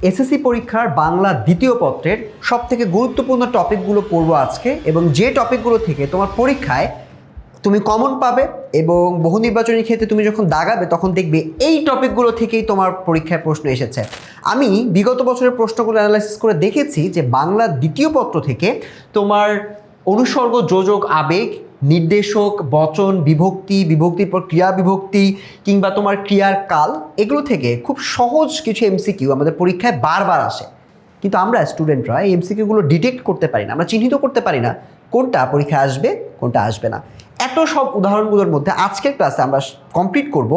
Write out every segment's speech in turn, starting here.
SSC পরীক্ষার বাংলা দ্বিতীয় পত্রের সবথেকে গুরুত্বপূর্ণ টপিকগুলো পড়বো আজকে, এবং যে টপিকগুলো থেকে তোমার পরীক্ষায় তুমি কমন পাবে এবং বহু নির্বাচনী ক্ষেত্রে তুমি যখন দাগাবে তখন দেখবে এই টপিকগুলো থেকেই তোমার পরীক্ষায় প্রশ্ন এসেছে। আমি বিগত বছরের প্রশ্নগুলো অ্যানালাইসিস করে দেখেছি যে বাংলা দ্বিতীয় পত্র থেকে তোমার অনুসর্গ, যোজক, আবেগ, নির্দেশক, বচন, বিভক্তি, বিভক্তির পর ক্রিয়া বিভক্তি কিংবা তোমার ক্রিয়ার কাল, এগুলো থেকে খুব সহজ কিছু এমসিকিউ আমাদের পরীক্ষায় বারবার আসে। কিন্তু আমরা স্টুডেন্টরা এই এমসিকিউগুলো ডিটেক্ট করতে পারি না, আমরা চিহ্নিত করতে পারি না কোনটা পরীক্ষায় আসবে কোনটা আসবে না। এত সব উদাহরণগুলোর মধ্যে আজকের ক্লাসে আমরা কমপ্লিট করব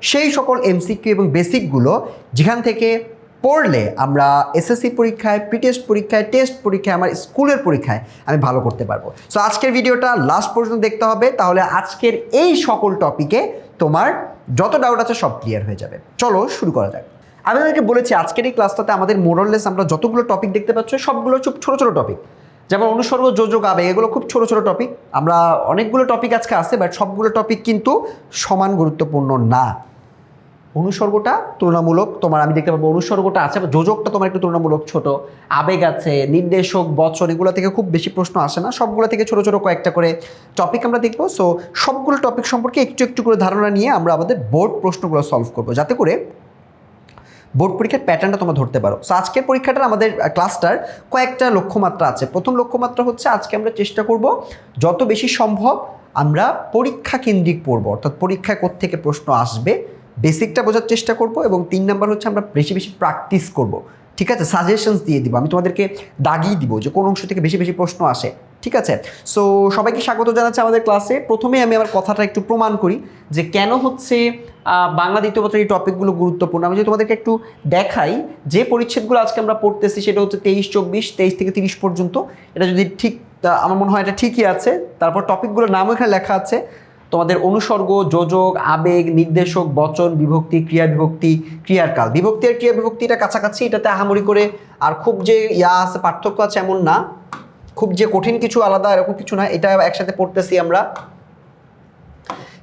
সেই সকল এমসিকিউ এবং বেসিকগুলো যেখান থেকে পড়লে আমরা এসএসসি পরীক্ষায়, প্রিটেস্ট পরীক্ষায়, টেস্ট পরীক্ষায়, আমার স্কুলের পরীক্ষায় আমি ভালো করতে পারবো। সো আজকের ভিডিওটা লাস্ট পর্যন্ত দেখতে হবে, তাহলে আজকের এই সকল টপিকে তোমার যত ডাউট আছে সব ক্লিয়ার হয়ে যাবে। চলো শুরু করা যাক। আমি আপনাদেরকে বলেছি আজকের এই ক্লাসটাতে আমাদের মোরাললেস আমরা যতগুলো টপিক দেখতে পাচ্ছ সবগুলো খুব ছোটো ছোটো টপিক, যেমন অনুসর্গ, যোজক, আবেগ, এগুলো খুব ছোটো ছোটো টপিক। আমরা অনেকগুলো টপিক আজকে আছে, বাট সবগুলো টপিক কিন্তু সমান গুরুত্বপূর্ণ না। অনুসর্গটা তুলনামূলক তোমার আমি দেখতে পাবো অনুসর্গটা আছে, যোজকটা তোমার একটু তুলনামূলক ছোট, আবেগ আছে, নির্দেশক, বচন, এগুলো থেকে খুব বেশি প্রশ্ন আসে না, সবগুলো থেকে ছোটো ছোটো কয়েকটা করে টপিক আমরা দেখবো। সো সবগুলো টপিক সম্পর্কে একটু একটু করে ধারণা নিয়ে আমরা আমাদের বোর্ড প্রশ্নগুলো সলভ করবো, যাতে করে বোর্ড পরীক্ষার প্যাটার্নটা তোমরা ধরতে পারো। সো আজকের পরীক্ষাটার আমাদের ক্লাসটার কয়েকটা লক্ষ্যমাত্রা আছে। প্রথম লক্ষ্যমাত্রা হচ্ছে আজকে আমরা চেষ্টা করব যত বেশি সম্ভব আমরা পরীক্ষা কেন্দ্রিক পড়বো, অর্থাৎ পরীক্ষায় কোত্থেকে প্রশ্ন আসবে বেসিকটা বোঝার চেষ্টা করব, এবং 3 নাম্বার হচ্ছে আমরা বেশি বেশি প্র্যাকটিস করব। ঠিক আছে, সাজেশনস দিয়ে দিব, আমি তোমাদেরকে দাগিয়ে দিব যে কোন অংশ থেকে বেশি বেশি প্রশ্ন আসে। ঠিক আছে, সো সবাইকে স্বাগত জানাচ্ছি আমাদের ক্লাসে। প্রথমে আমি আমার কথাটা একটু প্রমাণ করি যে কেন হচ্ছে বাংলা দ্বিতীয় পত্রের এই টপিকগুলো গুরুত্বপূর্ণ। আমি যদি তোমাদেরকে একটু দেখাই যে পরিচ্ছেদগুলো আজকে আমরা পড়তেছি সেটা হচ্ছে 23-24, 23 থেকে 30 পর্যন্ত। এটা যদি ঠিক, আমার মনে হয় এটা ঠিকই আছে। তারপর টপিকগুলোর নামও এখানে লেখা আছে, তোমাদের অনুসর্গ, যোজক, আবেগ, নির্দেশক, বচন, বিভক্তি, ক্রিয়া বিভক্তি, ক্রিয়ার কাল। বিভক্তি আর ক্রিয়া বিভক্তিটা কাছাকাছি, এটাতে আহামরি করে আর খুব যে আছে পার্থক্য আছে এমন না, খুব যে কঠিন কিছু আলাদা এরকম কিছু না, এটা একসাথে পড়তেছি আমরা।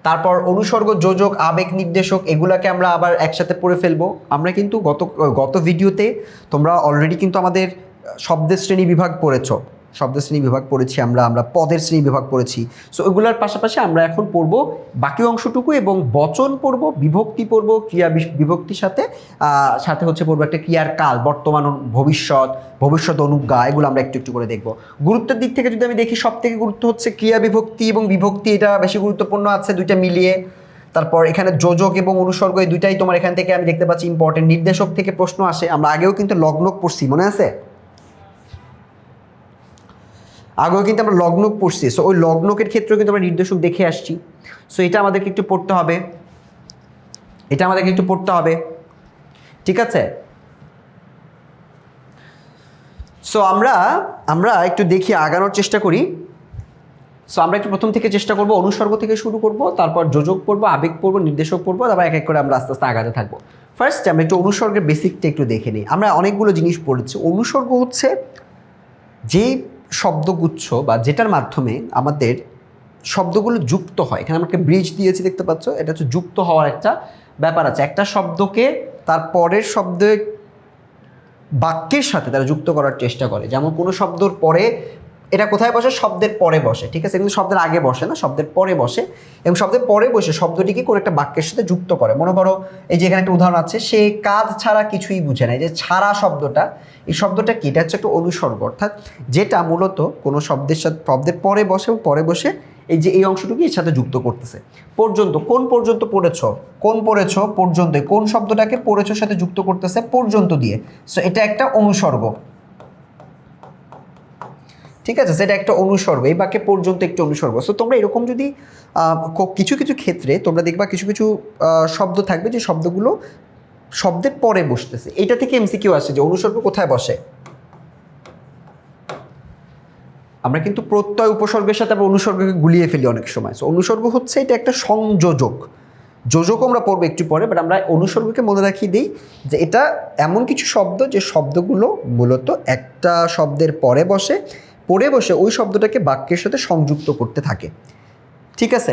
তারপর অনুসর্গ, যোজক, আবেগ, নির্দেশক, এগুলাকে আমরা আবার একসাথে পড়ে ফেলবো। আমরা কিন্তু গত ভিডিওতে তোমরা অলরেডি কিন্তু আমাদের শব্দের শ্রেণী বিভাগ পড়েছো, শব্দের শ্রেণী বিভাগ পড়েছি আমরা পদের শ্রেণী বিভাগ পড়েছি। সো ওইগুলোর পাশাপাশি আমরা এখন পড়বো বাকি অংশটুকু, এবং বচন পড়বো, বিভক্তি পড়বো, ক্রিয়া বিভক্তির সাথে সাথে হচ্ছে পড়বো একটা ক্রিয়ার কাল, বর্তমান, ভবিষ্যৎ অনুজ্ঞা, এগুলো আমরা একটু একটু করে দেখবো। গুরুত্বের দিক থেকে যদি আমি দেখি, সব থেকে গুরুত্ব হচ্ছে ক্রিয়া বিভক্তি এবং বিভক্তি, এটা বেশি গুরুত্বপূর্ণ আছে দুইটা মিলিয়ে। তারপর এখানে যোজক এবং অনুসর্গ, এই দুইটাই তোমার এখান থেকে আমি দেখতে পাচ্ছি ইম্পর্টেন্ট। নির্দেশক থেকে প্রশ্ন আসে, আমরা আগেও কিন্তু লগ্নক পড়ছি, মনে আছে? আগেও কিন্তু আমরা লগ্নক পড়ছি। সো ওই লগ্নকের ক্ষেত্রেও কিন্তু আমরা নির্দেশক দেখে আসছি। সো এটা আমাদেরকে একটু পড়তে হবে, ঠিক আছে? সো আমরা একটু দেখি, আগানোর চেষ্টা করি। সো আমরা একটু প্রথম থেকে চেষ্টা করব, অনুসর্গ থেকে শুরু করব, তারপর যোজক পড়বো, আবেগ পড়বো, নির্দেশক পড়বো, তারপর এক এক করে আমরা আস্তে আস্তে আগাতে থাকবো। ফার্স্ট আমরা একটু অনুসর্গের বেসিকটা একটু দেখে নিই। আমরা অনেকগুলো জিনিস পড়েছি। অনুসর্গ হচ্ছে যে শব্দগুচ্ছ বা যেটার মাধ্যমে আমাদের শব্দগুলো যুক্ত হয়। এখানে আমাকে ব্রিজ দিয়েছি, দেখতে পাচ্ছ, এটা হচ্ছে যুক্ত হওয়ার একটা ব্যাপার আছে। একটা শব্দকে তার পরের শব্দে বাক্যের সাথে তারা যুক্ত করার চেষ্টা করে। যেমন কোনো শব্দর পরে, এটা কোথায় বসে? শব্দের পরে বসে, ঠিক আছে? কিন্তু শব্দের আগে বসে না, শব্দের পরে বসে, এবং শব্দের পরে বসে শব্দটিকে কোনো একটা বাক্যের সাথে যুক্ত করে। মনে করো এই যে এখানে একটা উদাহরণ আছে, সে কাজ ছাড়া কিছুই বুঝে না। এই যে ছাড়া শব্দটা, এই শব্দটা কি? এটা হচ্ছে একটা অনুসর্গ, অর্থাৎ যেটা মূলত কোনো শব্দের সাথে শব্দের পরে বসে, এবং পরে বসে এই যে এই অংশটুকু এর সাথে যুক্ত করতেছে। পর্যন্ত, কোন পর্যন্ত পড়েছো? পর্যন্ত, কোন শব্দটাকে পড়েছোর সাথে যুক্ত করতেছে পর্যন্ত দিয়ে। সো এটা একটা অনুসর্গ, ঠিক আছে? সেটা একটা অনুসর্গ, এই বাক্যে পর্যন্ত একটা অনুসর্গ। সো তোমরা এরকম যদি কিছু কিছু ক্ষেত্রে তোমরা দেখবা কিছু কিছু শব্দ থাকবে যে শব্দগুলো শব্দের পরে বসতেছে। এটা থেকে এমসিকিউ আসে যে অনুসর্গ কোথায় বসে। আমরা কিন্তু প্রত্যয় উপসর্গের সাথে আমরা অনুসর্গকে গুলিয়ে ফেলি অনেক সময়। সো অনুসর্গ হচ্ছে এটা একটা সংযোজক। যোজকও আমরা পড়বো একটু পরে, বাট আমরা অনুসর্গকে মনে রাখিয়ে দিই যে এটা এমন কিছু শব্দ যে শব্দগুলো মূলত একটা শব্দের পরে বসে ওই শব্দটাকে বাক্যের সাথে সংযুক্ত করতে থাকে, ঠিক আছে?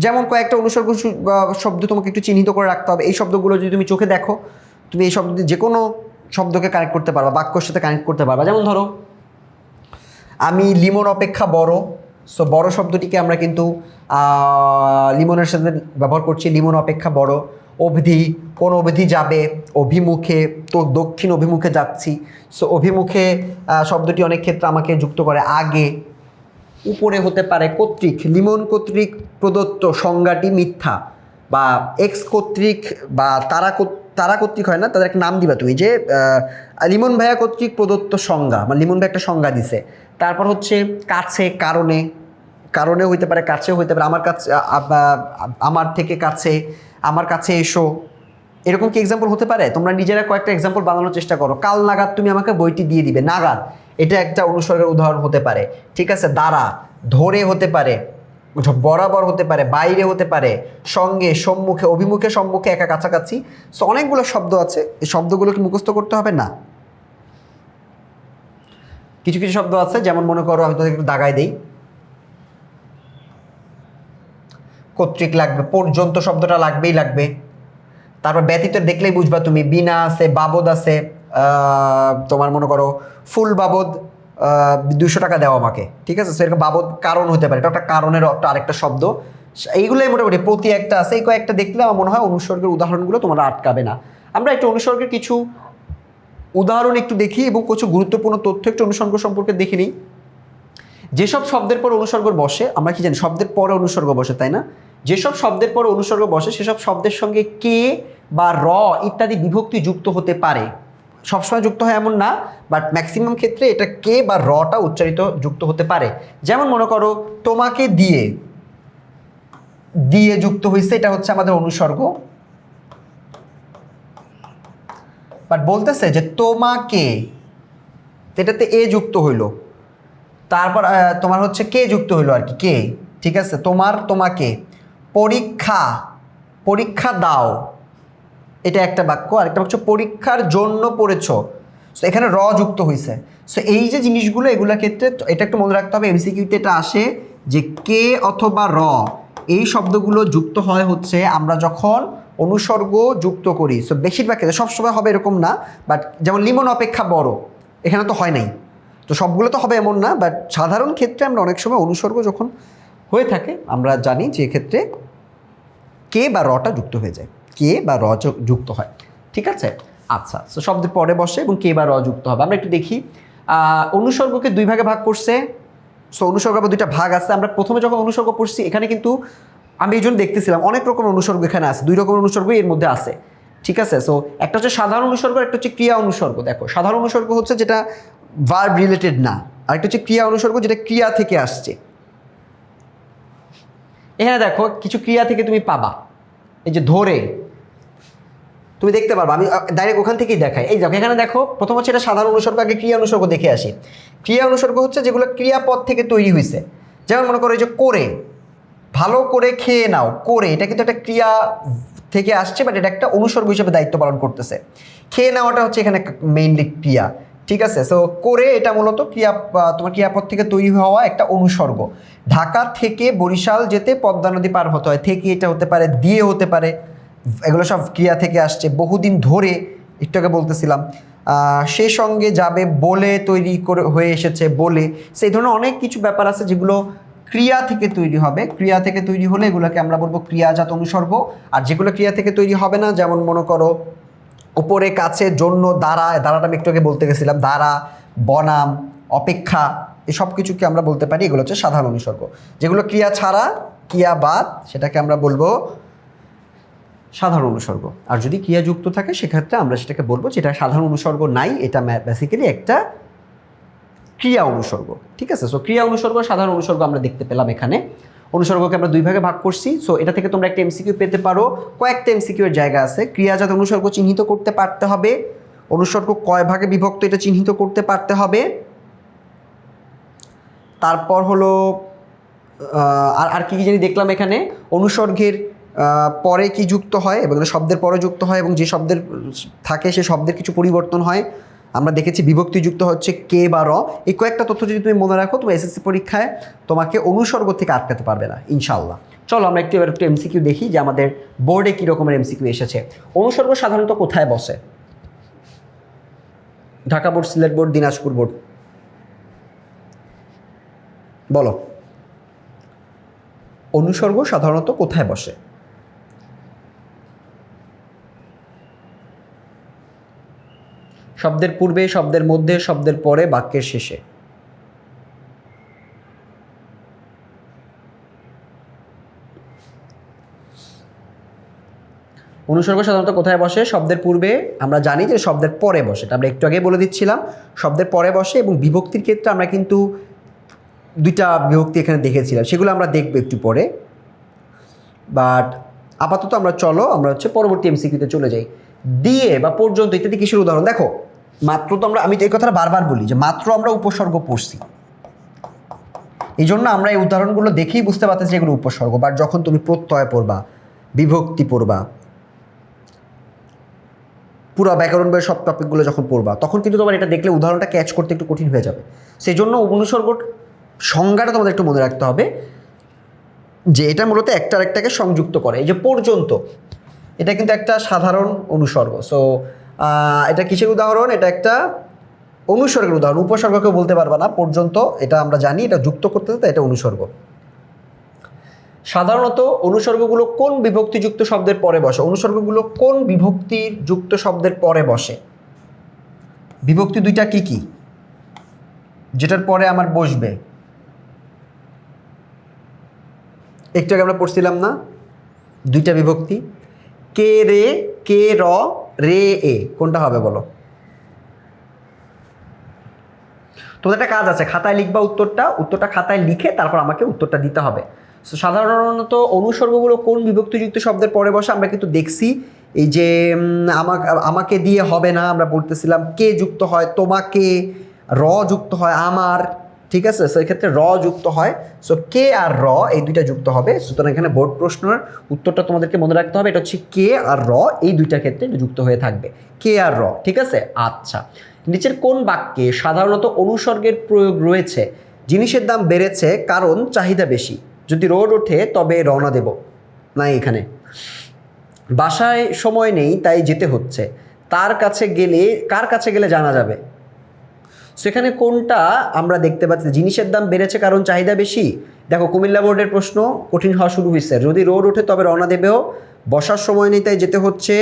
যেমন কয়েকটা অনুসর্গ শব্দ তোমাকে একটু চিহ্নিত করে রাখতে হবে। এই শব্দগুলো যদি তুমি চোখে দেখো, তুমি এই শব্দ যে কোনো শব্দকে কানেক্ট করতে পারবা, বাক্যর সাথে কানেক্ট করতে পারবা। যেমন ধরো আমি লিমন অপেক্ষা বড়, সো বড় শব্দটিকে আমরা কিন্তু লিমনের সাথে ব্যবহার করছি, লিমন অপেক্ষা বড়। অবধি, কোন অবধি যাবে, অভিমুখে, তো দক্ষিণ অভিমুখে যাচ্ছি, সো অভিমুখে শব্দটি অনেক ক্ষেত্রে আমাকে যুক্ত করে আগে। উপরে হতে পারে কর্তৃক, লিমন কর্তৃক প্রদত্ত সংজ্ঞাটি মিথ্যা, বা এক্স কর্তৃক বা তারা কর্তৃক হয় না, তাদের একটা নাম দিবা তুমি, যে লিমন ভাইয়া কর্তৃক প্রদত্ত সংজ্ঞা, মানে লিমন ভাই একটা সংজ্ঞা দিছে। তারপর হচ্ছে কাছে, কারণে, কারণেও হইতে পারে, কাছেও হইতে পারে, আমার কাছে, আমার থেকে কাছে, আমার কাছে এসো, এরকম কি এক্সাম্পল হতে পারে? তোমরা নিজেরা কয়েকটা এক্সাম্পল বানানোর চেষ্টা করো। কাল নাগাদ তুমি আমাকে বইটি দিয়ে দিবে, নাগাদ এটা একটা অনুসর্গের উদাহরণ হতে পারে, ঠিক আছে। দ্বারা, ধরে হতে পারে, বরাবর হতে পারে, বাইরে হতে পারে, সঙ্গে, সম্মুখে, অভিমুখে, সম্মুখে, একা, কাছাকাছি। সো অনেকগুলো শব্দ আছে, এই শব্দগুলোকে মুখস্থ করতে হবে না। কিছু কিছু শব্দ আছে, যেমন মনে করো আমি তোদের একটু দাগাই দেই, কর্তৃক লাগবে, পর্যন্ত শব্দটা লাগবেই লাগবে। তারপর ব্যতীত দেখলেই বুঝবা তুমি, বিনা আছে, বাবদ আছে, তোমার মনে করো ফুল বাবদ 200 টাকা দেওয়া আমাকে, ঠিক আছে। সেরকম বাবদ কারণ হতে পারে, এটা একটা কারণের একটা আরেকটা শব্দ। এইগুলোই মোটামুটি প্রতি একটা আছে, এই কয়েকটা দেখলে আমার মনে হয় অনুসর্গের উদাহরণগুলো তোমরা আটকাবে না। আমরা একটু অনুসর্গের কিছু উদাহরণ একটু দেখি এবং কিছু গুরুত্বপূর্ণ তথ্য একটু অনুসর্গ সম্পর্কে দেখে নিই। যেসব শব্দের পর অনুসর্গ বসে, আমরা কি জানি শব্দের পরে অনুসর্গ বসে, তাই না? যেসব শব্দের পর অনুসর্গ বসে সেসব শব্দের সঙ্গে কে বা র ইত্যাদি বিভক্তি যুক্ত হতে পারে। সবসময় যুক্ত হয় এমন না, বাট ম্যাক্সিমাম ক্ষেত্রে এটা কে বা রটা উচ্চারিত যুক্ত হতে পারে। যেমন মনে করো তোমাকে দিয়ে, দিয়ে যুক্ত হয়েছে, এটা হচ্ছে আমাদের অনুসর্গ। বাট বলতেছে যে তোমাকে, এটাতে এ যুক্ত হইলো, তারপর তোমার হচ্ছে কে যুক্ত হইলো আর কি, কে, ঠিক আছে। তোমার, তোমাকে, পরীক্ষা, পরীক্ষা দাও, এটা একটা বাক্য। আরেকটা হচ্ছে পরীক্ষার জন্য পড়েছ, সো এখানে র যুক্ত হয়েছে। সো এই যে জিনিসগুলো, এগুলোর ক্ষেত্রে এটা একটু মনে রাখতে হবে, এমসিকিউতে এটা আসে যে কে অথবা র এই শব্দগুলো যুক্ত হয় হচ্ছে আমরা যখন অনুসর্গ যুক্ত করি। সো বেশিরভাগ ক্ষেত্রে, সবসময় হবে এরকম না, বাট যেমন লিমন অপেক্ষা বড়, এখানে তো হয় নাই, তো সবগুলো তো হবে এমন না, বাট সাধারণ ক্ষেত্রে আমরা অনেক সময় অনুসর্গ যখন হয়ে থাকে আমরা জানি যে এক্ষেত্রে কে বা রটা যুক্ত হয়ে যায়, কে বা র যুক্ত হয়, ঠিক আছে। আচ্ছা, তো শব্দের পরে বসে এবং কে বা র যুক্ত হবে। আমরা একটু দেখি, অনুসর্গকে দুই ভাগে ভাগ করছে। সো অনুসর্গ আবার দুইটা ভাগ আছে। আমরা প্রথমে যখন অনুসর্গ পড়ছি এখানে কিন্তু আমি এই জন্য দেখতেছিলাম অনেক রকম অনুসর্গ এখানে আছে, দুই রকমের অনুসর্গ এর মধ্যে আছে, ঠিক আছে। সো একটা হচ্ছে সাধারণ অনুসর্গ, একটা হচ্ছে ক্রিয়া অনুসর্গ। দেখো সাধারণ অনুসর্গ হচ্ছে যেটা ভার্ব রিলেটেড না, আরেকটা হচ্ছে ক্রিয়া অনুসর্গ যেটা ক্রিয়া থেকে আসছে। এখানে দেখো কিছু ক্রিয়া থেকে তুমি পাবা, এই যে ধরে, তুমি দেখতে পারবা, আমি ডাইরেক্ট ওখান থেকেই দেখাই। এই দেখো এখানে দেখো, প্রথম হচ্ছে এটা সাধারণ অনুসর্গ, আগে ক্রিয়া অনুসর্গ দেখে আসি। ক্রিয়া অনুসর্গ হচ্ছে যেগুলো ক্রিয়াপদ থেকে তৈরি হয়েছে। যেমন মনে করো এই যে করে, ভালো করে খেয়ে নাও, করে এটা কিন্তু একটা ক্রিয়া থেকে আসছে, বাট এটা একটা অনুসর্গ হিসেবে দায়িত্ব পালন করতেছে। খেয়ে নেওয়াটা হচ্ছে এখানে মেইনলি ক্রিয়া, ঠিক আছে। সো করে এটা মূলত ক্রিয়া, তোমার ক্রিয়াপদ থেকে তৈরি হওয়া একটা অনুসর্গ। ঢাকা থেকে বরিশাল যেতে পদ্মা নদী পার হতে হয়, থেকে এটা হতে পারে, দিয়ে হতে পারে, এগুলো সব ক্রিয়া থেকে আসছে। বহুদিন ধরে, একটু আগে বলতেছিলাম, সে সঙ্গে যাবে বলে তৈরি করে হয়ে এসেছে, বলে। সেই ধরনের অনেক কিছু ব্যাপার আছে যেগুলো ক্রিয়া থেকে তৈরি হবে। ক্রিয়া থেকে তৈরি হলে এগুলোকে আমরা বলবো ক্রিয়াজাত অনুসর্গ। আর যেগুলো ক্রিয়া থেকে তৈরি হবে না, যেমন মনে করো উপরে, কাছে, জন্য, দ্বারা, দ্বারাটা আমি একটু আগে বলতে গেছিলাম, দ্বারা, বনাম, অপেক্ষা, এই সব কিছুকে আমরা বলতে পারি এগুলো হচ্ছে সাধারণ অনুসর্গ। যেগুলো ক্রিয়া ছাড়া, ক্রিয়া বাদ, সেটাকে আমরা বলবো সাধারণ অনুসর্গ। আর যদি ক্রিয়া যুক্ত থাকে সেক্ষেত্রে আমরা সেটাকে বলবো যেটা সাধারণ অনুসর্গ নাই, এটা বেসিক্যালি একটা ক্রিয়া অনুসর্গ, ঠিক আছে। সো ক্রিয়া অনুসর্গ, সাধারণ অনুসর্গ আমরা দেখতে পেলাম এখানে। অনুসর্গকে আমরা দুই ভাগে ভাগ করছি। সো এটা থেকে তোমরা একটা এমসিকিউ পেতে পারো, কয়েকটা এমসিকিউ এর জায়গা আছে। ক্রিয়াজাত অনুসর্গ চিহ্নিত করতে পারতে হবে, অনুসর্গ কয় ভাগে বিভক্ত এটা চিহ্নিত করতে পারতে হবে। তারপর হলো আর কি কি জানি দেখলাম এখানে, অনুসর্গের পরে কি যুক্ত হয় এবং শব্দের পরে যুক্ত হয়, এবং যে শব্দের থাকে সে শব্দের কিছু পরিবর্তন হয়। আমরা দেখেছি বিভক্তি যুক্ত হচ্ছে কে বা র। এই কয়েকটা তথ্য যদি তুমি মনে রাখো, তোমার এসএসসি পরীক্ষায় তোমাকে অনুসর্গ থেকে আটকাতে পারবে না ইনশাআল্লাহ। চলো আমরা একটু এমসিকিউ দেখি যে আমাদের বোর্ডে কী রকমের এমসিকিউ এসেছে। অনুসর্গ সাধারণত কোথায় বসে? Dhaka board, Sylhet board, Dinajpur board, বলো অনুসর্গ সাধারণত কোথায় বসে? শব্দের পূর্বে, শব্দের মধ্যে, শব্দের পরে, বাক্যের শেষে। অনুসর্গ সাধারণত কোথায় বসে? শব্দের পূর্বে, আমরা জানি যে শব্দের পরে বসে, এটা আমরা একটু আগে বলে দিচ্ছিলাম, শব্দের পরে বসে। এবং বিভক্তির ক্ষেত্রে আমরা কিন্তু দুইটা বিভক্তি এখানে দেখেছিলাম, সেগুলো আমরা দেখবো একটু পরে। বাট আপাতত আমরা পরবর্তী এমসিকিউতে চলে যাই। দিয়ে বা পর্যন্ত ইত্যাদি কিসের উদাহরণ? দেখো মাত্র তো আমি এই কথাটা বারবার বলি যে মাত্র আমরা উপসর্গ পড়ছি, এই জন্য আমরা এই উদাহরণগুলো দেখেই বুঝতে পারতেছি যে এগুলো উপসর্গ। বাট যখন তুমি প্রত্যয় পড়বা, বিভক্তি পড়বা, পুরো ব্যাকরণ বইয়ের সব টপিকগুলো যখন পড়বা, তখন কিন্তু তোমার এটা দেখলে উদাহরণটা ক্যাচ করতে একটু কঠিন হয়ে যাবে। সেই জন্য অনুসর্গ সংজ্ঞাটা তোমাদের একটু মনে রাখতে হবে যে এটা মূলত একটা আরেকটাকে সংযুক্ত করে। এই যে পর্যন্ত, এটা কিন্তু একটা সাধারণ অনুসর্গ। সো এটা কিসের উদাহরণ? এটা একটা অনুসর্গের উদাহরণ। উপসর্গকে বলতে পারবা না, পর্যন্ত এটা আমরা জানি, এটা যুক্ত করতে হতো, এটা অনুসর্গ। সাধারণত অনুসর্গগুলো কোন বিভক্তিযুক্ত শব্দের পরে বসে? অনুসর্গগুলো কোন বিভক্তির যুক্ত শব্দের পরে বসে? বিভক্তি দুইটা কি কি যেটার পরে আমার বসবে? একটু আগে আমরা পড়ছিলাম না দুইটা বিভক্তি, কে রে, কে র, রে এ, কোনটা হবে বলো? তোমাদের একটা কাজ আছে, খাতায় লিখবা উত্তরটা খাতায় লিখে তারপর আমাকে উত্তরটা দিতে হবে। সো সাধারণত অনুসর্গগুলো কোন বিভক্তিযুক্ত শব্দের পরে বসে আমরা কিন্তু দেখছি। এই যে আমাকে দিয়ে হবে না, আমরা বলতেছিলাম কে যুক্ত হয় তোমাকে, র যুক্ত হয় আমার, ঠিক আছে? সো এক্ষেত্রে র যুক্ত হয়, সো কে আর র এই দুইটা যুক্ত হবে। সুতরাং এখানে বোর্ড প্রশ্নের উত্তরটা তোমাদেরকে মনে রাখতে হবে, এটা হচ্ছে কে আর র, এই দুইটার ক্ষেত্রে এটা যুক্ত হয়ে থাকবে, কে আর র, ঠিক আছে? আচ্ছা, নিচের কোন বাক্যে সাধারণত অনুসর্গের প্রয়োগ রয়েছে? জিনিসের দাম বেড়েছে কারণ চাহিদা বেশি, যদি রোদ ওঠে তবে রওনা দেব না। এখানে বাসায় সময় নেই তাই যেতে হচ্ছে, কার কাছে গেলে জানা যাবে। সেখানে কোনটা আমরা দেখতে পাচ্ছি? জিনিসের দাম বেড়েছে কারণ চাহিদা বেশি। দেখো কুমিল্লা বোর্ডের প্রশ্ন কঠিন হওয়া শুরু হয়েছে, যদি রোদ ওঠে তবে রওনা দেবেও, বসার সময় নেই তাই যেতে হচ্ছে,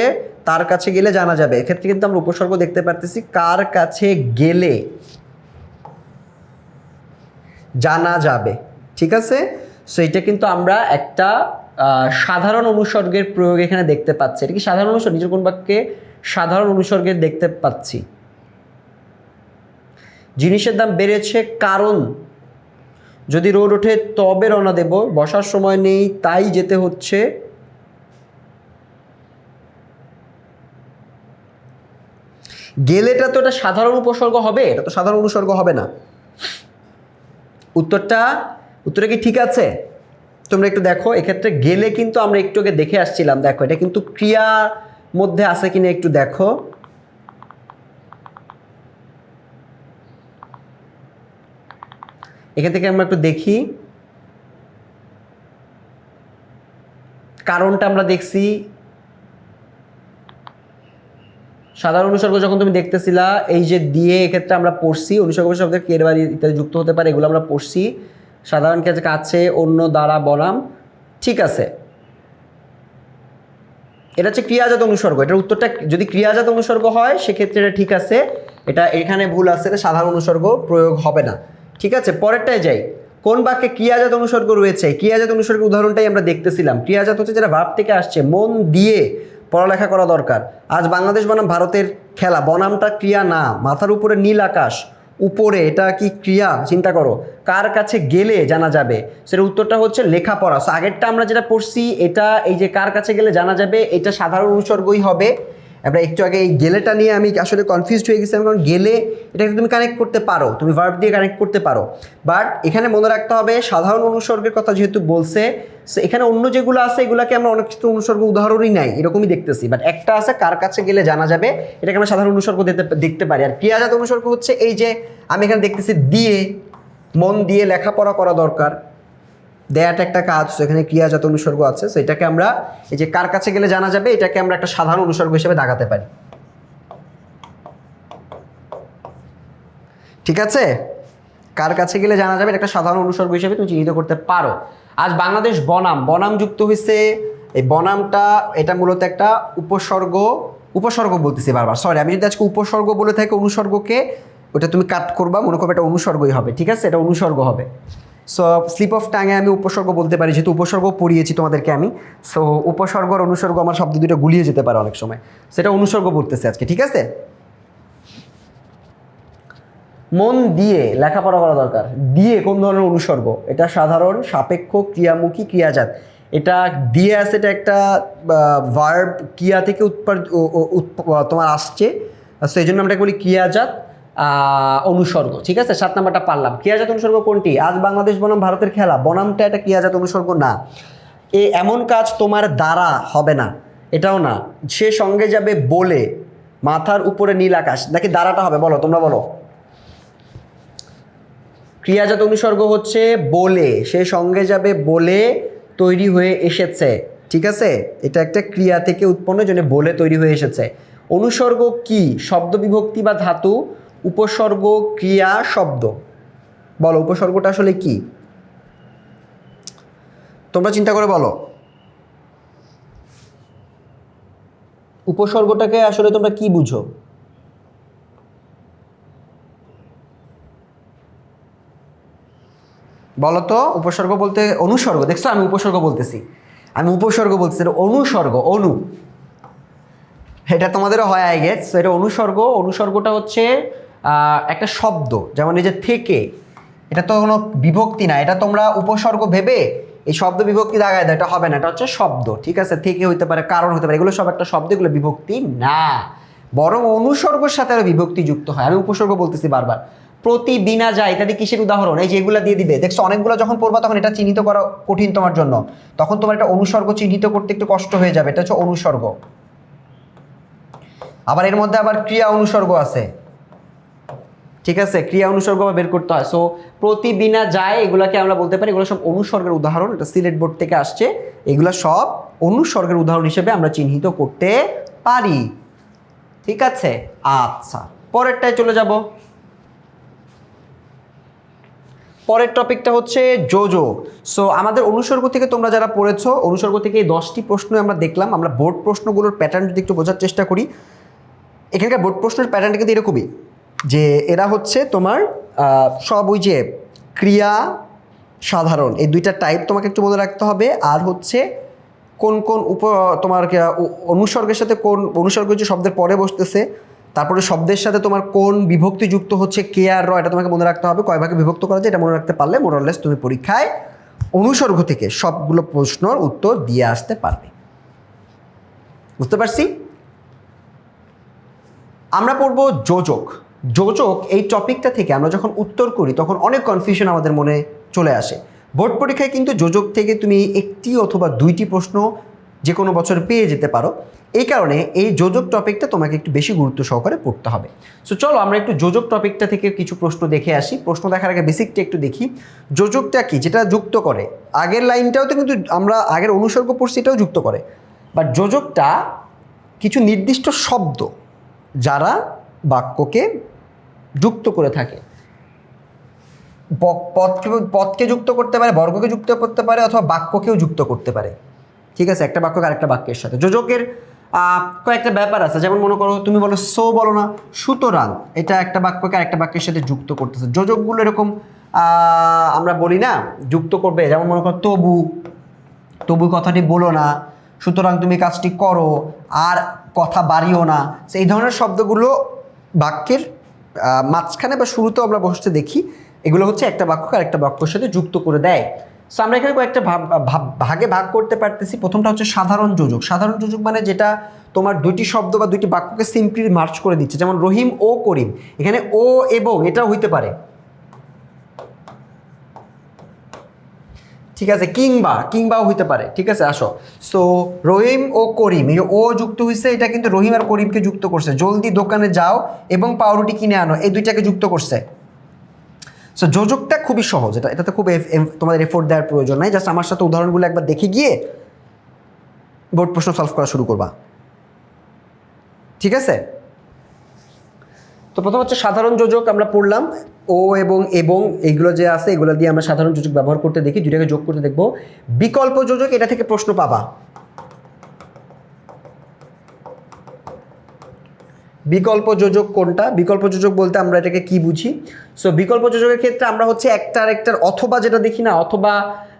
তার কাছে গেলে জানা যাবে। এক্ষেত্রে কিন্তু আমরা উপসর্গ দেখতে পারতেছি, কার কাছে গেলে জানা যাবে, ঠিক আছে? সো এটা কিন্তু আমরা একটা সাধারণ অনুসর্গের প্রয়োগ এখানে দেখতে পাচ্ছি। এটা কি সাধারণ অনুসর্গ? নিজের কোন বাক্যে সাধারণ অনুসর্গের দেখতে পাচ্ছি? জিনিসের দাম বেড়েছে কারণ, যদি রোদ ওঠে তবে রওনা দেব, বসার সময় নেই তাই যেতে হচ্ছে, গেলেটা তো এটা সাধারণ উপসর্গ হবে, এটা তো সাধারণ অনুসর্গ হবে না। উত্তরটা কি ঠিক আছে? তোমরা একটু দেখো, এক্ষেত্রে গেলে কিন্তু আমরা একটু আগে দেখে আসছিলাম, দেখো এটা কিন্তু ক্রিয়ার মধ্যে আছে কিনা একটু দেখো। এখান থেকে আমরা একটু দেখি, কারণটা আমরা দেখছি। সাধারণ অনুসর্গ যখন তুমি দেখতেছিলা, এই যে দিয়ে, এক্ষেত্রে আমরা পড়ছি অনুসর্গ শব্দের কে বাড়ি ইত্যাদি যুক্ত হতে পারে, এগুলো আমরা পড়ছি। সাধারণ কাছে, অন্য দ্বারা, বনাম, ঠিক আছে। এটা হচ্ছে ক্রিয়াজাত অনুসর্গ। এটার উত্তরটা যদি ক্রিয়াজাত অনুসর্গ হয় সেক্ষেত্রে এটা ঠিক আছে, এটা এখানে ভুল আছে, এটা সাধারণ অনুসর্গ প্রয়োগ হবে না, ঠিক আছে? পরেরটায় যাই, কোন বাক্যে ক্রিয়াজাত অনুসর্গ রয়েছে? ক্রিয়াজাত অনুসর্গের উদাহরণটাই আমরা দেখতেছিলাম। ক্রিয়াজাত হচ্ছে যেটা ভার্ব থেকে আসছে, মন দিয়ে পড়ালেখা করা দরকার। আজ বাংলাদেশ বনাম ভারতের খেলা, বনামটা ক্রিয়া না, মাথার উপরে নীল আকাশ, উপরে, এটা কি ক্রিয়া? চিন্তা করো। কার কাছে গেলে জানা যাবে, সেটা উত্তরটা হচ্ছে লেখাপড়া। সো আগেরটা আমরা যেটা পড়ছি, এটা এই যে কার কাছে গেলে জানা যাবে, এটা সাধারণ অনুসর্গই হবে। আমরা একটু আগে এই গেলেটা নিয়ে আমি আসলে কনফিউজড হয়ে গেছিলাম, কারণ গেলে এটাকে তুমি কানেক্ট করতে পারো, তুমি ভার্ব দিয়ে কানেক্ট করতে পারো, বাট এখানে মনে রাখতে হবে সাধারণ অনুসর্গের কথা যেহেতু বলছে, সো এখানে অন্য যেগুলো আছে এগুলোকে আমরা অনেক কিছু অনুসর্গ উদাহরণই নাই এরকমই দেখতেছি, বাট একটা আছে কার কাছে গেলে জানা যাবে, এটাকে আমরা সাধারণ অনুসর্গ দেখতে পারি। আর ক্রিয়াজাত অনুসর্গ হচ্ছে এই যে আমি এখানে দেখতেছি দিয়ে, মন দিয়ে লেখাপড়া করা দরকার, দেয়াটা একটা কাজ, এখানে ক্রিয়াজাত অনুসর্গ আছে। সো এটাকে আমরা এই যে কার কাছে গেলে জানা যাবে, এটাকে আমরা একটা সাধারণ অনুসর্গ হিসেবে দাগাতে পারি। ঠিক আছে, কার কাছে গেলে জানা যাবে একটা সাধারণ অনুসর্গ হিসেবে তুমি চিহ্নিত করতে পারো। আজ বাংলাদেশ বনাম বনাম যুক্ত হয়েছে। এই বনামটা এটা মূলত একটা উপসর্গ, উপসর্গ বলতেছি বারবার, সরি, আমি যদি আজকে উপসর্গ বলে থাকি অনুসর্গকে, ওটা তুমি কাট করবা, মনে করবে এটা অনুসর্গই হবে, ঠিক আছে, এটা অনুসর্গ হবে। সো স্লিপ অফ টাঙে আমি উপসর্গ বলতে পারি, যেহেতু উপসর্গ পড়িয়েছি তোমাদেরকে আমি। সো উপসর্গ আর অনুসর্গ আমার শব্দ দুটো গুলিয়ে যেতে পারে অনেক সময়, সেটা অনুসর্গ বলতেছে আজকে, ঠিক আছে। মন দিয়ে লেখাপড়া করা দরকার। দিয়ে কোন ধরনের অনুসর্গ? এটা সাধারণ, সাপেক্ষ, ক্রিয়ামুখী, ক্রিয়াজাত। এটা দিয়ে আছে, এটা একটা ভার্ব, ক্রিয়া থেকে তোমার আসছে, তো এই জন্য আমরা বলি ক্রিয়াজাত অনুসর্গ, ঠিক আছে। 7 নাম্বারটা পারলাম। ক্রিয়াজাত অনুসর্গ কোনটি? আজ বাংলাদেশ বনাম ভারতের খেলা, বনামটা এটা ক্রিয়াজাত অনুসর্গ না। এমন কাজ তোমার দ্বারা হবে না, এটাও না। সে সঙ্গে যাবে বলে, মাথার উপরে নীল আকাশ, নাকি দ্বারাটা হবে? বলো, তোমরা বলো। ক্রিয়াজাত অনুসর্গ হচ্ছে বলে, সে সঙ্গে যাবে বলে তৈরি হয়ে এসেছে, ঠিক আছে। এটা একটা ক্রিয়া থেকে উৎপন্ন, জন্য বলে তৈরি হয়ে এসেছে। অনুসর্গ কি? শব্দ বিভক্তি বা ধাতু। উপসর্গ ক্রিয়া শব্দ। বলো উপসর্গটা আসলে কি, তোমরা চিন্তা করে বলো। উপসর্গটাকে আসলে তোমরা কি বুঝো? বলো তো। উপসর্গ বলতে অনুসর্গ, দেখছো আমি উপসর্গ বলতেছি, অনুসর্গ, অনু, এটা তোমাদেরও হয় আই গেস। এটা অনুসর্গ। অনুসর্গটা হচ্ছে একটা শব্দ, যেমন এই যে থেকে, এটা তো কোনো বিভক্তি না, এটা তোমরা উপসর্গ ভেবে এই শব্দ বিভক্তি দাগায় দাও, এটা হবে না, এটা হচ্ছে শব্দ, ঠিক আছে। থেকে হইতে পারে, কারণ হতে পারে, এগুলো সব একটা শব্দ, এগুলো বিভক্তি না, বরং অনুসর্গের সাথে আরো বিভক্তি যুক্ত হয়। আমি উপসর্গ বলতেছি বারবার। প্রতি, বিনা, যায় ইত্যাদি কিসের উদাহরণ? এই যে এগুলো দিয়ে দিবে, দেখছো অনেকগুলো যখন পড়বা তখন এটা চিহ্নিত করা কঠিন তোমার জন্য, তখন তোমার একটা অনুসর্গ চিহ্নিত করতে একটু কষ্ট হয়ে যাবে, এটা হচ্ছে অনুসর্গ। আবার এর মধ্যে আবার ক্রিয়া অনুসর্গ আছে, ঠিক আছে, ক্রিয়া অনুসর্গ বের করতে হয়। সো প্রতি, বিনা, যায় এগুলাকে আমরা বলতে পারি এগুলো সব অনুসর্গের উদাহরণ, এটা সিলেট বোর্ড থেকে আসছে, এগুলো সব অনুসর্গের উদাহরণ হিসেবে আমরা চিহ্নিত করতে পারি, ঠিক আছে। আচ্ছা, পরেরটায় চলে যাব। পরের টপিকটা হচ্ছে যোজক। সো আমাদের অনুসর্গ থেকে তোমরা যারা পড়েছো, অনুসর্গ থেকে এই 10টি প্রশ্ন আমরা দেখলাম। আমরা বোর্ড প্রশ্নগুলোর প্যাটার্ন যদি একটু বোঝার চেষ্টা করি, এখানকার বোর্ড প্রশ্নের প্যাটার্নটা কিন্তু এরকমই, যে এরা হচ্ছে তোমার সব ওই যে ক্রিয়া, সাধারণ, এই দুইটা টাইপ তোমাকে একটু মনে রাখতে হবে। আর হচ্ছে কোন কোন তোমার অনুসর্গের সাথে কোন অনুসর্গ যে শব্দের পরে বসতেছে, তারপরে শব্দের সাথে তোমার কোন বিভক্তি যুক্ত হচ্ছে, কে আর র, এটা তোমাকে মনে রাখতে হবে। কয় ভাগে বিভক্ত করা যায় এটা মনে রাখতে পারলে মোরাললেস তুমি পরীক্ষায় অনুসর্গ থেকে সবগুলো প্রশ্নের উত্তর দিয়ে আসতে পারবে। বুঝতে পারছি? আমরা পড়ব যোজক। যোজক এই টপিকটা থেকে আমরা যখন উত্তর করি তখন অনেক কনফিউশন আমাদের মনে চলে আসে। বোর্ড পরীক্ষায় কিন্তু যোজক থেকে তুমি একটি অথবা 2টি প্রশ্ন যে কোনো বছর পেয়ে যেতে পারো। এই কারণে এই যোজক টপিকটা তোমাকে একটু বেশি গুরুত্ব সহকারে পড়তে হবে। সো চলো আমরা একটু যোজক টপিকটা থেকে কিছু প্রশ্ন দেখে আসি। প্রশ্ন দেখার আগে বেসিকটা একটু দেখি। যোজকটা কি? যেটা যুক্ত করে। আগের লাইনটাও তো কিন্তু আমরা আগের অনুসর্গ পড়ছি, এটাও যুক্ত করে, বাট যোজকটা কিছু নির্দিষ্ট শব্দ যারা বাক্যকে যুক্ত করে থাকে, পদকে যুক্ত করতে পারে, বর্গকে যুক্ত করতে পারে, অথবা বাক্যকেও যুক্ত করতে পারে, ঠিক আছে, একটা বাক্যকে আরেকটা বাক্যের সাথে। যোজকের কয়েকটা ব্যাপার আছে, যেমন মনে করো তুমি বলো সো, বলো না সুতরাং, এটা একটা বাক্যকে আরেকটা বাক্যের সাথে যুক্ত করতেছে। যোজকগুলো এরকম আমরা বলি না যুক্ত করবে, যেমন মনে করো তবু, তবু কথাটি বলো না, সুতরাং তুমি কাজটি করো, আর কথা বাড়িও না। এই ধরনের শব্দগুলো বাক্যের মাঝখানে বা শুরুতেও আমরা বসতে দেখি, এগুলো হচ্ছে একটা বাক্যকে আরেকটা বাক্যের সাথে যুক্ত করে দেয়। সো আমরা এখানে কয়েকটা ভাগে ভাগ করতে পারতেছি। প্রথমটা হচ্ছে সাধারণ যোজক। সাধারণ যোজক মানে যেটা তোমার 2টি শব্দ বা 2টি বাক্যকে সিম্পলি মার্চ করে দিচ্ছে, যেমন রহিম ও করিম, এখানে ও এবং এটাও হইতে পারে, ঠিক আছে, কিংবাও হইতে পারে, ঠিক আছে। আসো, সো রহিম ও করিম, এই ও যুক্ত হয়েছে, এটা কিন্তু রহিম আর করিমকে যুক্ত করছে। জলদি দোকানে যাও এবং পাউরুটি কিনে আনো, এই দুইটাকে যুক্ত করছে। সো যোজকটা খুবই সহজ, এটাতে খুব তোমাদের এফোর্ট দেওয়ার প্রয়োজন নাই। জাস্ট আমার সাথে উদাহরণগুলো একবার দেখে গিয়ে বোর্ড প্রশ্ন সলভ করা শুরু করবা, ঠিক আছে। তো প্রথম হচ্ছে সাধারণ যোজক আমরা পড়লাম, ও এবং এইগুলো যে আছে এগুলো দিয়ে আমরা সাধারণ যোজক ব্যবহার করতে দেখি, দুইটাকে যোগ করতে দেখব। বিকল্প যোজক, এটা থেকে প্রশ্ন পাবা। বিকল্প যোজক কোনটা? বিকল্প যোজক বলতে আমরা এটাকে কি বুঝি? সো বিকল্প যোজকের ক্ষেত্রে আমরা হচ্ছে একটার অথবা যেটা দেখি না, অথবা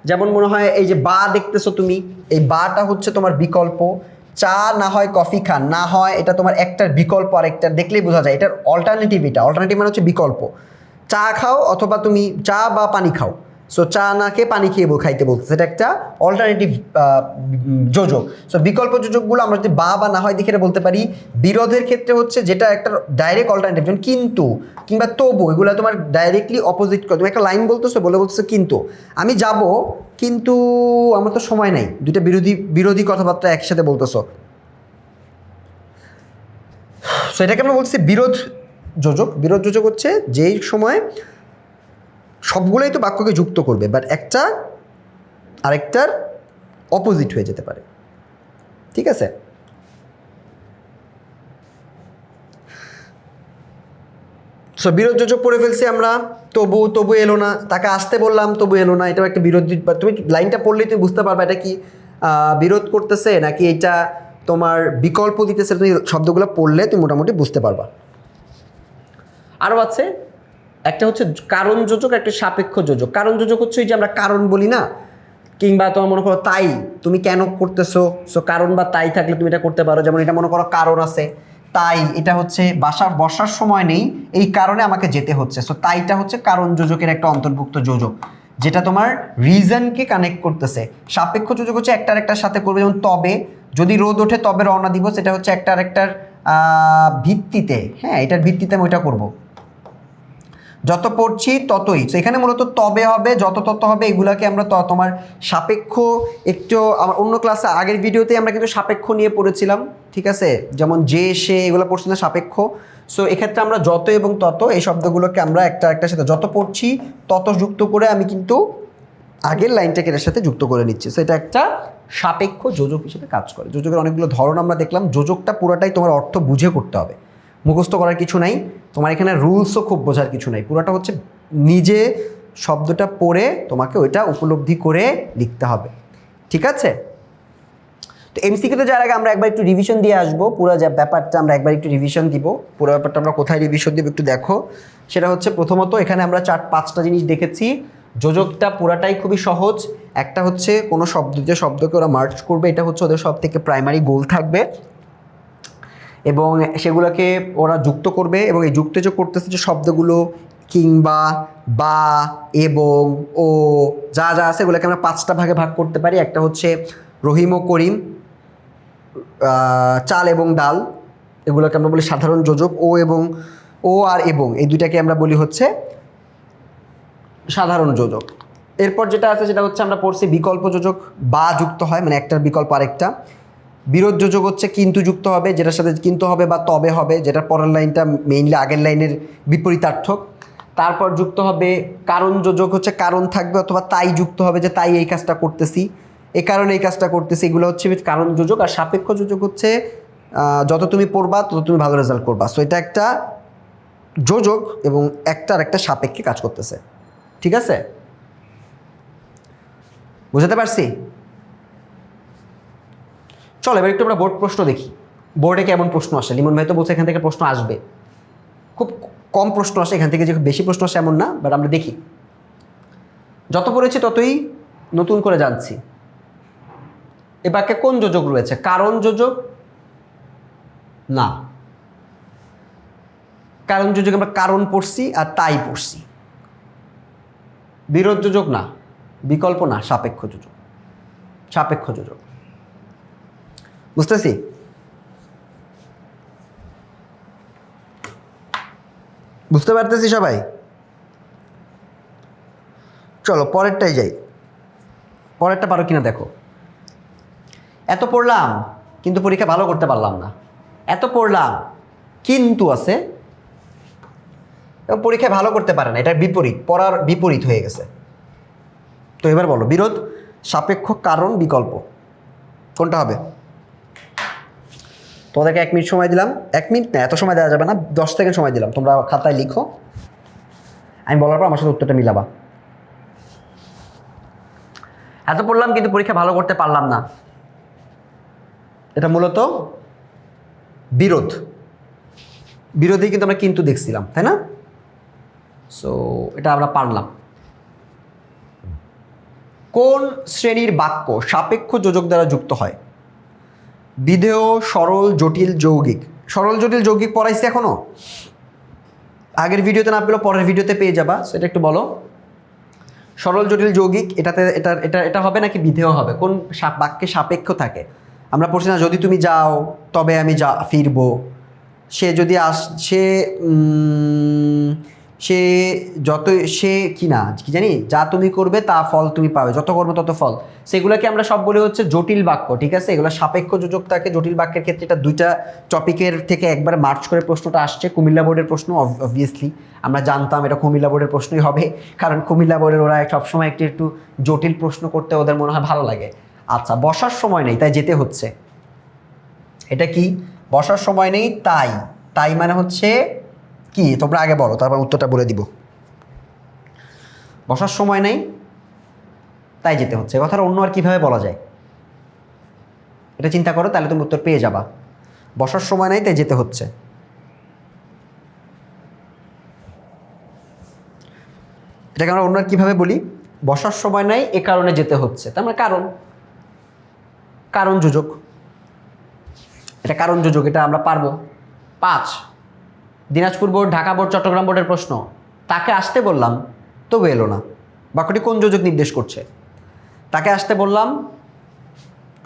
যেমন মনে হয় এই যে বা দেখতেছো তুমি, এই বাটা হচ্ছে তোমার বিকল্প। চা না হয় কফি খান, না হয় এটা তোমার একটার বিকল্প, আর একটার দেখলেই বোঝা যায় এটার অল্টারনেটিভ। এটা অল্টারনেটিভ মানে হচ্ছে বিকল্প। চা খাও অথবা তুমি চা বা পানি খাও। সো চা না খেয়ে পানি খেয়ে খাইতে বলতেছে, এটা একটা অল্টারনেটিভ যোজক। সো বিকল্প যোজকগুলো আমরা যদি বা না হয় দেখে এটা বলতে পারি। বিরোধের ক্ষেত্রে হচ্ছে যেটা একটা ডাইরেক্ট অল্টারনেটিভ, যেমন কিন্তু কিংবা তবু, এগুলো তোমার ডাইরেক্টলি অপোজিট করে। তুমি একটা লাইন বলতেছো, বলতেছো কিন্তু আমি যাব, কিন্তু আমার তো সময় নাই, দুইটা বিরোধী কথাবার্তা একসাথে বলতেছো। সো এটাকে আমরা বলছি বিরোধ যোজক। বিরোধ যোজক হচ্ছে যেই সময় সবগুলোই তো বাক্যকে যুক্ত করবে, বাট একটা আরেকটার অপোজিট হয়ে যেতে পারে। ঠিক আছে? সো বিরোধ যোজক পড়ে ফেলছি আমরা। তবু এলো না, তাকে আসতে বললাম তবু এলো না, এটাও একটা বিরোধী। তুমি লাইনটা পড়লেই তুমি বুঝতে পারবে এটা কি বিরোধ করতেছে নাকি এটা তোমার বিকল্প দিতেছে। তুমি শব্দগুলো পড়লে তুমি মোটামুটি বুঝতে পারবা। আরও আছে একটা হচ্ছে কারণ যোজক, একটা সাপেক্ষ যোজক। কারণ যোজক হচ্ছে ওই যে আমরা কারণ বলি না, কিংবা তোমার মনে করো তাই, তুমি কেন করতেছো, সো কারণ বা তাই থাকলে তুমি এটা করতে পারো। যেমন এটা মনে করো কারণ আছে, তাই এটা হচ্ছে বসার সময় নেই, এই কারণে আমাকে যেতে হচ্ছে। সো তাইটা হচ্ছে কারণ যোজকের একটা অন্তর্ভুক্ত যোজক, যেটা তোমার রিজনকে কানেক্ট করতেছে। সাপেক্ষ যোজক হচ্ছে একটা আরেকটার সাথে করবে। যেমন তবে, যদি রোদ ওঠে তবে রওনা দিব, সেটা হচ্ছে একটা আরেকটার ভিত্তিতে। হ্যাঁ, এটার ভিত্তিতে আমি ওইটা করবো। যত পড়ছি ততই, তো এখানে মূলত তবে হবে, যত তত হবে, এগুলাকে আমরা তোমার সাপেক্ষ। একটু আমার অন্য ক্লাসে আগের ভিডিওতে আমরা কিন্তু সাপেক্ষ নিয়ে পড়েছিলাম। ঠিক আছে, যেমন যে সে এগুলো পড়ছিলাম সাপেক্ষ। সো এক্ষেত্রে আমরা যত এবং তত এই শব্দগুলোকে আমরা একটা একটার সাথে যত পড়ছি তত যুক্ত করে আমি কিন্তু আগের লাইনটাকে এর সাথে যুক্ত করে নিচ্ছি। সো এটা একটা সাপেক্ষ যোজক হিসেবে কাজ করে। যোজকের অনেকগুলো ধরন আমরা দেখলাম। যোজকটা পুরোটাই তোমার অর্থ বুঝে করতে হবে, মুখস্থ করার কিছু নাই, তোমার এখানে রুলসও খুব বোঝার কিছু নাই। পুরোটা হচ্ছে নিজে শব্দটা পড়ে তোমাকে ওইটা উপলব্ধি করে লিখতে হবে। ঠিক আছে? তো এমসিকিউতে যাওয়ার আগে আমরা একবার একটু রিভিশন দিয়ে আসবো। পুরো যে ব্যাপারটা আমরা একবার একটু রিভিশন দিব। পুরো ব্যাপারটা আমরা কোথায় রিভিশন দিব একটু দেখো। সেটা হচ্ছে প্রথমত এখানে আমরা 4-5টা জিনিস দেখেছি। যোজকটা পুরাটাই খুবই সহজ। একটা হচ্ছে কোনো শব্দকে ওরা মার্জ করবে, এটা হচ্ছে ওদের সব থেকে প্রাইমারি গোল থাকবে, এবং সেগুলোকে ওরা যুক্ত করবে। এবং এই যুক্ত যে করতেছে যে শব্দগুলো, কিংবা, বা, এবং, ও, যা যা আছে এগুলোকে আমরা 5টা ভাগে ভাগ করতে পারি। একটা হচ্ছে রহিম ও করিম, চাল এবং ডাল, এগুলোকে আমরা বলি সাধারণ যোজক। ও আর এবং এই দুইটাকে আমরা বলি হচ্ছে সাধারণ যোজক। এরপর যেটা আছে সেটা হচ্ছে আমরা পড়ছি বিকল্প যোজক, বা যুক্ত হয়, মানে একটার বিকল্প আরেকটা। বিরোধ যোজক হচ্ছে কিন্তু যুক্ত হবে, যেটার সাথে কিন্তু হবে বা তবে হবে, যেটা পরের লাইনটা মেইনলি আগের লাইনের বিপরীতার্থক। তারপর যুক্ত হবে কারণ যোজক, হচ্ছে কারণ থাকবে অথবা তাই যুক্ত হবে, যে তাই এই কাজটা করতেছি, এই কারণে এই কাজটা করতেছি, এগুলো হচ্ছে কারণ যোজক। আর সাপেক্ষ যোজক হচ্ছে যত তুমি পড়বা তত তুমি ভালো রেজাল্ট করবা। সো এটা একটা যোজক এবং একটা আর একটা সাপেক্ষে কাজ করতেছে। ঠিক আছে? বুঝতে পারছি? চলো এবার একটু আমরা বোর্ড প্রশ্ন দেখি। বোর্ডে কেমন প্রশ্ন আসে। লিমন ভাই তো বলছে এখান থেকে প্রশ্ন আসবে, খুব কম প্রশ্ন আসে এখান থেকে, যে বেশি প্রশ্ন আসে এমন না, বাট আমরা দেখি। যত পড়েছি ততই নতুন করে জানছি। এ বাক্যে কোন যোজক রয়েছে? কারণ যোজক না, কারণ যোজক আমরা কারণ পড়ছি আর তাই পড়ছি। বিরোধ যোজক না, বিকল্প না, সাপেক্ষ যোজক। সাপেক্ষ যোজক, বুঝতেছি? বুঝতে পারতেছি সবাই? চলো পরেরটাই যাই। পরেরটা পারো কিনা দেখো। এত পড়লাম কিন্তু পরীক্ষা ভালো করতে পারলাম না। এত পড়লাম কিন্তু আছে, এবং পরীক্ষায় ভালো করতে পারে না, এটার বিপরীত, পড়ার বিপরীত হয়ে গেছে। তো এবার বলো, বিরোধ, সাপেক্ষ, কারণ, বিকল্প, কোনটা হবে? তোমাদেরকে 1 মিনিট সময় দিলাম, 1 মিনিট না, এত সময় দেওয়া যাবে না, 10 সেকেন্ড সময় দিলাম, তোমরা খাতায় লিখো, আমি বলার পর আমার সাথে উত্তরটা মিলাবা। এত পড়লাম কিন্তু পরীক্ষা ভালো করতে পারলাম না, এটা মূলত বিরোধেই কিন্তু আমরা কিন্তু দেখছিলাম, তাই না? সো এটা আমরা পারলাম। কোন শ্রেণীর বাক্য সাপেক্ষ যোজক দ্বারা যুক্ত হয়? বিধেয়, সরল, জটিল, যৌগিক। সরল, জটিল, যৌগিক পড়াইছি এখনো? আগের ভিডিওতে না পেলেও পরের ভিডিওতে পেয়ে যাবা, সেটা একটু বলো। সরল, জটিল, যৌগিক, এটাতে এটা হবে নাকি বিধেয় হবে? কোন বাক্যে সাপেক্ষ থাকে? আমরা পড়ছি না, যদি তুমি যাও তবে আমি ফিরবো, সে যদি সে যত সে কি না কি জানি, যা তুমি করবে তা ফল তুমি পাবে, যত কর্ম তত ফল, সেগুলোকে আমরা সব বলে হচ্ছে জটিল বাক্য, ঠিক আছে? এগুলো সাপেক্ষ যোজক থাকে জটিল বাক্যের ক্ষেত্রে। এটা দুইটা টপিকের থেকে একবার মার্চ করে প্রশ্নটা আসছে, কুমিল্লা বোর্ডের প্রশ্ন, অবভিয়াসলি আমরা জানতাম এটা কুমিল্লা বোর্ডের প্রশ্নই হবে, কারণ কুমিল্লা বোর্ডের ওরা সবসময় একটু জটিল প্রশ্ন করতে ওদের মনে হয় ভালো লাগে। আচ্ছা, বসার সময় নেই তাই যেতে হচ্ছে, এটা কি? বসার সময় নেই তাই মানে হচ্ছে কি? তোমরা আগে বলো, তারপর উত্তরটা বলে দিব। বসার সময় নেই তাই যেতে হচ্ছে, কথাটা অন্য আর কিভাবে বলা যায়? এটা চিন্তা করো, তাহলে তুমি উত্তর পেয়ে যাবা। বসার সময় নেই তাই যেতে হচ্ছে, এটাকে আমরা অন্য আর কিভাবে বলি? বসার সময় নাই এ কারণে যেতে হচ্ছে, তার মানে কারণ যোজক, এটা কারণ যোজক, এটা আমরা পারবো। 5, দিনাজপুর বোর্ড, ঢাকা বোর্ড, চট্টগ্রাম বোর্ডের প্রশ্ন। তাকে আসতে বললাম তবু এলো না, বাক্যটি কোন যোজক নির্দেশ করছে? তাকে আসতে বললাম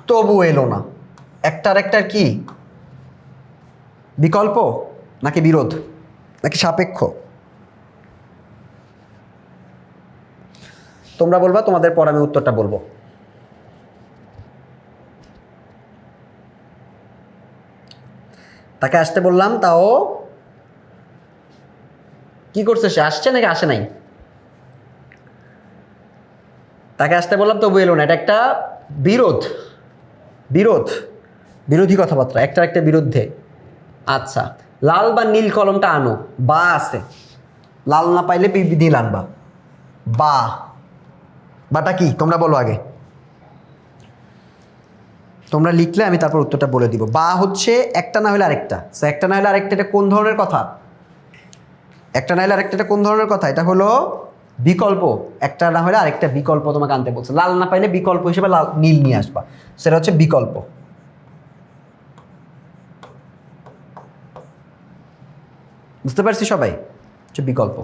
তবু এলো না, একটার কি বিকল্প নাকি বিরোধ নাকি সাপেক্ষ? তোমরা বলবা, তোমাদের পর আমি উত্তরটা বলবো। তাকে আসতে বললাম, তাও কি করছে? সে আসছে নাকি আসে নাই? তাকে আসতে বললাম তবু এলো না, এটা একটা বিরোধী কথাবার্তা, একটা বিরুদ্ধে। আচ্ছা, লাল বা নীল কলমটা আনো, বা আছে, লাল না পাইলে নীল আনবা। বাটা কি তোমরা বলো আগে, তোমরা লিখলে আমি তারপর উত্তরটা বলে দিব। বা হচ্ছে একটা না হলে আরেকটা, একটা না হলে আরেকটা, এটা কোন ধরনের কথা? একটা না হলে আরেকটা, এটা কোন ধরনের কথা? এটা হলো বিকল্প, একটা না হলে আরেকটা বিকল্প তোমাকে আনতে বলছে। লাল না পাইলে বিকল্প হিসেবে নীল নিয়ে আসবা, সেটা হচ্ছে বিকল্প। বুঝতে পারছি সবাই? হচ্ছে বিকল্প।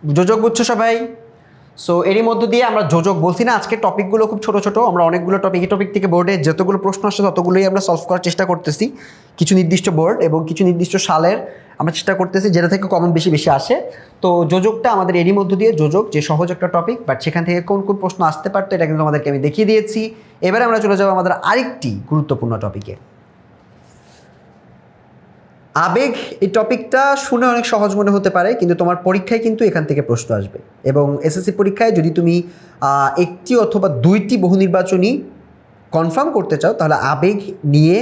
যোজক বুঝছো সবাই? সো এরই মধ্য দিয়ে আমরা যোজক বলছি না, আজকে টপিকগুলো খুব ছোট ছোট, আমরা অনেকগুলো টপিক, এই টপিক থেকে বোর্ডে যতগুলো প্রশ্ন আসছে ততগুলোই আমরা সলভ করার চেষ্টা করতেছি। কিছু নির্দিষ্ট বোর্ড এবং কিছু নির্দিষ্ট সালের আমরা চেষ্টা করতেছি, যেটা থেকে কমন বেশি আসে। তো যোজকটা আমাদের এরই মধ্য দিয়ে, যোজক যে সহজ একটা টপিক, বাট সেখান থেকে কোন কোন প্রশ্ন আসতে পারতো এটা কিন্তু আমাদেরকে আমি দেখিয়ে দিয়েছি। এবারে আমরা চলে যাবো আমাদের আরেকটি গুরুত্বপূর্ণ টপিকে, আবেগ। এই টপিকটা শুনে অনেক সহজ মনে হতে পারে, কিন্তু তোমার পরীক্ষায় কিন্তু এখান থেকে প্রশ্ন আসবে। এবং এসএসসি পরীক্ষায় যদি তুমি একটি অথবা দুইটি বহু নির্বাচনী কনফার্ম করতে চাও, তাহলে আবেগ নিয়ে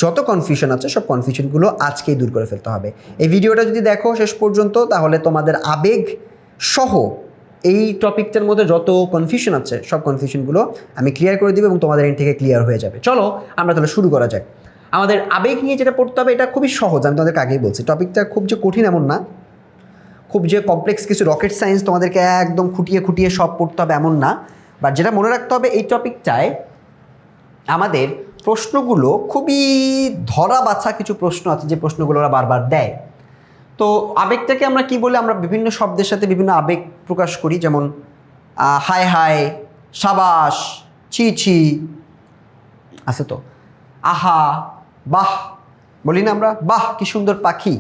যত কনফিউশন আছে সব কনফিউশনগুলো আজকেই দূর করে ফেলতে হবে। এই ভিডিওটা যদি দেখো শেষ পর্যন্ত, তাহলে তোমাদের আবেগ সহ এই টপিকটার মধ্যে যত কনফিউশন আছে সব কনফিউশনগুলো আমি ক্লিয়ার করে দিব এবং তোমাদের এন্ড থেকে ক্লিয়ার হয়ে যাবে। চলো আমরা তাহলে শুরু করা যাক। আমাদের আবেগ নিয়ে যেটা পড়তে হবে এটা খুবই সহজ, আমি তোমাদেরকে আগেই বলছি। টপিকটা খুব যে কঠিন এমন না, খুব যে কমপ্লেক্স কিছু রকেট সায়েন্স তোমাদেরকে একদম খুঁটিয়ে সব পড়তে হবে এমন না। বাট যেটা মনে রাখতে হবে, এই টপিকটায় আমাদের প্রশ্নগুলো খুবই ধরা বাছা কিছু প্রশ্ন আছে, যে প্রশ্নগুলো ওরা বারবার দেয়। তো আবেগটাকে আমরা কি বলে, আমরা বিভিন্ন শব্দের সাথে বিভিন্ন আবেগ প্রকাশ করি, যেমন হায় হায়, সাবাস, ছি ছি, আছে তো, আহা, বাহ বলি না আমরা, বাহ কি সুন্দর পাখি,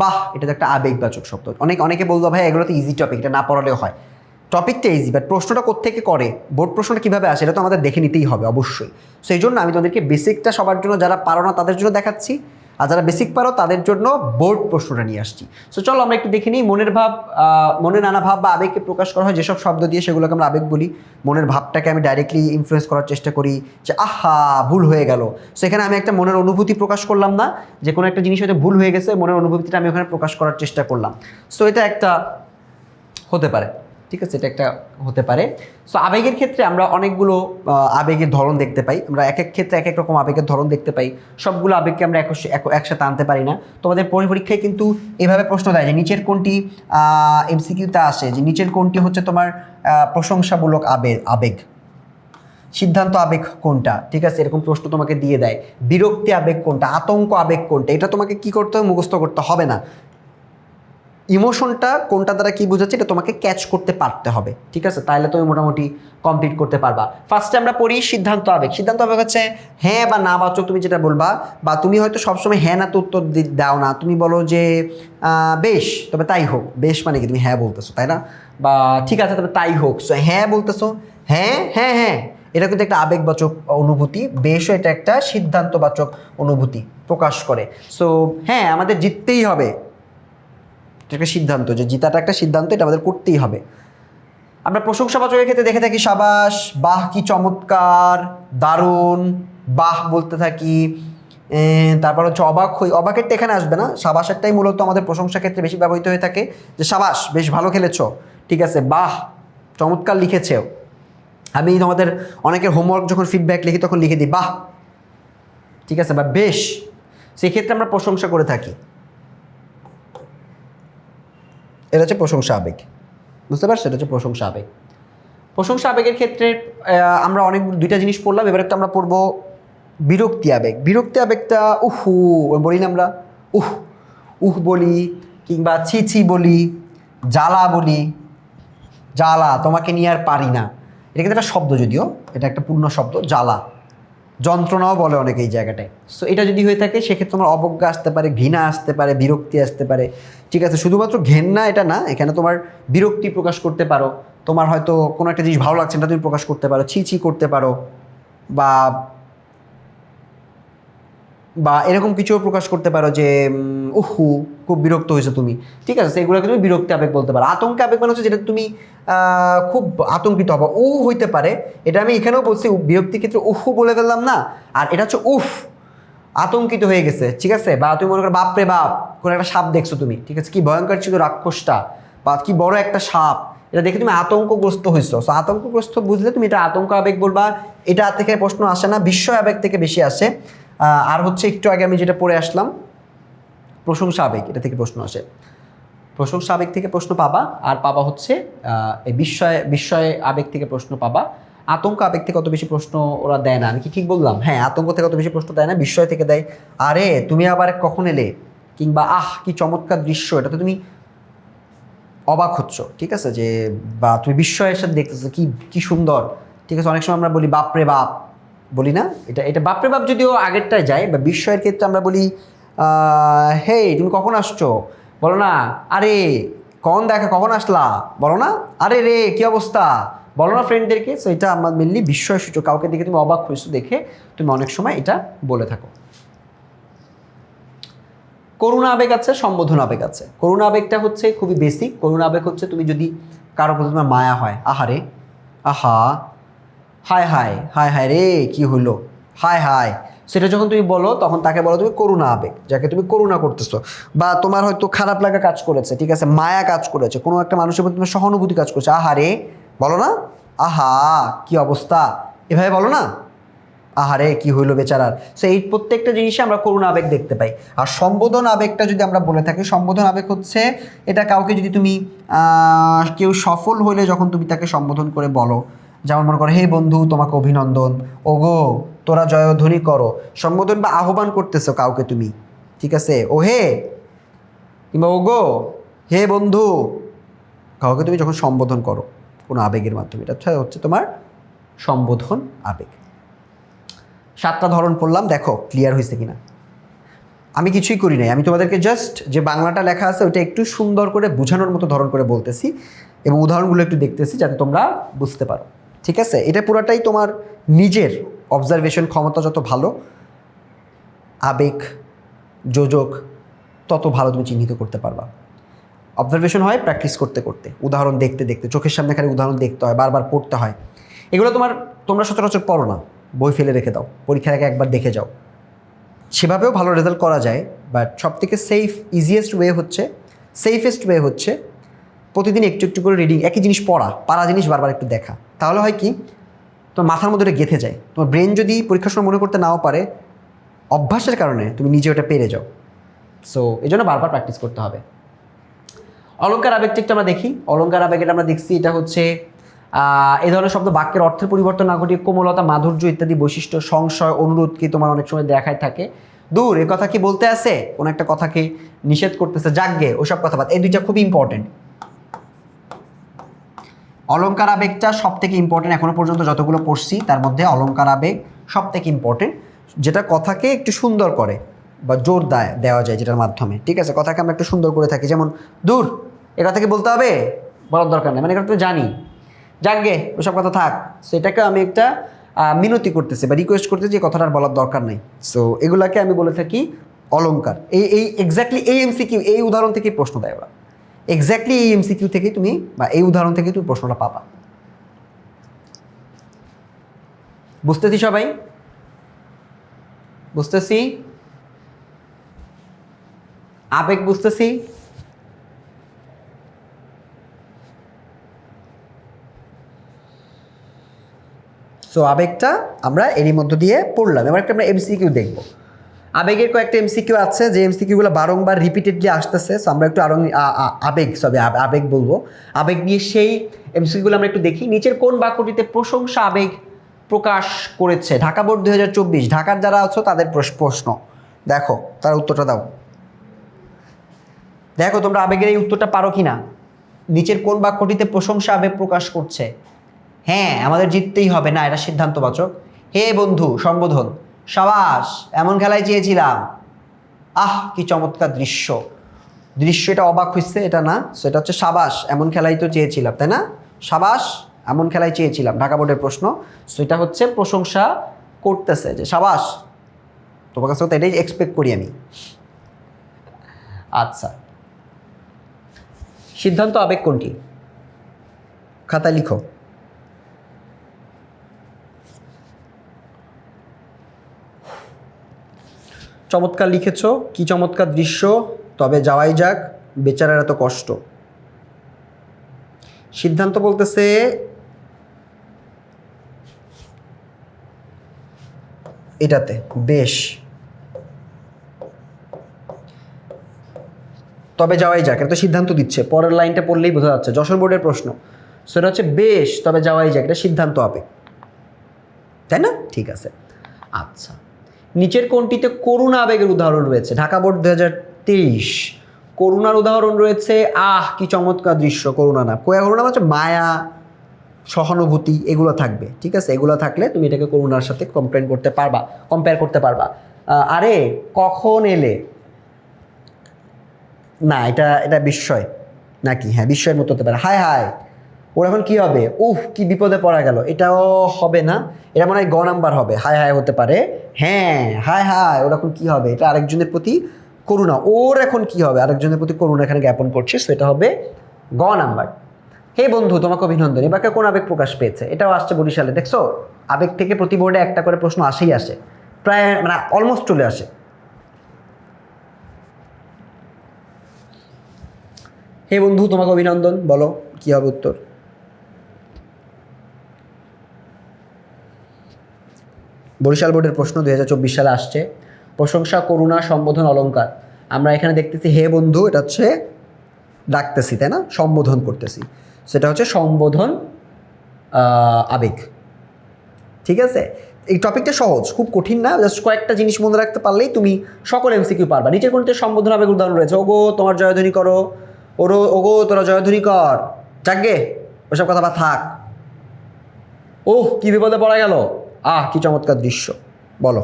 বাহ, এটা তো একটা আবেগবাচক শব্দ। অনেকে বলবো ভাই এগুলো তো ইজি টপিক, এটা না পড়ালেও হয়। টপিকটা ইজি, বাট প্রশ্নটা কোত্থেকে করে, বোর্ড প্রশ্নটা কীভাবে আসে, এটা তো আমাদের দেখে নিতেই হবে অবশ্যই। সেই জন্য আমি তোমাদেরকে বেসিকটা সবার জন্য, যারা পারো না তাদের জন্য দেখাচ্ছি, আর যারা বেসিক পারো তাদের জন্য বোর্ড প্রশ্নটা নিয়ে আসছি। সো চলো আমরা একটু দেখে নিই মনের ভাব, মনে নানা ভাব বা আবেগকে প্রকাশ করা হয় যেসব শব্দ দিয়ে, সেগুলোকে আমরা আবেগ বলি। মনের ভাবটাকে আমি ডাইরেক্টলি ইনফ্লুয়েন্স করার চেষ্টা করি যে আহা ভুল হয়ে গেল, সো এখানে আমি একটা মনের অনুভূতি প্রকাশ করলাম না, যে কোনো একটা জিনিস হয়তো ভুল হয়ে গেছে, মনের অনুভূতিটা আমি ওখানে প্রকাশ করার চেষ্টা করলাম। সো এটা একটা হতে পারে, ঠিক আছে, এটা একটা হতে পারে। সো আবেগের ক্ষেত্রে আমরা অনেকগুলো আবেগের ধরন দেখতে পাই, আমরা এক এক ক্ষেত্রে এক এক রকম আবেগের ধরন দেখতে পাই। সবগুলো আবেগকে আমরা একসাথে আনতে পারি না। তোমাদের পরীক্ষায় কিন্তু এভাবে প্রশ্ন দেয় যে নিচের কোনটি এমসিকিউতে আসে, যে নিচের কোনটি হচ্ছে তোমার প্রশংসামূলক আবেগ, সিদ্ধান্ত আবেগ কোনটা, ঠিক আছে, এরকম প্রশ্ন তোমাকে দিয়ে দেয়। বিরক্তি আবেগ কোনটা, আতঙ্ক আবেগ কোনটা, এটা তোমাকে কি করতে হবে, মুখস্থ করতে হবে না। ইমোশনটা কোনটা দ্বারা কি বোঝাচ্ছে এটা তোমাকে ক্যাচ করতে পারতে হবে, ঠিক আছে, তাহলে তুমি মোটামুটি কমপ্লিট করতে পারবা। ফার্স্টে আমরা পড়ি সিদ্ধান্ত আবেগ। সিদ্ধান্ত আবেগ হচ্ছে হ্যাঁ বা না বাচক তুমি যেটা বলবা, বা তুমি হয়তো সবসময় হ্যাঁ না তো উত্তর দাও না, তুমি বলো যে বেশ তবে তাই হোক। বেশ মানে কি, তুমি হ্যাঁ বলতেছো তাই না, বা ঠিক আছে তবে তাই হোক। সো হ্যাঁ বলতেছো, হ্যাঁ হ্যাঁ হ্যাঁ, এটা কিন্তু একটা আবেগবাচক অনুভূতি। বেশও এটা একটা সিদ্ধান্তবাচক অনুভূতি প্রকাশ করে। সো হ্যাঁ আমাদের জিততেই হবে, একটা সিদ্ধান্ত, যে জিতাটা একটা সিদ্ধান্ত, এটা আমাদের করতেই হবে। আমরা প্রশংসাবাচকের ক্ষেত্রে দেখে থাকি সাবাস, বাহ কি চমৎকার, দারুণ, বাহ বলতে থাকি। তারপর হচ্ছে অবাক হই, অবাকেরটা এখানে আসবে না, সাবাসেরটাই মূলত আমাদের প্রশংসা ক্ষেত্রে বেশি ব্যবহৃত হয়ে থাকে, যে সাবাস বেশ ভালো খেলেছো, ঠিক আছে, বাহ চমৎকার লিখেছেও। আমি তোমাদের অনেকের হোমওয়ার্ক যখন ফিডব্যাক লিখি তখন লিখে দিই বাহ, ঠিক আছে, বা বেশ, সেই ক্ষেত্রে আমরা প্রশংসা করে থাকি। এটা হচ্ছে প্রশংসা আবেগ, বুঝতে পারছো, এটা হচ্ছে প্রশংসা আবেগ। প্রশংসা আবেগের ক্ষেত্রে আমরা দুইটা জিনিস পড়লাম, এবার একটা আমরা পড়বো বিরক্তি আবেগ। বিরক্তি আবেগটা উহু বলি না আমরা, বলি, কিংবা ছি ছি বলি, জ্বালা বলি, জ্বালা তোমাকে নিয়ে আর পারি না, এটা কিন্তু একটা শব্দ, যদিও এটা একটা পূর্ণ শব্দ, জ্বালা, যন্ত্রণাও বলে অনেকে এই জায়গাটায়। সো এটা যদি হয়ে থাকে সেক্ষেত্রে তোমার অবজ্ঞা আসতে পারে, ঘৃণা আসতে পারে, বিরক্তি আসতে পারে, ঠিক আছে। শুধুমাত্র ঘেন্না এটা না, এখানে তোমার বিরক্তি প্রকাশ করতে পারো, তোমার হয়তো কোনো একটা জিনিস ভালো লাগছে না তুমি প্রকাশ করতে পারো, ছি ছি করতে পারো, বা বা এরকম কিছুও প্রকাশ করতে পারো যে খুব বিরক্ত হয়েছো তুমি, ঠিক আছে, সেগুলোকে তুমি বিরক্তি আবেগ বলতে পারো। আতঙ্ক আবেগ মানে হচ্ছে যেটা তুমি খুব আতঙ্কিত হবা, হইতে পারে, এটা আমি এখানেও বলছি, বিরক্তির ক্ষেত্রে বলে ফেললাম না, আর এটা হচ্ছে আতঙ্কিত হয়ে গেছে, ঠিক আছে, বা তুমি মনে করো বাপরে বাপ কোনো একটা সাপ দেখছো তুমি, ঠিক আছে, কি ভয়ঙ্কর ছিল রাক্ষসটা, বা কি বড় একটা সাপ, এটা দেখে তুমি আতঙ্কগ্রস্ত হয়েছো। সো আতঙ্কগ্রস্ত বুঝলে তুমি এটা আতঙ্ক আবেগ বলবা। এটা থেকে প্রশ্ন আসে না, বিস্ময় আবেগ থেকে বেশি আসে। আর হচ্ছে একটু আগে আমি যেটা পড়ে আসলাম প্রশংসা আবেগ, এটা থেকে প্রশ্ন আসে, প্রশংসা আবেগ থেকে প্রশ্ন পাবা। আর পাবা হচ্ছে এই বিস্ময় আবেগ থেকে প্রশ্ন পাবা। আতঙ্ক আবেগ থেকে অত বেশি প্রশ্ন ওরা দেয় না, আমি কি ঠিক বললাম? হ্যাঁ, আতঙ্ক থেকে অত বেশি প্রশ্ন দেয় না, বিস্ময় থেকে দেয়, আরে তুমি আবার কখন এলে, কিংবা কি চমৎকার দৃশ্য, এটা তো তুমি অবাক হচ্ছ, ঠিক আছে, যে বা তুমি বিস্ময়ের সাথে দেখতেছো কি কি সুন্দর, ঠিক আছে। অনেক সময় আমরা বলি বাপরে বাপ, বলি না, এটা বাপরে বাপ যদিও আগেরটায় যায়, বা বিস্ময়ের ক্ষেত্রে আমরা বলি হে তুমি কখন আসছো, বলো না আরে কখন আসলা, বলো না আরে রে কি অবস্থা, বলো না ফ্রেন্ডদেরকে। সো এটা আমরা মেনলি বিস্ময় সূচক, কাউকে দেখে তুমি অবাক হয়েছো দেখে তুমি অনেক সময় এটা বলে থাকো। করুণা আবেগ আছে, সম্বোধন আবেগ আছে। করুণা আবেগটা হচ্ছে খুবই বেসিক। করুণা আবেগ হচ্ছে তুমি যদি কারো প্রতি তোমার মায়া হয়, আহারে, আহা, হায় হায়, হায় হায় রে কি হইলো, হায় হায়, সেটা যখন তুমি বলো তখন তাকে বলো তুমি করুণা আবেগ, যাকে তুমি করুণা করতেছো। বা তোমার হয়তো খারাপ লাগা কাজ করেছে, ঠিক আছে, মায়া কাজ করেছে, কোনো একটা মানুষের প্রতি তোমার সহানুভূতি কাজ করছে, আহারে, বলো না, আহা কি অবস্থা, এভাবে বলো না, আহারে কি হইলো বেচারার। সো এই প্রত্যেকটা জিনিসে আমরা করুণা আবেগ দেখতে পাই। আর সম্বোধন আবেগটা যদি আমরা বলে থাকি, সম্বোধন আবেগ হচ্ছে এটা কাউকে যদি তুমি কেউ সফল হইলে যখন তুমি তাকে সম্বোধন করে বলো, যেমন মনে করো হে বন্ধু তোমাকে অভিনন্দন, ওগো তোরা জয়ধ্বনি করো, সম্বোধন বা আহ্বান করতেছো কাউকে তুমি, ঠিক আছে, ও হে, কিংবা ওগো, হে বন্ধু, কাউকে তুমি যখন সম্বোধন করো কোনো আবেগের মাধ্যমে, এটা হচ্ছে তোমার সম্বোধন আবেগ। 7টা ধরন পড়লাম, দেখো ক্লিয়ার হয়েছে কিনা। আমি কিছুই করি নাই, আমি তোমাদেরকে জাস্ট যে বাংলাটা লেখা আছে ওইটা একটু সুন্দর করে বোঝানোর মতো ধরন করে বলতেছি, এবং উদাহরণগুলো একটু দেখতেছি যাতে তোমরা বুঝতে পারো, ঠিক আছে। এটা পুরাটাই তোমার নিজের অবজারভেশন ক্ষমতা যত ভালো, আবেগ যোজক, তত ভালো তুমি চিহ্নিত করতে পারবা। অবজারভেশন হয় প্র্যাকটিস করতে করতে, উদাহরণ দেখতে দেখতে, চোখের সামনে খালি উদাহরণ দেখতে হয়, বারবার পড়তে হয়। এগুলো তোমরা সচরাচর পড়ো না, বই ফেলে রেখে দাও, পরীক্ষার আগে একবার দেখে যাও। সেভাবেও ভালো রেজাল্ট করা যায়, বাট সবথেকে সেফেস্ট ওয়ে হচ্ছে প্রতিদিন একটু একটু করে রিডিং, একই জিনিস পারা জিনিস বারবার একটু দেখা। তাহলে হয় কি, তোমার মাথার মধ্যে ওটা গেঁথে যায়। তোমার ব্রেন যদি পরীক্ষার সময় মনে করতে নাও পারে, অভ্যাসের কারণে তুমি নিজে ওটা পেরে যাও। সো এই জন্য বারবার প্র্যাকটিস করতে হবে। অলংকার আবেগটা একটু আমরা দেখি। অলংকার আবেগের আমরা দেখছি এটা হচ্ছে এই ধরনের শব্দ বাক্যের অর্থের পরিবর্তন না ঘটিয়ে কোমলতা, মাধুর্য ইত্যাদি বৈশিষ্ট্য, সংশয়, অনুরোধ কি তোমার অনেক সময় দেখায় থাকে। দূর, এ কথা কি বলতে আছে, কোনো একটা কথাকে নিষেধ করতেছে, যাগ্গে, ওসব কথা বাদ। এই দুইটা খুবই ইম্পর্টেন্ট। অলংকার আবেগটা সব থেকে ইম্পর্টেন্ট, এখনো পর্যন্ত যতগুলো পড়ছি তার মধ্যে অলংকার আবেগ সব থেকে ইম্পর্টেন্ট, যেটা কথাকে একটু সুন্দর করে বা জোর দেওয়া যায় যেটার মাধ্যমে। ঠিক আছে, কথাকে আমরা একটু সুন্দর করে থাকি। যেমন দূর, এ কথা কি বলতে হবে, বলার দরকার নেই, মানে এটা তো জানি, যাকগে ওসব কথা থাক। সো এটাকে আমি একটা মিনতি করতেছি বা রিকোয়েস্ট করতেছি, যে কথাটা আর বলার দরকার নেই। সো এগুলাকে আমি বলে থাকি অলংকার। এই এক্স্যাক্টলি এই এমসিকিউ, এই উদাহরণ থেকেই প্রশ্ন দেয় ওরা। এক্স্যাক্টলি এই এমসিকিউ থেকেই তুমি বা এই উদাহরণ থেকে তুমি প্রশ্নটা পাবা। বুঝতেছি সবাই? বুঝতেছি? আবেগ বুঝতেছি? সো আবেগটা আমরা এরই মধ্য দিয়ে পড়লাম। এবার একটা আমরা এমসিকিউ দেখব। আবেগের কয়েকটা এমসিকিউ আছে, যে এমসিকিউগুলো বারংবার রিপিটেডলি আসতেছে। সো আমরা একটু আবেগ বলবো, আবেগ নিয়ে সেই এমসিকিউগুলো আমরা একটু দেখি। নিচের কোন বাক্যটিতে প্রশংসা আবেগ প্রকাশ করেছে? ঢাকা বোর্ড 2024, ঢাকার যারা আছো তাদের প্রশ্ন দেখো, তার উত্তরটা দাও। দেখো তোমরা আবেগের এই উত্তরটা পারো কি না। নিচের কোন বাক্যটিতে প্রশংসা আবেগ প্রকাশ করছে? হ্যাঁ, আমাদের জিততেই হবে না, এটা সিদ্ধান্তবাচক। হে বন্ধু, সম্বোধন, সাবাস, এমন খেলায় চেয়েছিলাম, আহ কি চমৎকার দৃশ্য, এটা অবাক হচ্ছে, এটা না। সেটা হচ্ছে সাবাস, এমন খেলাই তো চেয়েছিলাম, তাই না? সাবাস, এমন খেলাই চেয়েছিলাম, ঢাকা বোর্ডের প্রশ্ন। সেটা হচ্ছে প্রশংসা করতেছে, যে সাবাস, তোমার কাছে তো এটাই এক্সপেক্ট করি আমি। আচ্ছা, সিদ্ধান্ত আবেগ কোনটি? খাতায় লিখো। চমৎকার লিখেছ, কি চমৎকার দৃশ্য, তবে যাওয়াই যাক, বেচারার এত কষ্ট। সিদ্ধান্ত বলতেছে এটাতে, বেশ, তবে যাওয়াই যাক, এটা তো সিদ্ধান্ত দিচ্ছে। পরের লাইনটা পড়লেই বোঝা যাচ্ছে, যশোর বোর্ডের প্রশ্ন। সেটা হচ্ছে বেশ, তবে যাওয়াই যাক, এটা সিদ্ধান্ত হবে, তাই না? ঠিক আছে। আচ্ছা, নিচের কোনটিতে করুণা আবেগের উদাহরণ রয়েছে? ঢাকা বোর্ড 2023, করুণার উদাহরণ রয়েছে, আহ কি চমৎকার দৃশ্য, করুণা না। করুণা হচ্ছে মায়া, সহানুভূতি, এগুলো থাকবে। ঠিক আছে, এগুলো থাকলে তুমি এটাকে করুণার সাথে কম্পেয়ার করতে পারবা। আরে কখন এলে, না, এটা বিস্ময় নাকি? হ্যাঁ, বিস্ময়ের মতো হতে পারে। হায় হায়, ওর এখন কি হবে, কি বিপদে পড়া গেল, এটাও হবে না। এটা মনে হয় গ নাম্বার হবে, হায় হায় হতে পারে। হ্যাঁ, হায় হায়, ওর এখন কি হবে, এটা আরেকজনের প্রতি করুণা, ওর এখন কি হবে, আরেকজনের প্রতি করুণা এখানে জ্ঞাপন করছে, সেটা হবে গ নাম্বার। হে বন্ধু, তোমাকে অভিনন্দন, এবার কোন আবেগ প্রকাশ পেয়েছে? এটাও আসছে বরিশালে, দেখছো? আবেগ থেকে প্রতি বোর্ডে একটা করে প্রশ্ন আসে, প্রায় মানে অলমোস্ট চলে আসে। হে বন্ধু, তোমাকে অভিনন্দন, বলো কি হবে উত্তর? বরিশাল বোর্ডের প্রশ্ন 2024 সালে আসছে। প্রশংসা, করুণা, সম্বোধন, অলংকার। আমরা এখানে দেখতেছি হে বন্ধু, এটা হচ্ছে ডাকতেছি, তাই না? সম্বোধন করতেছি, সেটা হচ্ছে সম্বোধন আবেগ। ঠিক আছে, এই টপিকটা সহজ, খুব কঠিন না, জাস্ট কয়েকটা জিনিস মনে রাখতে পারলেই তুমি সকল এমসিকিউ পারবা। নিচের কোনটি সম্বোধন আবেগ উদাহরণ রয়েছে? ওগো তোমার জয়ধ্বনি করো, ওগো তোরা জয়ধ্বনি কর, যাকগে ওসব কথা বা থাক। ওহ কি বিপদে পড়া গেল, আহ কি চমৎকার দৃশ্য, বলো।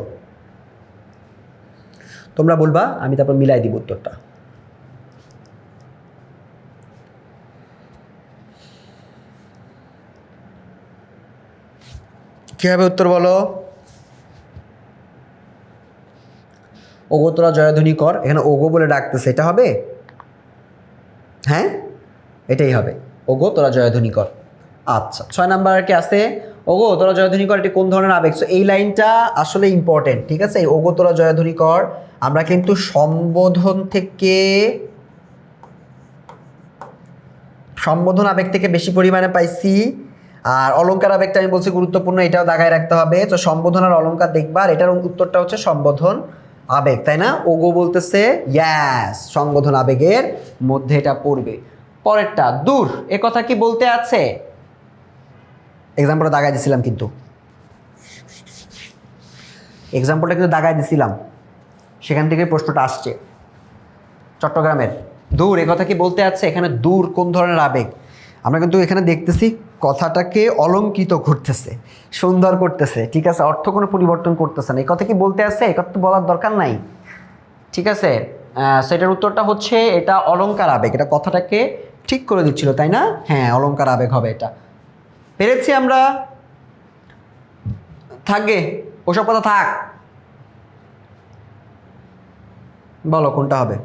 তোমরা বলবা, আমি তারপর মিলাই দিব উত্তরটা। কি হবে উত্তর বলো? ওগো তোরা জয়ধ্বনি কর, এখানে ওগো বলে ডাকতেছে, এটা হবে? হ্যাঁ, এটাই হবে, ওগো তোরা জয়ধ্বনি কর। আচ্ছা, 6 নাম্বার কি আছে? ওগো তোরা জয়ধ্বনি কর, এটি কোন ধরনের আবেগ? সো এই লাইনটা আসলে ইম্পর্টেন্ট, ঠিক আছে? এই ওগো তোরা জয়ধ্বনি কর আমরা কিন্তু সম্বোধন আবেগ থেকে বেশি পরিমাণে পাইছি। আর অলংকার আবেগটা আমি বলছি গুরুত্বপূর্ণ, এটাও দাগায় রাখতে হবে। তো সম্বোধন আর অলংকার দেখবা, আর এটার উত্তরটা হচ্ছে সম্বোধন আবেগ, তাই না? ওগো বলতেছে ইয়াস, সম্বোধন আবেগের মধ্যে এটা পড়বে। পরেরটা দূর, এ কথা কি বলতে আছে? এক্সাম্পলটা দাগায় দিছিলাম, কিন্তু দাগায় দিছিলাম, সেখান থেকে প্রশ্নটা আসছে চট্টগ্রামের। দূর, এ কথা কি বলতে আছে? এখানে দূর কোন ধরনের আবেগ? আমরা কিন্তু এখানে দেখতেছি কথাটাকে অলঙ্কৃত করতেছে, সুন্দর করতেছে, ঠিক আছে? অর্থ কোনো পরিবর্তন করতেছে না। এই কথা কি বলতে আছে? এই কথা তো বলার দরকার নাই, ঠিক আছে? সেটার উত্তরটা হচ্ছে এটা অলংকার আবেগ, এটা কথাটাকে ঠিক করে দিচ্ছিল, তাই না? হ্যাঁ, অলংকার আবেগ হবে এটা। পেরেছি আমরা? থাকবে, ওসব কথা থাক, বলো কোনটা হবে?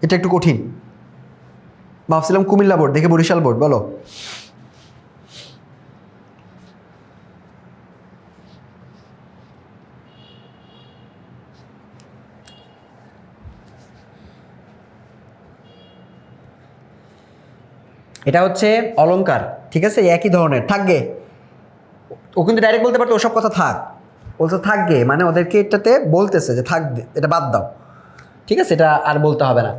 এটা একটু কঠিন, ভাবছিলাম কুমিল্লা বোর্ড, দেখে বরিশাল বোর্ড। বলো এটা হচ্ছে অলংকার, ঠিক আছে? একই ধরনের থাকবে। ও কিন্তু ডাইরেক্ট বলতে পারতো ওসব কথা থাক, বলতে থাকবে মানে ওদেরকে এটাতে বলতেছে যে থাকবে, এটা বাদ দাও, ঠিক আছে? এটা আর বলতে হবে না।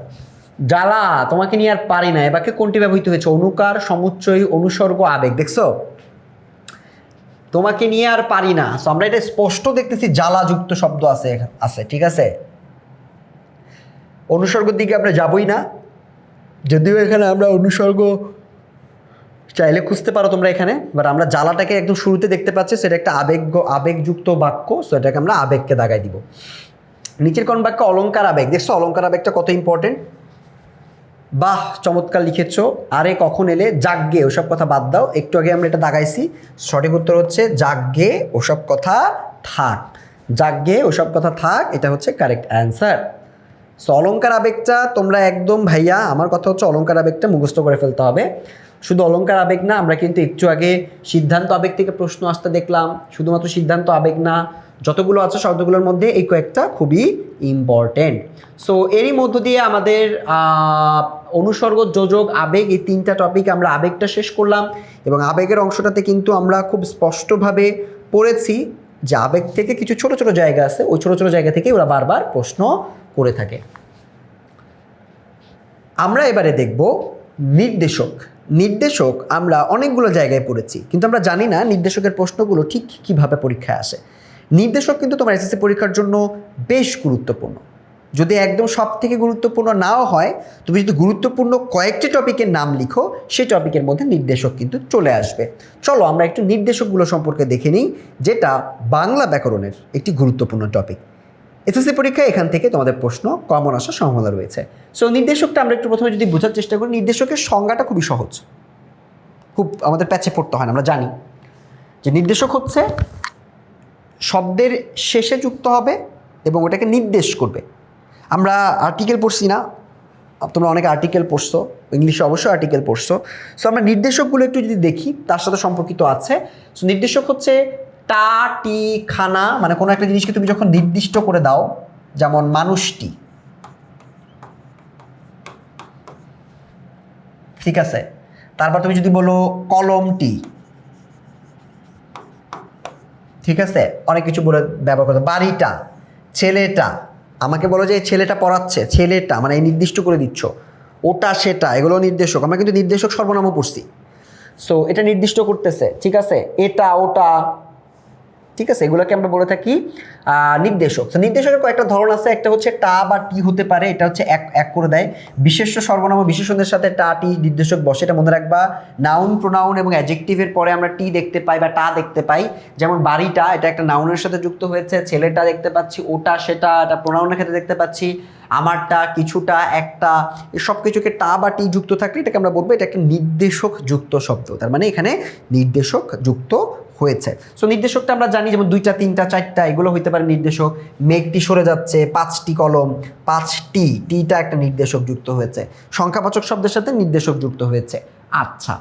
জ্বালা তোমাকে নিয়ে আর পারি না, এবারে কোনটি ব্যবহৃত হয়েছে? অনুকার, সমুচ্চয়, অনুসর্গ, আবেগ। দেখছো, তোমাকে নিয়ে আর পারি না, সো আমরা এটা স্পষ্ট দেখতেছি জ্বালাযুক্ত শব্দ আছে, ঠিক আছে? অনুসর্গের দিকে আমরা যাবই না, যদিও এখানে আমরা অনুসর্গ চাইলে খুঁজতে পারো তোমরা এখানে, বাট আমরা জ্বালাটাকে একদম শুরুতে দেখতে পাচ্ছি, সেটা একটা আবেগযুক্ত বাক্য, সো এটাকে আমরা আবেগকে দাগাই দিব। নিচের কোন বাক্য অলংকার আবেগ? দেখছো অলংকার আবেগটা কত ইম্পর্টেন্ট। বাহ, চমৎকার লিখেছো। আরে কখন এলে, যাগ্গে, ওসব কথা বাদ দাও, একটু আগে আমরা এটা দাগাইছি। সঠিক উত্তর হচ্ছে যাগ্গে ওসব কথা থাক, যাগ্গে ওসব কথা থাক, এটা হচ্ছে কারেক্ট অ্যান্সার। সো অলংকার আবেগটা তোমরা একদম, ভাইয়া আমার কথা হচ্ছে অলংকার আবেগটা মুখস্থ করে ফেলতে হবে। শুধু অলংকার আবেগ না, আমরা কিন্তু একটু আগে সিদ্ধান্ত আবেগ থেকে প্রশ্ন আসতে দেখলাম। শুধুমাত্র সিদ্ধান্ত আবেগ না, যতগুলো আছে শব্দগুলোর মধ্যে এই কয়েকটা খুবই ইম্পর্টেন্ট। সো এরই মধ্য দিয়ে আমাদের অনুসর্গ, যোজক, আবেগ, এই 3টা টপিক আমরা আবেগটা শেষ করলাম। এবং আবেগের অংশটাতে কিন্তু আমরা খুব স্পষ্টভাবে পড়েছি যে আবেগ থেকে কিছু ছোট ছোট জায়গা আছে, ওই ছোট ছোট জায়গা থেকে ওরা বারবার প্রশ্ন করে থাকে। আমরা এবারে দেখব নির্দেশক। নির্দেশক আমরা অনেকগুলো জায়গায় পড়েছি, কিন্তু আমরা জানি না নির্দেশকের প্রশ্নগুলো ঠিক কীভাবে পরীক্ষায় আসে। নির্দেশক কিন্তু তোমার এসএসসি পরীক্ষার জন্য বেশ গুরুত্বপূর্ণ। যদি একদম সব থেকে গুরুত্বপূর্ণ নাও হয়, তুমি যদি গুরুত্বপূর্ণ কয়েকটি টপিকের নাম লিখো, সেই টপিকের মধ্যে নির্দেশক কিন্তু চলে আসবে। চলো আমরা একটু নির্দেশকগুলো সম্পর্কে দেখে নিই, যেটা বাংলা ব্যাকরণের একটি গুরুত্বপূর্ণ টপিক। এসএসসি পরীক্ষায় এখান থেকে তোমাদের প্রশ্ন কমন আসার সম্ভাবনা রয়েছে। সো নির্দেশকটা আমরা একটু প্রথমে যদি বোঝার চেষ্টা করি, নির্দেশকের সংজ্ঞাটা খুবই সহজ, খুব আমাদের প্যাচে পড়তে হয় না। আমরা জানি যে নির্দেশক হচ্ছে শব্দের শেষে যুক্ত হবে এবং ওটাকে নির্দেশ করবে। আমরা আর্টিকেল পড়ছি না, তোমরা অনেক আর্টিকেল পড়ছো, ইংলিশে অবশ্যই আর্টিকেল পড়ছো। সো আমরা নির্দেশকগুলো একটু যদি দেখি, তার সাথে সম্পর্কিত আছে। সো নির্দেশক হচ্ছে টা, টি, খানা, মানে কোনো একটা জিনিসকে তুমি যখন নির্দিষ্ট করে দাও, যেমন মানুষটি, ঠিক আছে? তারপর তুমি যদি বলো কলমটি, ঠিক আছে? অনেক কিছু বলে ব্যবহার করতে, বাড়িটা, ছেলেটা, আমাকে বলো যে এই ছেলেটা পড়াচ্ছে, ছেলেটা মানে এই নির্দিষ্ট করে দিচ্ছ, ওটা সেটা, এগুলো নির্দেশক। আমরা কিন্তু নির্দেশক সর্বনামও পড়ছি। সো এটা নির্দিষ্ট করতেছে, ঠিক আছে? এটা ওটা, ঠিক আছে? এগুলোকে আমরা বলে থাকি নির্দেশক। তো নির্দেশকের কয়েকটা ধরন আছে। একটা হচ্ছে টা বা টি হতে পারে, এটা হচ্ছে এক করে দেয়। বিশেষ্য সর্বনাম ও বিশেষণের সাথে টা টি নির্দেশক বসে, এটা মনে রাখবা। নাউন, প্রোনাউন এবং অ্যাডজেক্টিভের পরে আমরা টি দেখতে পাই বা টা দেখতে পাই। যেমন বাড়িটা, এটা একটা নাউনের সাথে যুক্ত হয়েছে। ছেলেটা দেখতে পাচ্ছি, ওটা সেটা, এটা প্রোনাউনের ক্ষেত্রে দেখতে পাচ্ছি। আমারটা, কিছুটা, একটা, এই সব কিছুকে টা বা টি যুক্ত থাকলে এটাকে আমরা বলবো এটা একটা নির্দেশক যুক্ত শব্দ। তার মানে এখানে নির্দেশক যুক্ত হয়েছে। সো নির্দেশকটা আমরা জানি, যেমন 2টা 3টা 4টা এগুলো হইতে পারে নির্দেশক। মেঘটি সরে যাচ্ছে, 5টি কলম, 5টি, টিটা একটা নির্দেশক যুক্ত হয়েছে। সংখ্যাবাচক শব্দের সাথে নির্দেশক যুক্ত হয়েছে। আচ্ছা,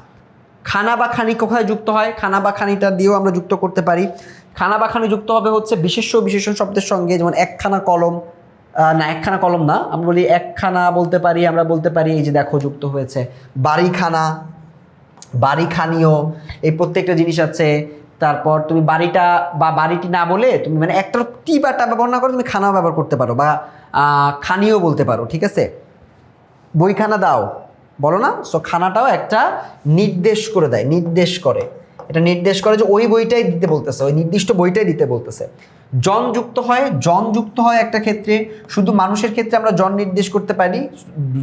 খানা বা খানি কোথায় যুক্ত হয়? খানা বা খানিটা দিয়েও আমরা যুক্ত করতে পারি। খানা বা খানি যুক্ত হবে হচ্ছে বিশেষ্য বিশেষণ শব্দের সঙ্গে, যেমন একখানা কলম, না একখানা কলম না, আমরা বলি একখানা বলতে পারি, আমরা বলতে পারি এই যে দেখো যুক্ত হয়েছে বাড়িখানা, বাড়িখানিও, এই প্রত্যেকটা জিনিস আছে। তারপর তুমি বাড়িটা বা বাড়িটি না বলে তুমি মানে একটা টি বা টা ব্যবহার না করে তুমি খানাও ব্যবহার করতে পারো, বা খানিও বলতে পারো, ঠিক আছে? বইখানা দাও বলো না, সো খানাটাও একটা নির্দেশ করে দেয়, নির্দেশ করে, এটা নির্দেশ করে যে ওই বইটাই দিতে বলতেছে, ওই নির্দিষ্ট বইটাই দিতে বলতেছে। জন যুক্ত হয়, জন যুক্ত হয় একটা ক্ষেত্রে, শুধু মানুষের ক্ষেত্রে আমরা জন নির্দেশ করতে পারি,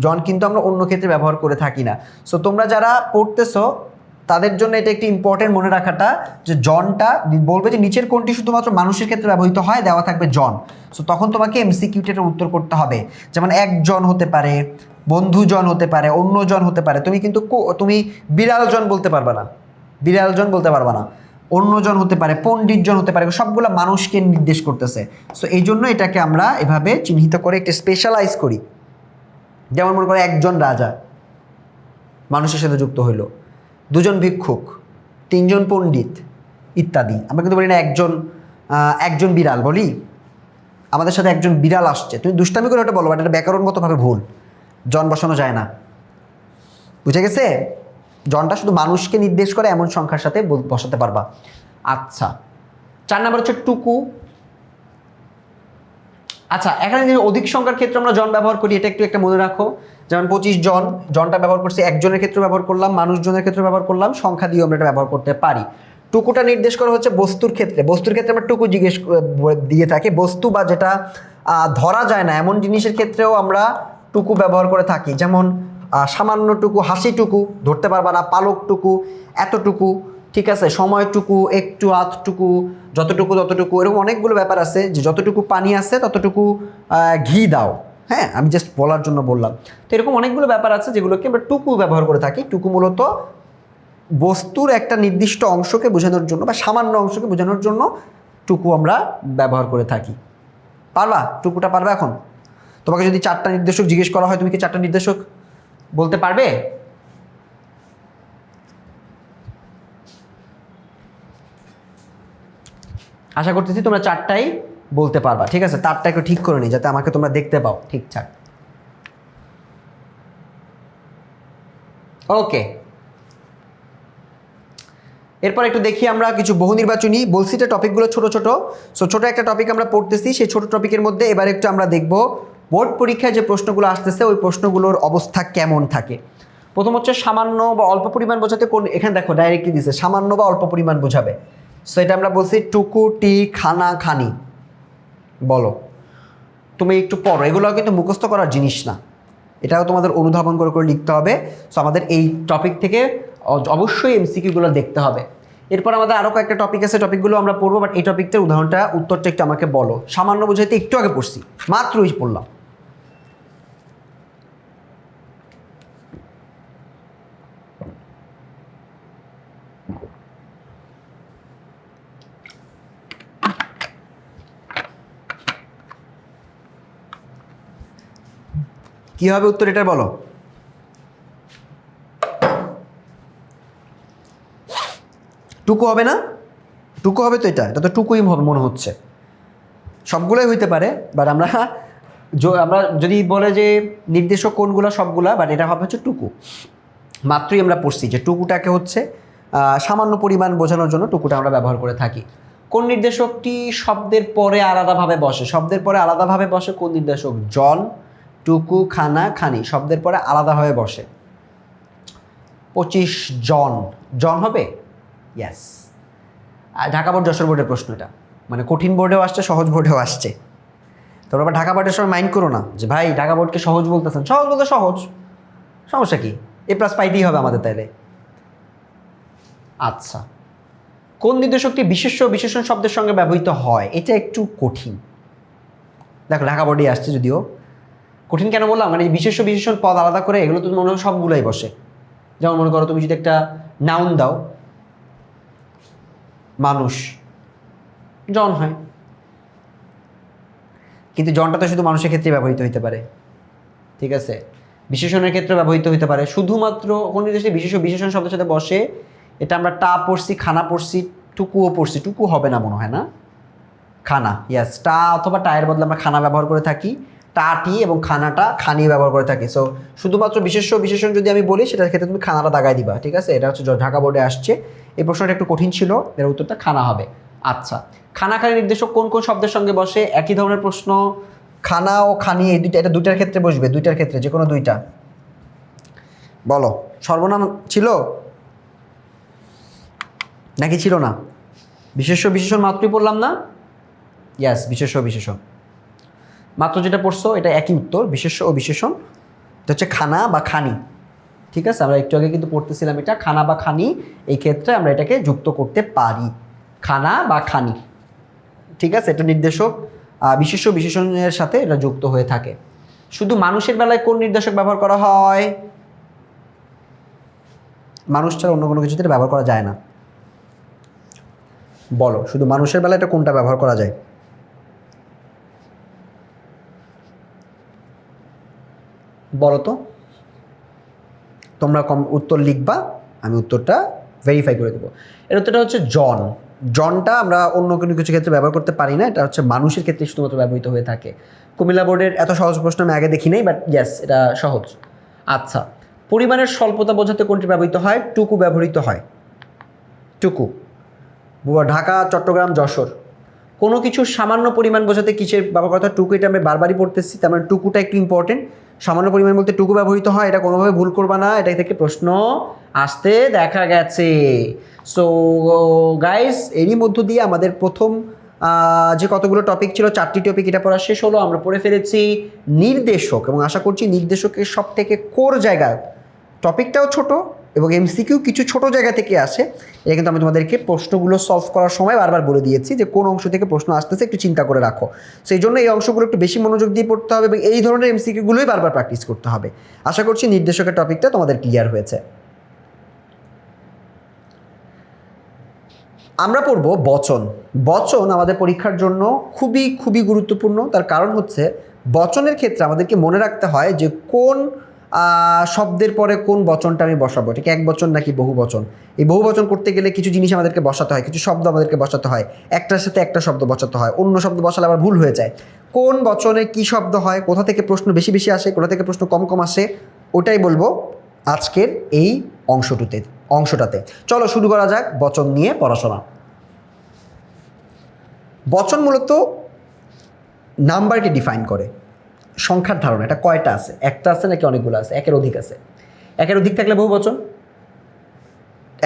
জন কিন্তু আমরা অন্য ক্ষেত্রে ব্যবহার করে থাকি না। সো তোমরা যারা পড়তেছো তাদের জন্য এটা একটি ইম্পর্টেন্ট মনে রাখাটা, যে জনটা বলবে যে নিচের কোনটি শুধুমাত্র মানুষের ক্ষেত্রে ব্যবহৃত হয়, দেওয়া থাকবে জন। সো তখন তোমাকে এমসিকিউটার উত্তর করতে হবে, যেমন একজন হতে পারে, বন্ধুজন হতে পারে, অন্যজন হতে পারে। তুমি কিন্তু তুমি বিড়ালজন বলতে পারবে না, বিড়ালজন বলতে পারবে না, অন্যজন হতে পারে, পণ্ডিতজন হতে পারে, সবগুলো মানুষকে নির্দেশ করতেছে। সো এই জন্য এটাকে আমরা এভাবে চিহ্নিত করে একটু স্পেশালাইজ করি। যেমন মনে করো একজন রাজা মানুষের সাথে যুক্ত হইল, 2জন ভিক্ষুক, 3জন পণ্ডিত ইত্যাদি। আমরা কিন্তু বলি না একজন বিড়াল বলি, আমাদের সাথে একজন বিড়াল আসছে, তুমি দুষ্টামি করে ওটা বলো, বাট এটা ব্যাকরণগতভাবে ভুল, জন বসানো যায় না, বুঝে গেছে? জনটা শুধু মানুষকে নির্দেশ করে এমন সংখ্যার সাথে বসাতে পারবা। আচ্ছা, 4 নম্বর হচ্ছে টুকু। আচ্ছা, এখানে যে অধিক সংখ্যার ক্ষেত্রে আমরা জন ব্যবহার করি, এটা একটু একটা মনে রাখো। যেমন 25 জন, জনটা ব্যবহার করছি একজনের ক্ষেত্রে ব্যবহার করলাম, মানুষজনের ক্ষেত্রে ব্যবহার করলাম, সংখ্যা দিয়েও আমরা এটা ব্যবহার করতে পারি। টুকুটা নির্দেশ করা হচ্ছে বস্তুর ক্ষেত্রে, বস্তুর ক্ষেত্রে আমরা টুকু দিয়ে থাকি। বস্তু বা যেটা ধরা যায় না এমন জিনিসের ক্ষেত্রেও আমরা টুকু ব্যবহার করে থাকি, যেমন সামান্যটুকু, হাসিটুকু ধরতে পারবা না, পালকটুকু, এতটুকু, ঠিক আছে, সময়টুকু, একটু আধটুকু, যতটুকু ততটুকু, এরকম অনেকগুলো ব্যাপার আছে, যে যতটুকু পানি আছে ততটুকু ঘি দাও। হ্যাঁ, আমি জাস্ট বলার জন্য বললাম। তো এরকম অনেকগুলো ব্যাপার আছে যেগুলোকে আমরা টুকু ব্যবহার করে থাকি। টুকু মূলত বস্তুর একটা নির্দিষ্ট অংশকে বোঝানোর জন্য বা সামান্য অংশকে বোঝানোর জন্য টুকু আমরা ব্যবহার করে থাকি। পারবা? টুকুটা পারবে? এখন তোমাকে যদি 4টা নির্দেশক জিজ্ঞেস করা হয়, তুমি কি 4টা নির্দেশক বলতে পারবে? আশা করতেছি তোমরা 4টাই বলতে পারবা, ঠিক আছে? তারটা একটু ঠিক করে নি যাতে আমাকে তোমরা দেখতে পাও ঠিকঠাক। ওকে, এরপর একটু দেখি আমরা কিছু বহু নির্বাচনী, বলছি যে টপিকগুলো ছোট ছোট। সো ছোট একটা টপিক আমরা পড়তেছি, সেই ছোট টপিকের মধ্যে এবার একটু আমরা দেখব বোর্ড পরীক্ষায় যে প্রশ্নগুলো আসতেছে ওই প্রশ্নগুলোর অবস্থা কেমন থাকে। প্রথম হচ্ছে সামান্য বা অল্প পরিমাণ বোঝাতে কোন, এখানে দেখো ডাইরেক্টলি দিছে সামান্য বা অল্প পরিমাণ বোঝাবে। সো এটা আমরা বলছি টুকু, টি, খানা, খানি। বলো, তুমি একটু পড়ো, এগুলো কিন্তু মুখস্থ করার জিনিস না, এটাও তোমাদের অনুধাবন করে করে লিখতে হবে। সো আমাদের এই টপিক থেকে অবশ্যই এমসিকিউগুলো দেখতে হবে। এরপর আমাদের আরও কয়েকটা টপিক আছে, টপিকগুলো আমরা পড়বো, বাট এই টপিকটার উত্তরটা একটু আমাকে বলো। সামান্য বোঝাইতে একটু আগে পড়ছি, মাত্রই পড়লাম। কি হবে উত্তর এটা বলো। টুকু হবে না? টুকু হবে তো, এটা তো টুকুই হবে মনে হচ্ছে, সবগুলোই হইতে পারে, বাট আমরা যদি বলে যে নির্দেশক কোনগুলো, সবগুলা, বাট এটা হবে হচ্ছে টুকু। মাত্রই আমরা পড়ছি যে টুকুটাকে হচ্ছে সামান্য পরিমাণ বোঝানোর জন্য টুকুটা আমরা ব্যবহার করে থাকি। কোন নির্দেশকটি শব্দের পরে আলাদাভাবে বসে? শব্দের পরে আলাদাভাবে বসে কোন নির্দেশক? জন, টুকু, খানা, খানি শব্দের পরে আলাদাভাবে বসে। 25 জন, জন হবে? ইয়েস। ঢাকা বোর্ড, যশোর বোর্ডের প্রশ্ন এটা, মানে কঠিন বোর্ডেও আসছে, সহজ বোর্ডেও আসছে। তোমরা আবার ঢাকা বোর্ডের সময় মাইন্ড করো না যে ভাই ঢাকা বোর্ডকে সহজ বলতেছেন। সহজ বলতে সহজ, সমস্যা কি? A+ পাইতেই হবে আমাদের তাইলে। আচ্ছা, কোন নির্দেশকটি বিশেষ্য বিশেষণ শব্দের সঙ্গে ব্যবহৃত হয়? এটা একটু কঠিন, দেখো ঢাকা বোর্ডে আসছে, যদিও কঠিন কেন বললাম, মানে বিশেষ্য বিশেষণ পদ আলাদা করে এগুলো তো মনে হয় সবগুলোই বসে। যেমন মনে করো তুমি যদি একটা নাউন দাও, মানুষ, জন হয়। কিন্তু জনটা তো শুধু মানুষের ক্ষেত্রে ব্যবহৃত হতে পারে, ঠিক আছে? বিশেষণের ক্ষেত্রে ব্যবহৃত হতে পারে। শুধুমাত্র কোন নির্দিষ্ট বিশেষণ শব্দের সাথে বসে, এটা আমরা টা পড়ছি, খানা পড়ছি, টুকুও পড়ছি। টুকু হবে না মনে হয়, না? খানা, ইয়াস। টা অথবা টায়ের বদলে আমরা খানা ব্যবহার করে থাকি, টাটি এবং খানাটা খানি ব্যবহার করে থাকি। সো শুধুমাত্র বিশেষণ যদি আমি বলি, সেটার ক্ষেত্রে তুমি খানাটা দাগায় দিবা, ঠিক আছে? এটা হচ্ছে ঢাকা বোর্ডে আসছে। এই প্রশ্নটা একটু কঠিন ছিল, এর উত্তরটা খানা হবে। আচ্ছা, খানাখানি নির্দেশক কোন কোন শব্দের সঙ্গে বসে? একই ধরনের প্রশ্ন। খানা ও খানি এই দুইটা, এটা দুইটার ক্ষেত্রে বসবে, দুইটার ক্ষেত্রে যে কোনো দুইটা। বলো, সর্বনাম ছিল নাকি ছিল না? বিশেষণ মাত্রই পড়লাম না? ইয়াস, বিশেষণ মাত্র যেটা পড়ছো এটা একই উত্তর। বিশেষ্য ও বিশেষণ এটা হচ্ছে খানা বা খানি, ঠিক আছে? আমরা একটু আগে কিন্তু পড়তেছিলাম এটা, খানা বা খানি। এই ক্ষেত্রে আমরা এটাকে যুক্ত করতে পারি, খানা বা খানি, ঠিক আছে? এটা নির্দেশক বিশেষণের সাথে এটা যুক্ত হয়ে থাকে। শুধু মানুষের বেলায় কোন নির্দেশক ব্যবহার করা হয়? মানুষ ছাড়া অন্য কোনো কিছুতে ব্যবহার করা যায় না। বলো, শুধু মানুষের বেলায় এটা কোনটা ব্যবহার করা যায়? বলো তো, তোমরা উত্তর লিখবা, আমি উত্তরটা ভেরিফাই করে দেবো। এর উত্তরটা হচ্ছে জন। জনটা আমরা অন্য কোনো কিছু ক্ষেত্রে ব্যবহার করতে পারি না, এটা হচ্ছে মানুষের ক্ষেত্রে শুধুমাত্র ব্যবহৃত হয়ে থাকে। কুমিল্লা বোর্ডের এত সহজ প্রশ্ন আমি আগে দেখি নাই, বাট ইয়েস, এটা সহজ। আচ্ছা, পরিমাণের স্বল্পতা বোঝাতে কোনটি ব্যবহৃত হয়? টুকু ব্যবহৃত হয়, টুকু। ঢাকা, চট্টগ্রাম, যশোর। কোনো কিছুর সামান্য পরিমাণ বোঝাতে কিসের ব্যবহার করা হয়? টুকু। এটা আমি বারবারই পড়তেছি, তার মানে টুকুটা একটু ইম্পর্টেন্ট। সামান্য পরিমাণ বলতে টুকু ব্যবহৃত হয়, এটা কোনোভাবে ভুল করবা না, এটা থেকে প্রশ্ন আসতে দেখা গেছে। সো গাইস, এরই মধ্য দিয়ে আমাদের প্রথম যে কতগুলো টপিক ছিল, 4টি টপিক, এটা পড়া শেষ হলো। আমরা পড়ে ফেলেছি নির্দেশক, এবং আশা করছি নির্দেশকের সব থেকে কোর জায়গা, টপিকটাও ছোট এবং এমসিকিউ কিছু ছোট জায়গা থেকে আসে। এটা কিন্তু আমি তোমাদেরকে প্রশ্নগুলো সলভ করার সময় বারবার বলে দিয়েছি যে কোন অংশ থেকে প্রশ্ন আসতেছে একটু চিন্তা করে রাখো। সেই জন্য এই অংশগুলো একটু বেশি মনোযোগ দিয়ে পড়তে হবে এবং এই ধরনের এমসিকিউগুলোই বারবার প্র্যাকটিস করতে হবে। আশা করছি নির্দেশকের টপিকটা তোমাদের ক্লিয়ার হয়েছে। আমরা পড়ব বচন। বচন আমাদের পরীক্ষার জন্য খুবই খুবই গুরুত্বপূর্ণ। তার কারণ হচ্ছে বচনের ক্ষেত্রে আমাদেরকে মনে রাখতে হয় যে কোন শব্দের পরে কোন বচনটা আমি বসাবো, ঠিক এক বচন নাকি বহু বচন। এই বহু বচন করতে গেলে কিছু জিনিস আমাদেরকে বসাতে হয়, কিছু শব্দ আমাদেরকে বসাতে হয়, একটার সাথে একটা শব্দ বসাতে হয়, অন্য শব্দ বসালে আবার ভুল হয়ে যায়। কোন বচনে কি শব্দ হয়, কোথা থেকে প্রশ্ন বেশি বেশি আসে, কোথা থেকে প্রশ্ন কম কম আসে, ওটাই বলবো আজকের এই অংশটাতে। চলো শুরু করা যাক বচন নিয়ে পড়াশোনা। বচন মূলত নাম্বারকে ডিফাইন করে, সংখ্যার ধারণা। এটা কয়টা আছে, একটা আছে নাকি অনেকগুলো আছে, একের অধিক আছে। একের অধিক থাকলে বহু বচন,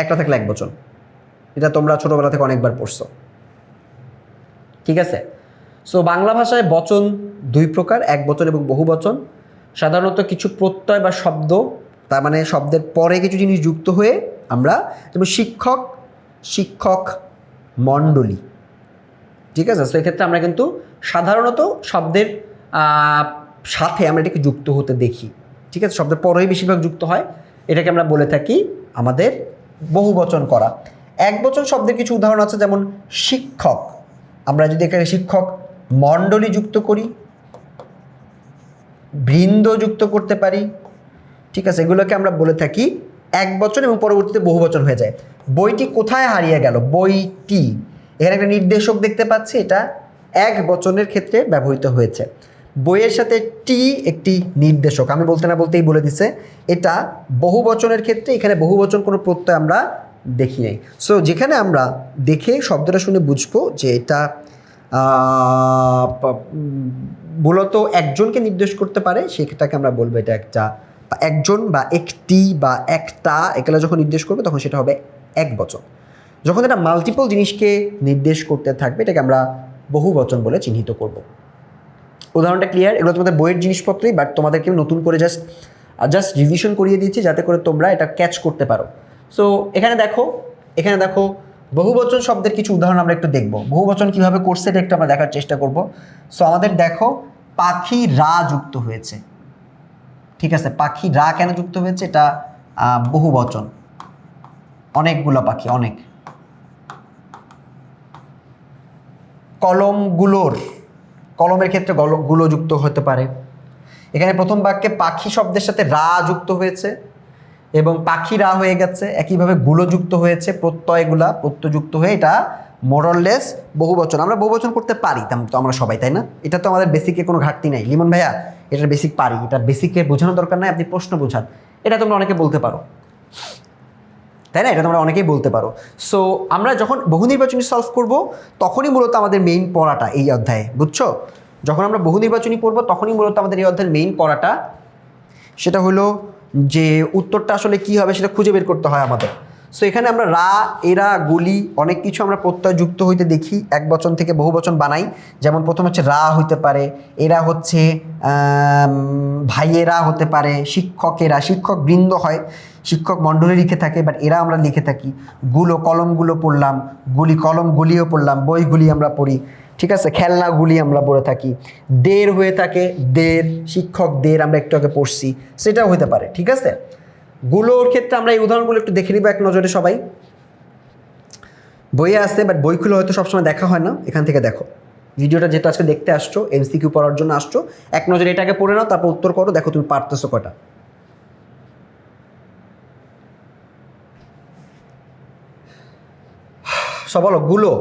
একটা থাকলে এক বচন। এটা তোমরা ছোটোবেলা থেকে অনেকবার পড়ছো, ঠিক আছে? সো বাংলা ভাষায় বচন দুই প্রকার, এক বচন এবং বহু বচন। সাধারণত কিছু প্রত্যয় বা শব্দ, তার মানে শব্দের পরে কিছু জিনিস যুক্ত হয়ে আমরা, যেমন শিক্ষক, শিক্ষক মণ্ডলী, ঠিক আছে? সো এক্ষেত্রে আমরা কিন্তু সাধারণত শব্দের সাথে আমরা এটাকে যুক্ত হতে দেখি, ঠিক আছে? শব্দের পরেই বেশিরভাগ যুক্ত হয়, এটাকে আমরা বলে থাকি আমাদের বহু বচন করা। এক বচন শব্দের কিছু উদাহরণ আছে, যেমন শিক্ষক, আমরা যদি এখানে শিক্ষক মণ্ডলী যুক্ত করি, বৃন্দ যুক্ত করতে পারি, ঠিক আছে? এগুলোকে আমরা বলে থাকি এক বচন এবং পরবর্তীতে বহু বচন হয়ে যায়। বইটি কোথায় হারিয়ে গেল, বইটি, এখানে একটা নির্দেশক দেখতে পাচ্ছি, এটা এক বচনের ক্ষেত্রে ব্যবহৃত হয়েছে। বইয়ের সাথে টি একটি নির্দেশক, আমি বলতে না বলতেই বলে দিছে। এটা বহু বচনের ক্ষেত্রে এখানে বহু বচন কোনো প্রত্যয় আমরা দেখি নাই। সো যেখানে আমরা দেখে শব্দটা শুনে বুঝবো যে এটা মূলত একজনকে নির্দেশ করতে পারে, সেটাকে আমরা বলবো এটা একটা, একজন বা একটি বা একটা, এগুলো যখন নির্দেশ করবে তখন সেটা হবে এক বচন। যখন এটা মাল্টিপল জিনিসকে নির্দেশ করতে থাকবে, এটাকে আমরা বহু বচন বলে চিহ্নিত করব। উদাহরণটা ক্লিয়ার? এগুলো তোমাদের বইয়ের জিনিসপত্রই, বাট তোমাদেরকে নতুন করে জাস্ট রিভিশন করিয়ে দিচ্ছি যাতে করে তোমরা এটা ক্যাচ করতে পারো। সো এখানে দেখো বহুবচন শব্দের কিছু উদাহরণ আমরা একটু দেখব। বহুবচন কীভাবে করছে এটা একটু আমরা দেখার চেষ্টা করব। সো আমাদের দেখো পাখি রা যুক্ত হয়েছে, ঠিক আছে? পাখি রা কেন যুক্ত হয়েছে? এটা বহুবচন, অনেকগুলো পাখি, অনেক। কলমগুলোর, কলমের ক্ষেত্রে গুলো যুক্ত হতে পারে। এখানে প্রথম বাক্যে পাখি শব্দের সাথে রা যুক্ত হয়েছে এবং পাখিরা হয়ে গেছে, একইভাবে গুলো যুক্ত হয়েছে, প্রত্যয় যুক্ত হয়ে এটা মোরললেস বহুবচন। আমরা বহুবচন করতে পারি তো আমরা সবাই, তাই না? এটা তো আমাদের বেসিকে কোনো ঘাটতি নাই। লিমন ভাইয়া এটার বেসিক পারি, এটা বেসিকে বোঝানোর দরকার নাই, আপনি প্রশ্ন বোঝান, এটা তোমরা অনেকে বলতে পারো, তাই না? এটা তোমরা অনেকেই বলতে পারো। সো আমরা যখন বহু নির্বাচনী সলভ করব তখনই মূলত আমাদের মেইন পড়াটা এই অধ্যায়ে, বুঝছো? যখন আমরা বহু নির্বাচনী পড়বো তখনই মূলত আমাদের এই অধ্যায়ের মেইন পড়াটা, সেটা হলো যে উত্তরটা আসলে কি হবে সেটা খুঁজে বের করতে হয় আমাদের। সো এখানে আমরা রা, এরা, গুলি অনেক কিছু আমরা প্রত্যয় যুক্ত হইতে দেখি, এক বচন থেকে বহু বচন বানাই। যেমন প্রথম হচ্ছে রা হইতে পারে, এরা হচ্ছে ভাইয়েরা হতে পারে, শিক্ষকেরা, শিক্ষক বৃন্দ হয়, শিক্ষক মণ্ডলী লিখে থাকে, বাট এরা আমরা লিখে থাকি। গুলো, কলমগুলো পড়লাম, গুলি, কলমগুলিও পড়লাম, বইগুলি আমরা পড়ি, ঠিক আছে, খেলনাগুলি আমরা পড়ে থাকি। দের হয়ে থাকে, দের, শিক্ষকদের আমরা একটু আগে পড়ছি, সেটাও হতে পারে, ঠিক আছে। গুলোর ক্ষেত্রে আমরা এই উদাহরণগুলো একটু দেখে নিব এক নজরে সবাই। বইয়ে আসছে, বাট বইগুলো হয়তো সবসময় দেখা হয় না, এখান থেকে দেখো। ভিডিওটা যেহেতু আজকে দেখতে আসছো, এমসিকিউ পড়ার জন্য আসছো, এক নজরে এটাকে পড়ে নাও, তারপর উত্তর করো, দেখো তুমি পারতেছো কটা। সব বলো।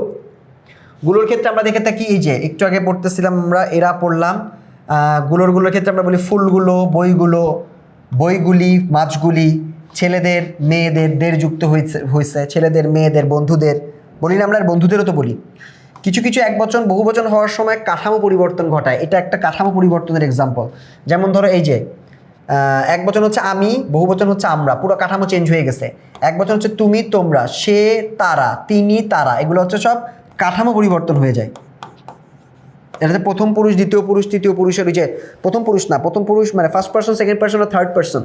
গুলোর ক্ষেত্রে আমরা দেখে থাকি, এই যে একটু আগে পড়তেছিলাম আমরা, এরা পড়লাম। গুলোর ক্ষেত্রে আমরা বলি ফুলগুলো, বইগুলো, বইগুলি, মাছগুলি, ছেলেদের মেয়েদের, দের যুক্ত হয়েছে, ছেলেদের মেয়েদের, বন্ধুদের বলি না আমরা, বন্ধুদেরও তো বলি। কিছু কিছু এক বচন বহু বচন হওয়ার সময় কাঠামো পরিবর্তন ঘটায়, এটা একটা কাঠামো পরিবর্তনের এক্সাম্পল। যেমন ধরো এই যে এক বচন হচ্ছে আমি, বহু বচন হচ্ছে আমরা, পুরো কাঠামো চেঞ্জ হয়ে গেছে। এক বচন হচ্ছে তুমি, তোমরা, সে, তারা, তিনি, তারা, এগুলো হচ্ছে সব কাঠামো পরিবর্তন হয়ে যায়। এটাতে প্রথম পুরুষ, দ্বিতীয় পুরুষ, তৃতীয় পুরুষের ওই যে প্রথম পুরুষ না, প্রথম পুরুষ মানে ফার্স্ট পার্সন, সেকেন্ড পার্সন আর থার্ড পার্সন,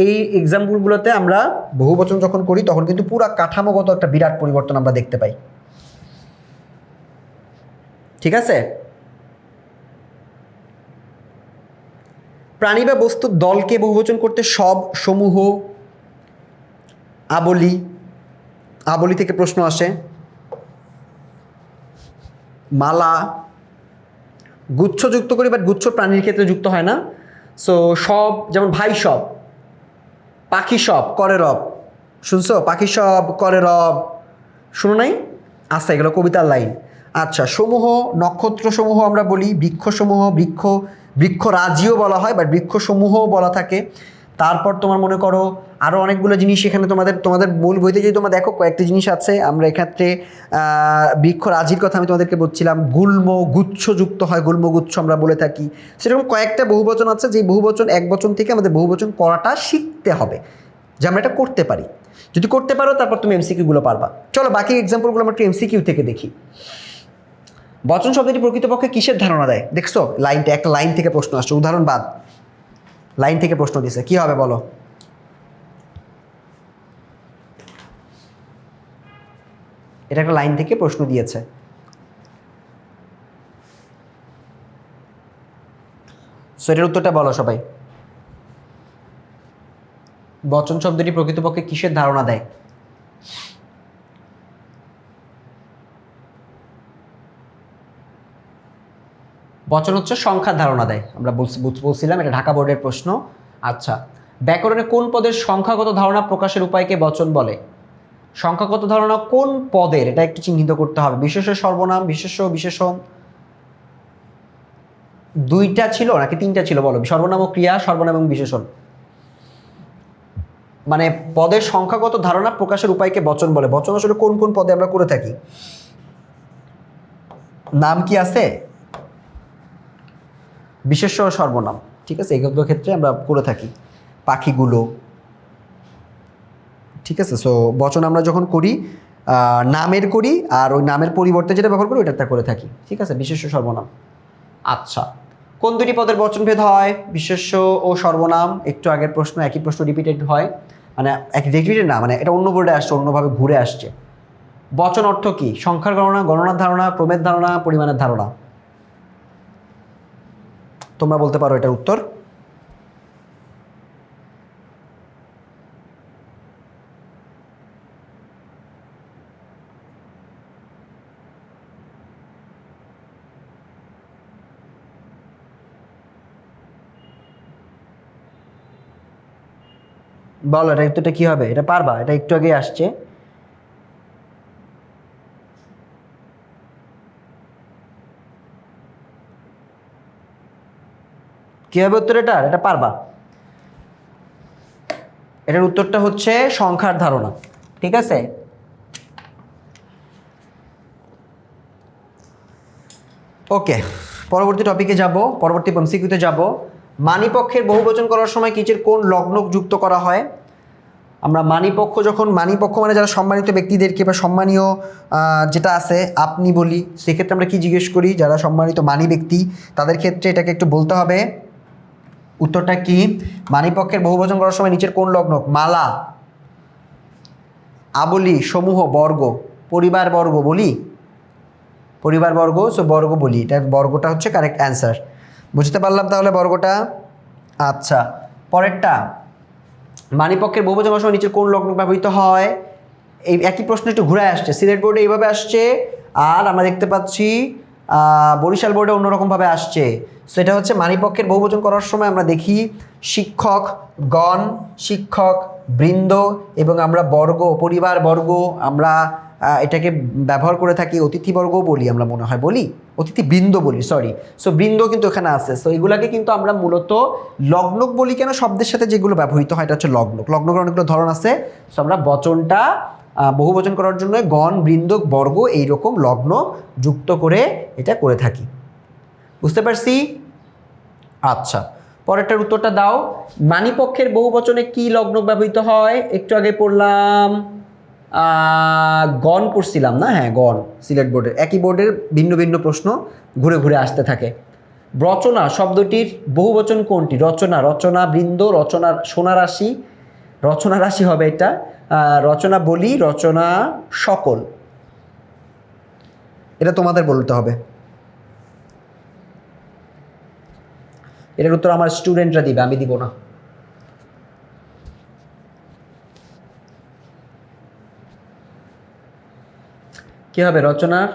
এই এক্সাম্পলগুলোতে আমরা বহু বচন যখন করি তখন কিন্তু পুরো কাঠামোগত একটা বিরাট পরিবর্তন আমরা দেখতে পাই, ঠিক আছে। প্রাণী বা বস্তুর দলকে বহুবচন করতে সব, সমূহ, আবলি, আবলি থেকে প্রশ্ন আসে, মালা, গুচ্ছ যুক্ত করি, বাট গুচ্ছ প্রাণীর ক্ষেত্রে যুক্ত হয় না। সো সব, যেমন ভাই সব, পাখি সব, করে রব, শুনছো? পাখি সব করে রব, শুনো নাই? আচ্ছা, এগুলো কবিতার লাইন। আচ্ছা, সমূহ, নক্ষত্র সমূহ আমরা বলি, বৃক্ষ সমূহ, বৃক্ষরাজিও বলা হয়, বাট বৃক্ষসমূহও বলা থাকে। তারপর তোমার মনে করো আরও অনেকগুলো জিনিস এখানে তোমাদের মূল বইতে যদি তোমরা দেখো কয়েকটি জিনিস আছে। আমরা এক্ষেত্রে বৃক্ষরাজির কথা আমি তোমাদেরকে বলছিলাম, গুল্ম, গুচ্ছ যুক্ত হয়, গুল্মগুচ্ছ আমরা বলে থাকি। সেরকম কয়েকটা বহুবচন আছে, যে বহুবচন এক বচন থেকে আমাদের বহুবচন করাটা শিখতে হবে, যে আমরা এটা করতে পারি। যদি করতে পারো তারপর তুমি এমসিকিউগুলো পারবা। চলো বাকি এক্সাম্পলগুলো আমরা একটু এমসিকিউ থেকে দেখি। বচন শব্দটি প্রকৃতপক্ষে কিসের ধারণা দেয়? দেখছো লাইনটা, একটা লাইন থেকে প্রশ্ন আসছে, উদাহরণ বাদ, লাইন থেকে প্রশ্ন দিছে, কি হবে বলো? এটা একটা লাইন থেকে প্রশ্ন দিয়েছে। সো এটার উত্তরটা বলো সবাই। বচন শব্দটি প্রকৃতপক্ষে কিসের ধারণা দেয়? বচন হচ্ছে সংখ্যার ধারণা দেয়, আমরা বলছিলাম, এটা ঢাকা বোর্ডের প্রশ্ন। আচ্ছা, ব্যাকরণে কোন পদের সংখ্যাগত ধারণা প্রকাশের উপায়কে বচন বলে? সংখ্যাগত ধারণা কোন পদের, এটা একটু চিহ্নিত করতে হবে। বিশেষ্য, সর্বনাম, বিশেষ্য, বিশেষণ, দুইটা ছিল নাকি তিনটা ছিল বলো? সর্বনাম ও ক্রিয়া, সর্বনাম এবং বিশেষণ, মানে পদের সংখ্যাগত ধারণা প্রকাশের উপায়কে বচন বলে। বচন আসলে কোন কোন পদে আমরা করে থাকি? নাম কি আছে? বিশেষ্য ও সর্বনাম, ঠিক আছে, এগুলো ক্ষেত্রে আমরা করে থাকি। পাখিগুলো, ঠিক আছে। সো বচন আমরা যখন করি নামের করি, আর ওই নামের পরিবর্তে যেটা ব্যবহার করি ওইটা করে থাকি, ঠিক আছে, বিশেষ্য, সর্বনাম। আচ্ছা, কোন দুটি পদের বচনভেদ হয়? বিশেষ্য ও সর্বনাম। একটু আগের প্রশ্ন, একই প্রশ্ন রিপিটেড হয়, মানে রিপিটেড না, মানে এটা অন্য বোর্ডে আসছে, অন্যভাবে ঘুরে আসছে। বচন অর্থ কি? সংখ্যার গণনা, গণনার ধারণা, ক্রমের ধারণা, পরিমাণের ধারণা। তোমরা বলতে পারো এটার উত্তর। বলো এটা উত্তরটা কী হবে? এটা পারবা? এটা একটু আগে আসছে। কী হবে উত্তর এটার? এটা পারবা? এটার উত্তরটা হচ্ছে সংখ্যার ধারণা। ঠিক আছে, ওকে, পরবর্তী টপিকে যাব, পরবর্তী এমসিকিউতে যাব। মানিপক্ষের বহুবচন করার সময় কিচের কোন লগ্ন যুক্ত করা হয়? আমরা মানিপক্ষ যখন, মানিপক্ষ মানে যারা সম্মানিত ব্যক্তিদেরকে বা সম্মানীয় যেটা আছে আপনি বলি, সেক্ষেত্রে আমরা কি জিজ্ঞেস করি? যারা সম্মানিত মানি ব্যক্তি তাদের ক্ষেত্রে এটাকে একটু বলতে হবে। উত্তরটা কি? মানিপক্ষের বহুবচন করার সময় নিচের কোন লগ্ন? মালা, আবলি, সমূহ, বর্গ, পরিবার বর্গ বলি, পরিবার বর্গ, সো বর্গ বলি, এটা বর্গটা হচ্ছে কারেক্ট অ্যান্সার। বুঝতে পারলাম তাহলে বর্গটা। আচ্ছা, পরেরটা, মানিপক্ষের বহুবচন করার সময় নিচের কোন লগ্ন ব্যবহৃত হয়? এই একই প্রশ্ন একটু ঘুরে আসছে, সিলেট বোর্ডে এইভাবে আসছে, আর আমরা দেখতে পাচ্ছি বরিশাল বোর্ডে অন্যরকমভাবে আসছে। সো এটা হচ্ছে মানিপক্ষের বহুবচন করার সময় আমরা দেখি শিক্ষক গণ, শিক্ষক বৃন্দ, এবং আমরা বর্গ, পরিবার বর্গ, আমরা এটাকে ব্যবহার করে থাকি, অতিথিবর্গও বলি আমরা, মনে হয় বলি অতিথিবৃন্দ বলি, সরি। সো বৃন্দ কিন্তু এখানে আছে। সো এগুলাকে কিন্তু আমরা মূলত লগ্নক বলি কেন? শব্দের সাথে যেগুলো ব্যবহৃত হয় এটা হচ্ছে লগ্নক। লগ্নকের অনেকগুলো ধরন আছে। সো আমরা বচনটা বহুবচন করার জন্য গণ, বৃন্দ, বর্গ এইরকম লগ্ন যুক্ত করে এটা করে থাকি। বুঝতে পারছি? আচ্ছা, পরেরটার উত্তরটা দাও। মানিপক্ষের বহুবচনে কি লগ্ন ব্যবহৃত হয়? একটু আগে পড়লাম, গণ পড়ছিলাম না? হ্যাঁ, গণ। সিলেট বোর্ডের একই বোর্ডের ভিন্ন ভিন্ন প্রশ্ন ঘুরে ঘুরে আসতে থাকে। রচনা শব্দটির বহুবচন কোনটি? রচনা, রচনা বৃন্দ, রচনা সোনারাশি, রচনা রাশি হবে এটা, রচনা বলি, রচনা সকল। এটা তোমাদের বলতে হবে। এটার উত্তর আমার স্টুডেন্টরা দিবে, আমি দিব না। কি হবে রচনার?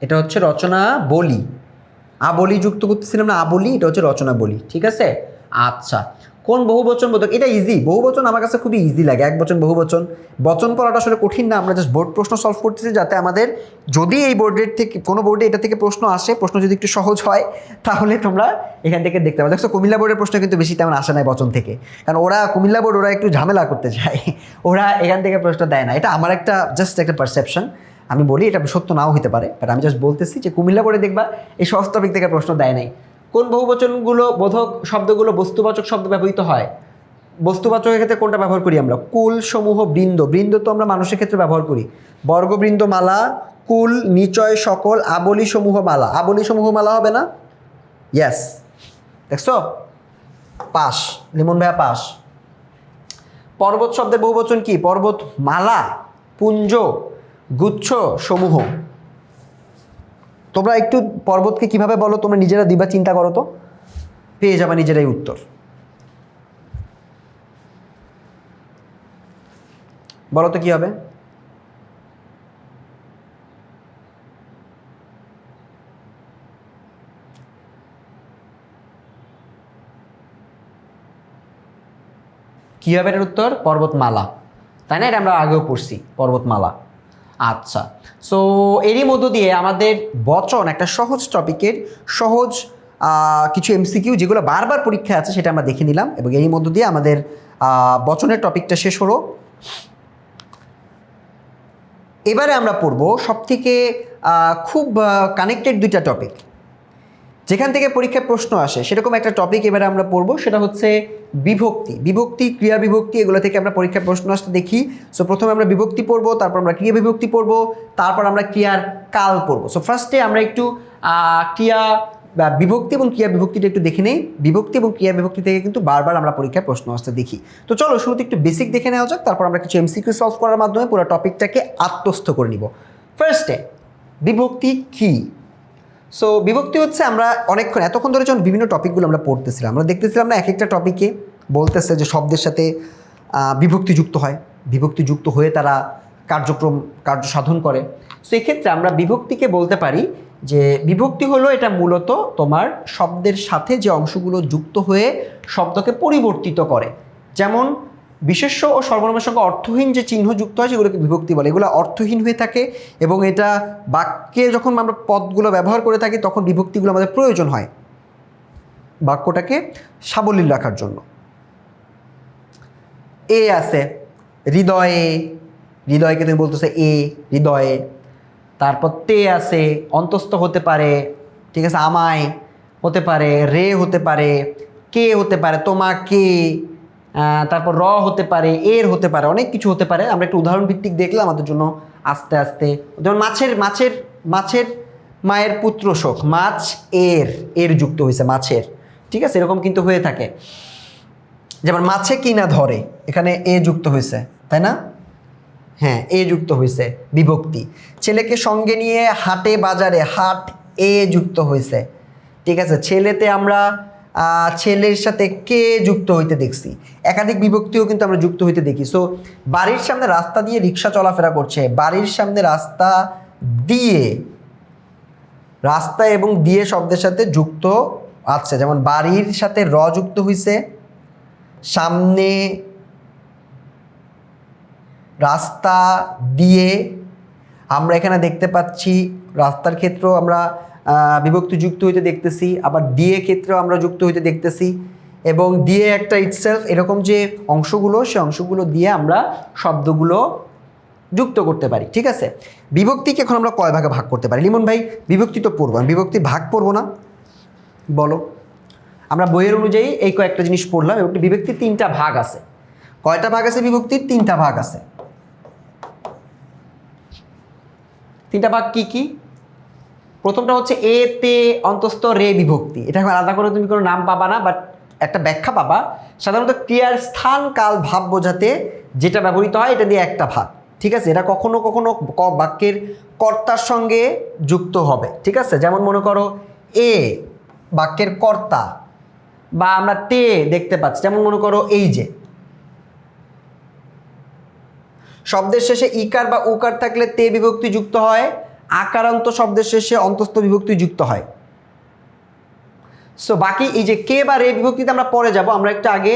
এটা হচ্ছে রচনা বলি, আবলি যুক্ত করতেছিলাম না, আবলি, এটা হচ্ছে রচনা বলি। ঠিক আছে, আচ্ছা, কোন বহুবচন বোধক? এটা ইজি, বহুবচন আমার কাছে খুবই ইজি লাগে। এক বচন, বহুবচন, বচন পড়াটা আসলে কঠিন না। আমরা জাস্ট বোর্ড প্রশ্ন সলভ করতেছি, যাতে আমাদের যদি এই বোর্ডের থেকে কোনো বোর্ডে এটা থেকে প্রশ্ন আসে, প্রশ্ন যদি একটু সহজ হয় তাহলে তোমরা এখান থেকে দেখতে পাবে। দেখছো কুমিল্লা বোর্ডের প্রশ্ন কিন্তু বেশি তেমন আসে নাই বচন থেকে, কারণ ওরা কুমিল্লা বোর্ড ওরা একটু ঝামেলা করতে চায়, ওরা এখান থেকে প্রশ্ন দেয় না। এটা আমার একটা জাস্ট একটা পারসেপশন, আমি বলি এটা সত্য নাও হতে পারে, বাট আমি জাস্ট বলতেছি যে কুমিল্লা বোর্ডে দেখবা এই সহজ টপিক থেকে প্রশ্ন দেয় নাই। কোন বহুবচনগুলো বোধক শব্দগুলো বস্তুবাচক শব্দ ব্যবহৃত হয়? বস্তুবাচকের ক্ষেত্রে কোনটা ব্যবহার করি আমরা? কুল, সমূহ, বৃন্দ। বৃন্দ তো আমরা মানুষের ক্ষেত্রে ব্যবহার করি। বর্গবৃন্দ, মালা, কুল, নিচয়, সকল, আবলি, সমূহ, মালা। আবলি, সমূহ, মালা হবে না? ইয়েস, দেখছো, পাস, লিমন ভাইয়া পাস। পর্বত শব্দের বহুবচন কি? পর্বত, মালা, পুঞ্জ, গুচ্ছ, সমূহ। তোমরা একটু পর্বতকে কিভাবে বলো তোমরা নিজেরা দিবা, চিন্তা করো তো, পেয়ে যাবা নিজেরাই উত্তর। বলো তো কি হবে? কি হবে এর উত্তর? পর্বতমালা, তাই না? এটা আমরা আগেও পড়ছি, পর্বতমালা। আচ্ছা, সো এরই মধ্য দিয়ে আমাদের বচন, একটা সহজ টপিকের সহজ কিছু এমসিকিউ যেগুলো বারবার পরীক্ষায় আছে সেটা আমরা দেখে নিলাম, এবং এরই মধ্য দিয়ে আমাদের বচনের টপিকটা শেষ হলো। এবারে আমরা পড়ব সবথেকে খুব কানেক্টেড দুইটা টপিক, যেখান থেকে পরীক্ষায় প্রশ্ন আসে সেরকম একটা টপিক এবারে আমরা পড়ব, সেটা হচ্ছে বিভক্তি। বিভক্তি, ক্রিয়া বিভক্তি, এগুলো থেকে আমরা পরীক্ষায় প্রশ্ন আসতে দেখি। সো প্রথমে আমরা বিভক্তি পড়ব, তারপর আমরা ক্রিয়া বিভক্তি পড়ব, তারপর আমরা ক্রিয়ার কাল পড়ব। সো ফার্স্টে আমরা একটু ক্রিয়া বিভক্তি এবং ক্রিয়া বিভক্তিটা একটু দেখে নেই। বিভক্তি এবং ক্রিয়া বিভক্তি থেকে কিন্তু বারবার আমরা পরীক্ষায় প্রশ্ন আসতে দেখি। তো চলো শুরুতে একটু বেসিক দেখে নেওয়া যাক, তারপর আমরা কিছু এমসিকিউ সলভ করার মাধ্যমে পুরো টপিকটাকে আত্মস্থ করে নিব। ফার্স্টে বিভক্তি কী? সো বিভক্তি হচ্ছে, আমরা অনেকক্ষণ এতক্ষণ ধরে যখন বিভিন্ন টপিকগুলো আমরা পড়তেছিলাম, আমরা দেখতেছিলাম না এক একটা টপিকে বলতেছে যে শব্দের সাথে বিভক্তি যুক্ত হয়, বিভক্তি যুক্ত হয়ে তারা কার্য সাধন করে। সো এক্ষেত্রে আমরা বিভক্তিকে বলতে পারি যে বিভক্তি হলো এটা মূলত তোমার শব্দের সাথে যে অংশগুলো যুক্ত হয়ে শব্দকে পরিবর্তিত করে। যেমন বিশেষ্য ও সর্বনামের সঙ্গে অর্থহীন যে চিহ্ন যুক্ত হয় সেগুলোকে বিভক্তি বলে। এগুলো অর্থহীন হয়ে থাকে এবং এটা বাক্যে যখন আমরা পদগুলো ব্যবহার করে থাকি তখন বিভক্তিগুলো আমাদের প্রয়োজন হয় বাক্যটাকে সাবলীল রাখার জন্য। এ আছে হৃদয়ে, হৃদয়কে তুমি বলতেছে এ হৃদয়ে। তারপর তে আছে অন্তস্থ হতে পারে, ঠিক আছে, আমায় হতে পারে, রে হতে পারে, কে হতে পারে, তোমাকে, তারপর র হতে পারে, এর হতে পারে, অনেক কিছু হতে পারে। আমরা একটু উদাহরণ ভিত্তিক দেখলে আমাদের জন্য আস্তে আস্তে, যেমন মাছের মাছের মাছের মায়ের পুত্র শোক, মাছ এর যুক্ত হয়েছে মাছের, ঠিক আছে, এরকম কিন্তু হয়ে থাকে। যেমন মাছে কিনা ধরে, এখানে এ যুক্ত হয়েছে, তাই না? হ্যাঁ, এ যুক্ত হয়েছে বিভক্তি। ছেলেকে সঙ্গে নিয়ে হাটে বাজারে, হাট এ যুক্ত হয়েছে, ঠিক আছে। ছেলেতে আমরা ছেলের সাথে কে যুক্ত হইতে দেখছি, একাধিক বিভক্তিও কিন্তু আমরা যুক্ত হইতে দেখি। সো বাড়ির সামনে রাস্তা দিয়ে রিক্সা চলাফেরা করছে, বাড়ির সামনে রাস্তা দিয়ে, রাস্তা এবং দিয়ে শব্দের সাথে যুক্ত আছে। যেমন বাড়ির সাথে র যুক্ত হয়েছে, সামনে রাস্তা দিয়ে আমরা এখানে দেখতে পাচ্ছি, রাস্তার ক্ষেত্রেও আমরা বিভক্তি যুক্ত হইতে দেখতেছি, আবার দিয়ে ক্ষেত্রেও আমরা যুক্ত হইতে দেখতেছি। এবং দিয়ে একটা ইটসেলফ এরকম যে অংশগুলো, সে অংশগুলো দিয়ে আমরা শব্দগুলো যুক্ত করতে পারি, ঠিক আছে। বিভক্তিকে এখন আমরা কয় ভাগে ভাগ করতে পারি? লিমন ভাই বিভক্তি তো পড়বো, আমি বিভক্তি ভাগ পড়বো না, বলো। আমরা বইয়ের অনুযায়ী এই কয়েকটা জিনিস পড়লাম এবং বিভক্তির 3টা ভাগ আছে। কয়টা ভাগ আছে বিভক্তির? 3টা ভাগ আছে। 3টা ভাগ কি কি? প্রথমটা হচ্ছে এ তে অন্তস্থ রে বিভক্তি। এটা আলাদা করে তুমি কোনো নাম পাবা না, বাট একটা ব্যাখ্যা পাবা। সাধারণত ক্রিয়ার স্থান কাল ভাব বোঝাতে যেটা ব্যবহৃত হয় এটা দিয়ে একটা ভাগ, ঠিক আছে। এটা কখনো কখনো বাক্যের কর্তার সঙ্গে যুক্ত হবে, ঠিক আছে। যেমন মনে করো এ বাক্যের কর্তা, বা আমরা তে দেখতে পাচ্ছি, যেমন মনে করো এই যে শব্দের শেষে ইকার বা উকার থাকলে তে বিভক্তি যুক্ত হয়, আকারান্ত শব্দের শেষে অন্তস্থ বিভক্তি যুক্ত হয়। সো বাকি এই যে কে বা রে বিভক্তিতে আমরা পরে যাব, আমরা একটু আগে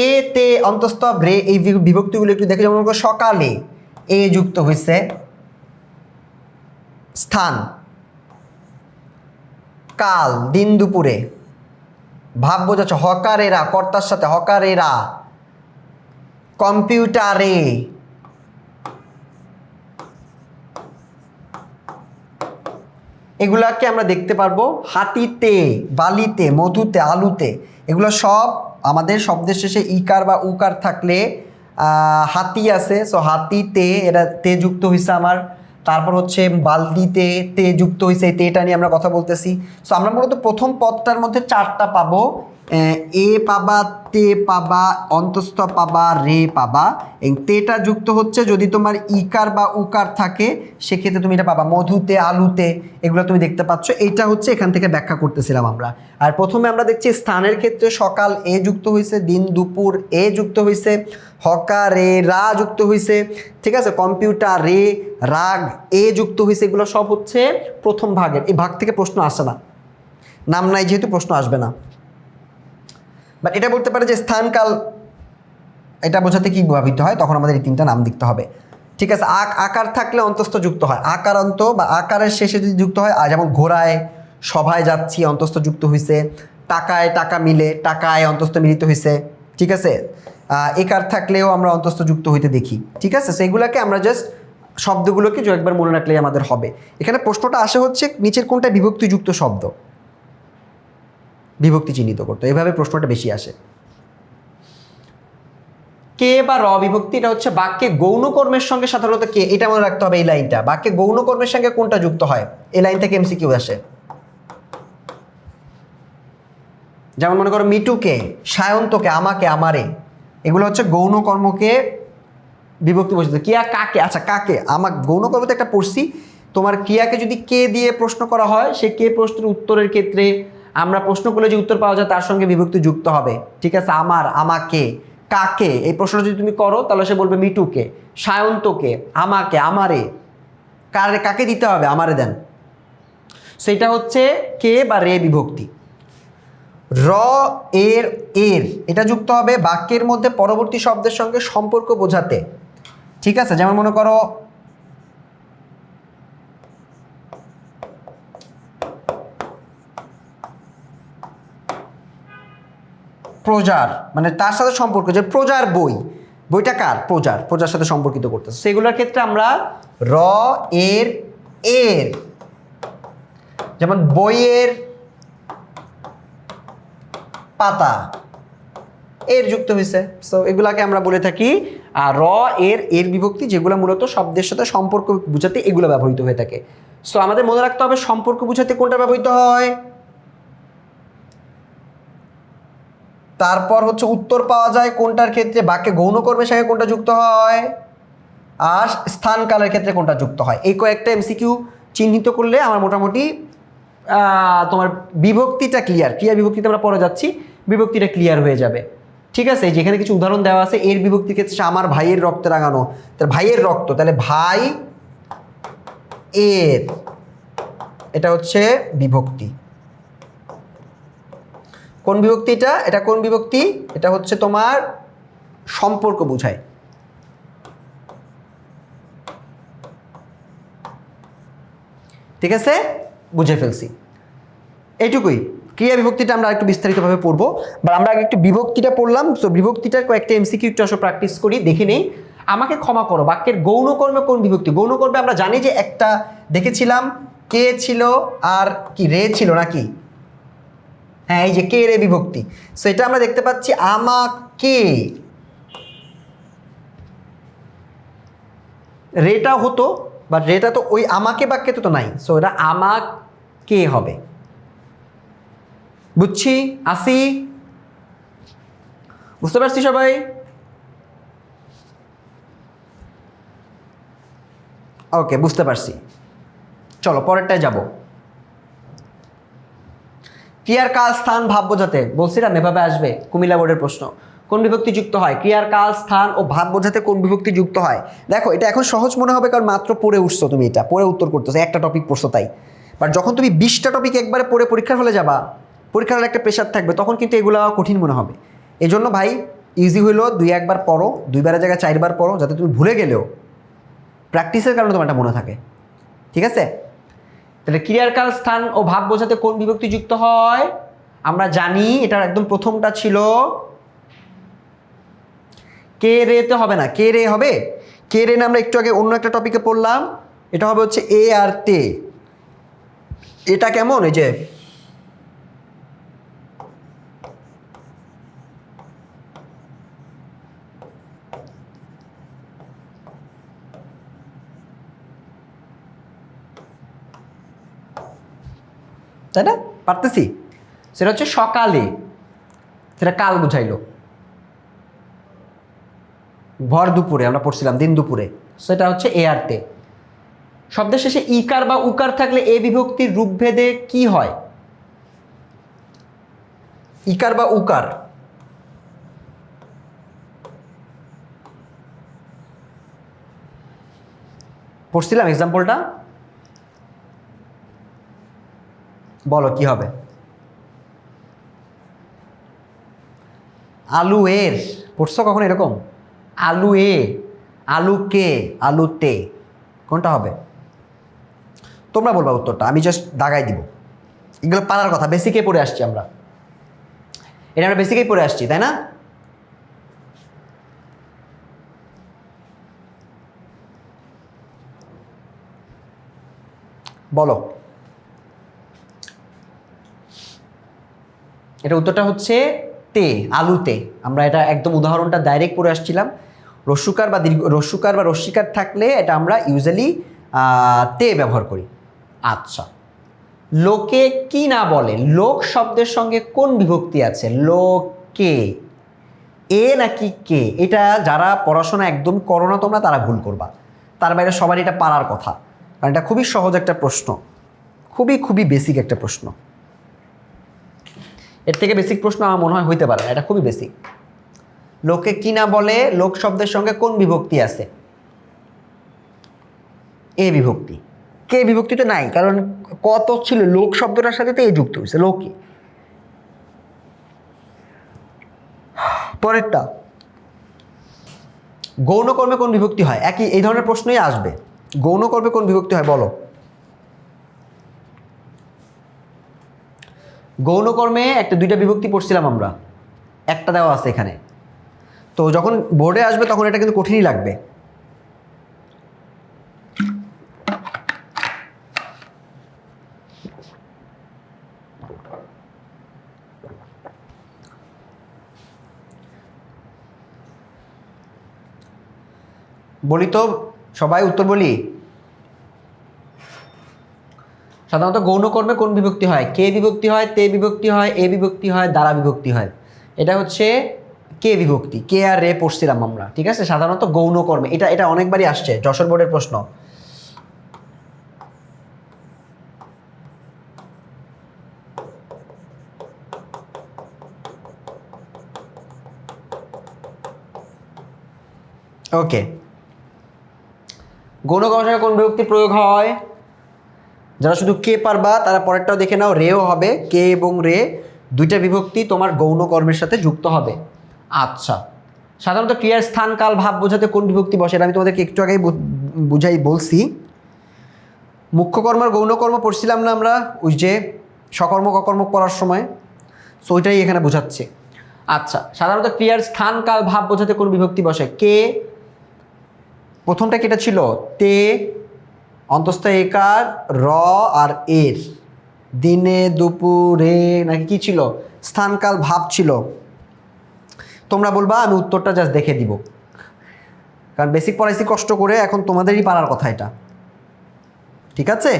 এ তে অন্তস্থ রে এই বিভক্তিগুলো একটু দেখে। যেমন সকালে এ যুক্ত হয়েছে, স্থান কাল দিন দুপুরে, ভাব বোঝাচ্ছে হকারেরা কর্তার সাথে, হকারেরা, কম্পিউটারে, এগুলাকে আমরা দেখতে পারবো হাতিতে, বালিতে, মধুতে, আলুতে। এগুলো সব আমাদের শব্দের শেষে ইকার বা উকার থাকলে, হাতি আছে, সো হাতিতে এটা তে যুক্ত হয়েছে আমার। তারপর হচ্ছে বালতিতে তে যুক্ত হয়েছে, এই তেটা নিয়ে আমরা কথা বলতেছি। সো আমরা মূলত প্রথম পদটার মধ্যে 4টা পাবো, এ পাবা, তে পাবা, অন্তস্থ পাবা, রে পাবা। এই তেটা যুক্ত হচ্ছে যদি তোমার ইকার বা উকার থাকে, সেক্ষেত্রে তুমি এটা পাবা মধুতে, আলুতে, এগুলো তুমি দেখতে পাচ্ছ। এইটা হচ্ছে এখান থেকে ব্যাখ্যা করতেছিলাম আমরা। আর প্রথমে আমরা দেখছি স্থানের ক্ষেত্রে সকাল এ যুক্ত হয়েছে, দিন দুপুর এ যুক্ত হয়েছে, হকারে রা যুক্ত হয়েছে, ঠিক আছে, কম্পিউটার রে, রাগ এ যুক্ত হয়েছে। এগুলো সব হচ্ছে প্রথম ভাগের। এই ভাগ থেকে প্রশ্ন আসে না, নাম নাই যেহেতু প্রশ্ন আসবে না। বাট এটা বলতে পারে যে স্থানকাল এটা বোঝাতে কি ব্যবহৃত হয়, তখন আমাদের এই 3টা নাম দিতে হবে, ঠিক আছে। আকার থাকলে অন্তস্থ যুক্ত হয়, আকারান্ত বা আকারের শেষে যদি যুক্ত হয়, যেমন ঘোড়ায় সভায় যাচ্ছি অন্তস্থ যুক্ত হয়েছে, টাকায় টাকা মিলে, টাকায় অন্তস্থ মিলিত হয়েছে, ঠিক আছে। একার থাকলেও আমরা অন্তস্থ যুক্ত হইতে দেখি, ঠিক আছে। সেগুলোকে আমরা জাস্ট শব্দগুলোকে একবার মনে রাখলেই আমাদের হবে। এখানে প্রশ্নটা আসে হচ্ছে নিচের কোনটা বিভক্তিযুক্ত শব্দ, বিভক্তি চিহ্নিত করতে, এভাবে প্রশ্নটা বেশি আসে। কে বা র বিভক্তি, এটা হচ্ছে বাক্যে গৌণ কর্মের সঙ্গে সাধারণত কে, এটা মনে রাখতে হবে। এই লাইনটা বাক্যে গৌণ কর্মের সঙ্গে কোনটা যুক্ত হয়, এই লাইন থেকে এমসিকিউ আসে। যেমন মনে করো মিটুকে, সায়ন্তকে, আমাকে, আমারে, এগুলো হচ্ছে গৌণ কর্মকে বিভক্তি বোঝাতে। কিয়া কাকে, আচ্ছা কাকে, আমার গৌণ কর্মতে একটা পড়ছি। তোমার ক্রিয়াকে যদি কে দিয়ে প্রশ্ন করা হয়, সে কে প্রশ্নের উত্তরের ক্ষেত্রে আমরা প্রশ্ন করলে যে উত্তর পাওয়া যায় তার সঙ্গে বিভক্তি যুক্ত হবে, ঠিক আছে। আমার, আমাকে, কাকে, এই প্রশ্নটা যদি তুমি করো তাহলে সে বলবে মিটুকে, সায়ন্তকে, আমাকে, আমারে, কাকে দিতে হবে, আমারে দেন। সেটা হচ্ছে কে বা রে বিভক্তি। র এর এর এটা যুক্ত হবে বাক্যের মধ্যে পরবর্তী শব্দের সঙ্গে সম্পর্ক বোঝাতে। ঠিক আছে, যেমন মনে করো প্রজার, মানে তার সাথে সম্পর্ক, যে প্রজার বই, বইটা কার? প্রজার, প্রজার সাথে সম্পর্কিত করতেছে, সেগুলোর ক্ষেত্রে আমরা র এর এর, যেমন বইয়ের পাতা এর যুক্ত হয়েছে, সো এগুলাকে আমরা বলে থাকি র এর এর বিভক্তি, যেগুলো মূলত শব্দের সাথে সম্পর্ক বোঝাতে এগুলো ব্যবহৃত হয়ে থাকে। সো আমাদের মনে রাখতে হবে সম্পর্ক বোঝাতে কোনটা ব্যবহৃত হয়। তারপর হচ্ছে উত্তর পাওয়া যায় কোনটার ক্ষেত্রে, বাক্যে গৌণ কর্মের সঙ্গে কোনটা যুক্ত হয়, আর স্থান কালের ক্ষেত্রে কোনটা যুক্ত হয়। এই কয়েকটা এমসিকিউ চিহ্নিত করলে আমার মোটামুটি তোমার বিভক্তিটা ক্লিয়ার, ক্রিয়া বিভক্তিতে আমরা পরে যাচ্ছি, বিভক্তিটা ক্লিয়ার হয়ে যাবে। ঠিক আছে, যেখানে কিছু উদাহরণ দেওয়া আছে, এর বিভক্তির ক্ষেত্রে আমার ভাইয়ের রক্তে রাঙানো, তাহলে ভাইয়ের রক্ত, তাহলে ভাই এর, এটা হচ্ছে বিভক্তি। কোন বিভক্তিটা? এটা কোন বিভক্তি? এটা হচ্ছে তোমার সম্পর্ক বোঝায়। ঠিক আছে, বুঝে ফেলছি, এইটুকুই। ক্রিয়া বিভক্তিটা আমরা একটু বিস্তারিতভাবে পড়বো, বা আমরা আগে একটু বিভক্তিটা পড়লাম। সো বিভক্তিটার কয়েকটা এমসিকিউ একটু আসলে প্র্যাকটিস করি, দেখে নেই। আমাকে ক্ষমা করো, বাক্যের গৌণ কর্মে কোন বিভক্তি? গৌণ কর্মে আমরা জানি যে একটা দেখেছিলাম কে ছিল আর কি রে ছিল নাকি? হ্যাঁ, এই যে কে রে বিভক্তি। সো এটা আমরা দেখতে পাচ্ছি আমাকে, রেটা হতো, বাট রেটা তো ওই আমাকে বাক্যে তো নাই, সো এটা আমাকে হবে। বুঝছি, আসি, বুঝতে পারছি সবাই? ওকে, বুঝতে পারছি। চলো পরেরটায় যাব। ক্রিয়ার কাল, স্থান, ভাব বোঝাতে বলছিলাম এভাবে আসবে, কুমিল্লা বোর্ডের প্রশ্ন। কোন বিভক্তি যুক্ত হয়? ক্রিয়ার কাল, স্থান ও ভাব বোঝাতে কোন বিভক্তি যুক্ত হয়? দেখো, এটা এখন সহজ মনে হবে কারণ মাত্র পড়ে উঠছো, তুমি এটা পড়ে উত্তর করতেছো, একটা টপিক পড়ছো তাই। বাট যখন তুমি 20টা টপিক একবারে পড়ে পরীক্ষার হলে যাবা, পরীক্ষার হলে একটা প্রেশার থাকবে, তখন কিন্তু এগুলো কঠিন মনে হবে। এই জন্য ভাই, ইজি হইলো 2-1বার পড়ো, 2বারের জায়গায় 4বার পড়ো, যাতে তুমি ভুলে গেলেও প্র্যাকটিসের কারণে তোমার এটা মনে থাকে। ঠিক আছে, তাহলে ক্রিয়ার কাল, স্থান ও ভাব বোঝাতে কোন বিভক্তি যুক্ত হয়? আমরা জানি এটার একদম প্রথমটা ছিল কে রে, তে হবে না, কে রে হবে। কে রে না আমরা একটু আগে অন্য একটা টপিকে পড়লাম, এটা হবে হচ্ছে এ আর তে। এটা কেমন? এই যে তাই না, পারতেছি। সেটা হচ্ছে সকালে, সেটা কাল বুঝাইলো। ভর দুপুরে আমরা পড়ছিলাম, দিন দুপুরে, সেটা হচ্ছে এ আর তে। শব্দের শেষে ইকার বা উকার থাকলে এ বিভক্তির রূপভেদে কি হয়? ইকার বা উকার, পড়ছিলাম এক্সাম্পলটা, বলো কি হবে? আলু এর, পড়ছো কখন এরকম? আলু এ, আলু কে, আলুতে, কোনটা হবে? তোমরা বলবা উত্তরটা, আমি জাস্ট দাগাই দিব। এগুলো পারার কথা, বেসিকে পড়ে আসছি আমরা, এটা আমরা বেসিকেই পড়ে আসছি, তাই না? বলো, এটা উত্তরটা হচ্ছে তে, আলুতে। আমরা এটা একদম উদাহরণটা ডাইরেক্ট পড়ে আসছিলাম। রস্যুকার বা দীর্ঘ, রস্যুকার বা রস্যিকার থাকলে এটা আমরা ইউজুয়ালি তে ব্যবহার করি। আচ্ছা, লোকে কি না বলে, লোক শব্দের সঙ্গে কোন বিভক্তি আছে? লোকে, এ নাকি কে? এটা যারা পড়াশোনা একদম করো না তোমরা, তারা ভুল করবা। তার বাইরে সবার এটা পারার কথা, কারণ এটা খুবই সহজ একটা প্রশ্ন, খুবই খুবই বেসিক একটা প্রশ্ন। এর থেকে বেসিক প্রশ্ন আমার মনে হয় হইতে পারে না, এটা খুবই বেসিক। লোকে কি না বলে, লোক শব্দের সঙ্গে কোন বিভক্তি আছে? এ বিভক্তি। কে বিভক্তি তো নাই, কারণ কত ছিল লোক শব্দটার সাথে তো এ যুক্ত হয়েছে, লোকে। পরেরটা, গৌণ কর্মে কোন বিভক্তি হয়? একই এই ধরনের প্রশ্নই আসবে। গৌণ কর্মে কোন বিভক্তি হয় বলো? গৌণ কর্মে একটা দুইটা বিভক্তি পড়ছিলাম আমরা, একটা দেওয়া আছে এখানে। তো যখন বোর্ডে আসবে তখন এটা কিন্তু কঠিনই লাগবে। বলি তো, সবাই উত্তর বলি। সাধারণত গৌণ কর্মে কোন বিভক্তি হয়? কে বিভক্তি হয়, তে বিভক্তি হয়, এ বিভক্তি হয়, দ্বারা বিভক্তি হয়। এটা হচ্ছে কে বিভক্তি, কে আর রে পড়ছিলাম আমরা, ঠিক আছে। সাধারণত গৌণ কর্মে এটা এটা অনেকবারই আসছে, যশোর বোর্ডের প্রশ্ন। ওকে, গৌণ কর্মের কোন বিভক্তি প্রয়োগ হয়? যারা শুধু কে পারবা তারা পরেরটাও দেখে নাও, রেও হবে, কে এবং রে দুইটা বিভক্তি তোমার গৌণ কর্মের সাথে যুক্ত হবে। আচ্ছা, সাধারণত ক্রিয়ার স্থান কাল ভাব বোঝাতে কোন বিভক্তি বসে? এটা আমি তোমাদেরকে একটু আগেই বলছি। মুখ্য কর্ম আর গৌণ কর্ম পড়ছিলাম না আমরা ওই যে সকর্মক অকর্মক পড়ার সময়, সো ওইটাই এখানে বোঝাচ্ছে। আচ্ছা, সাধারণত ক্রিয়ার স্থান কাল ভাব বোঝাতে কোন বিভক্তি বসে? কে, প্রথমটা কেটা ছিল? তে, অন্তস্থ একার, র আর এর, দিনে দুপুরে নাকি কি ছিল? স্থানকাল ভাব ছিল। তোমরা বলবা, আমি উত্তরটা জাস্ট দেখে দিব, কারণ বেসিক পড়াইছি কষ্ট করে, এখন তোমাদেরই পারার কথা এটা, ঠিক আছে?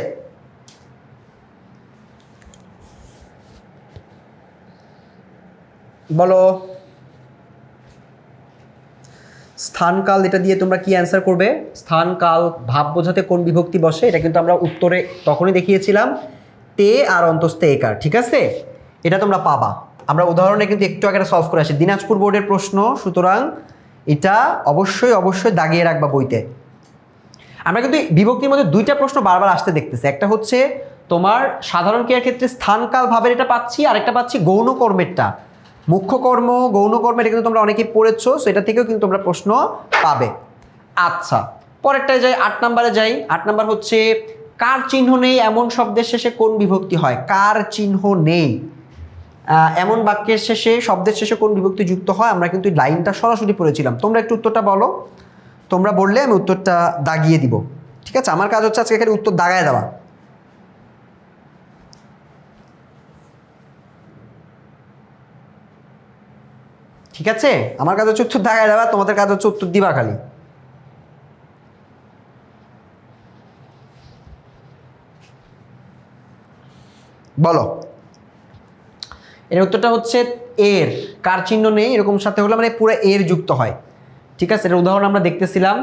বলো, স্থানকাল এটা দিয়ে তোমরা কি অ্যান্সার করবে? স্থানকাল ভাব বোঝাতে কোন বিভক্তি বসে? এটা কিন্তু আমরা উত্তরে তখনই দেখিয়েছিলাম, তে আর অন্তস্থ একার, ঠিক আছে। এটা তোমরা পাবা, আমরা উদাহরণে কিন্তু একটু আগে সলভ করে আসি, দিনাজপুর বোর্ডের প্রশ্ন, সুতরাং এটা অবশ্যই অবশ্যই দাগিয়ে রাখবা বইতে। আমরা কিন্তু বিভক্তির মধ্যে দুইটা প্রশ্ন বারবার আসতে দেখতেছি, একটা হচ্ছে তোমার সাধারণ ক্রিয়ার ক্ষেত্রে স্থানকাল ভাবের এটা পাচ্ছি, আর একটা পাচ্ছি গৌণ কর্মেরটা। মুখ্য কর্ম, গৌণ কর্ম, এটা কিন্তু তোমরা অনেকেই পড়েছো, সো এটা থেকেও কিন্তু তোমরা প্রশ্ন পাবে। আচ্ছা, পরেরটায় যাই, 8 নম্বরে যাই। 8 নম্বর হচ্ছে কার চিহ্ন নেই এমন শব্দের শেষে কোন বিভক্তি হয়? কার চিহ্ন নেই এমন বাক্যের শেষে, শব্দের শেষে কোন বিভক্তি যুক্ত হয়? আমরা কিন্তু লাইনটা সরাসরি পড়েছিলাম, তোমরা একটু উত্তরটা বলো। তোমরা বললে আমি উত্তরটা দাগিয়ে দিব, ঠিক আছে? আমার কাজ হচ্ছে আজকে এখানে উত্তর দাগায় দেওয়া। ঠিক আছে, আমার কাজ হচ্ছে উত্তর দাগায় দেওয়া, তোমাদের কাজ হচ্ছে উত্তর দিবা খালি। বলো, এর উত্তরটা হচ্ছে এর। কার চিহ্ন নেই এরকম সাথে হলে মানে পুরো এর যুক্ত হয়, ঠিক আছে। এর উদাহরণ আমরা দেখতেছিলাম,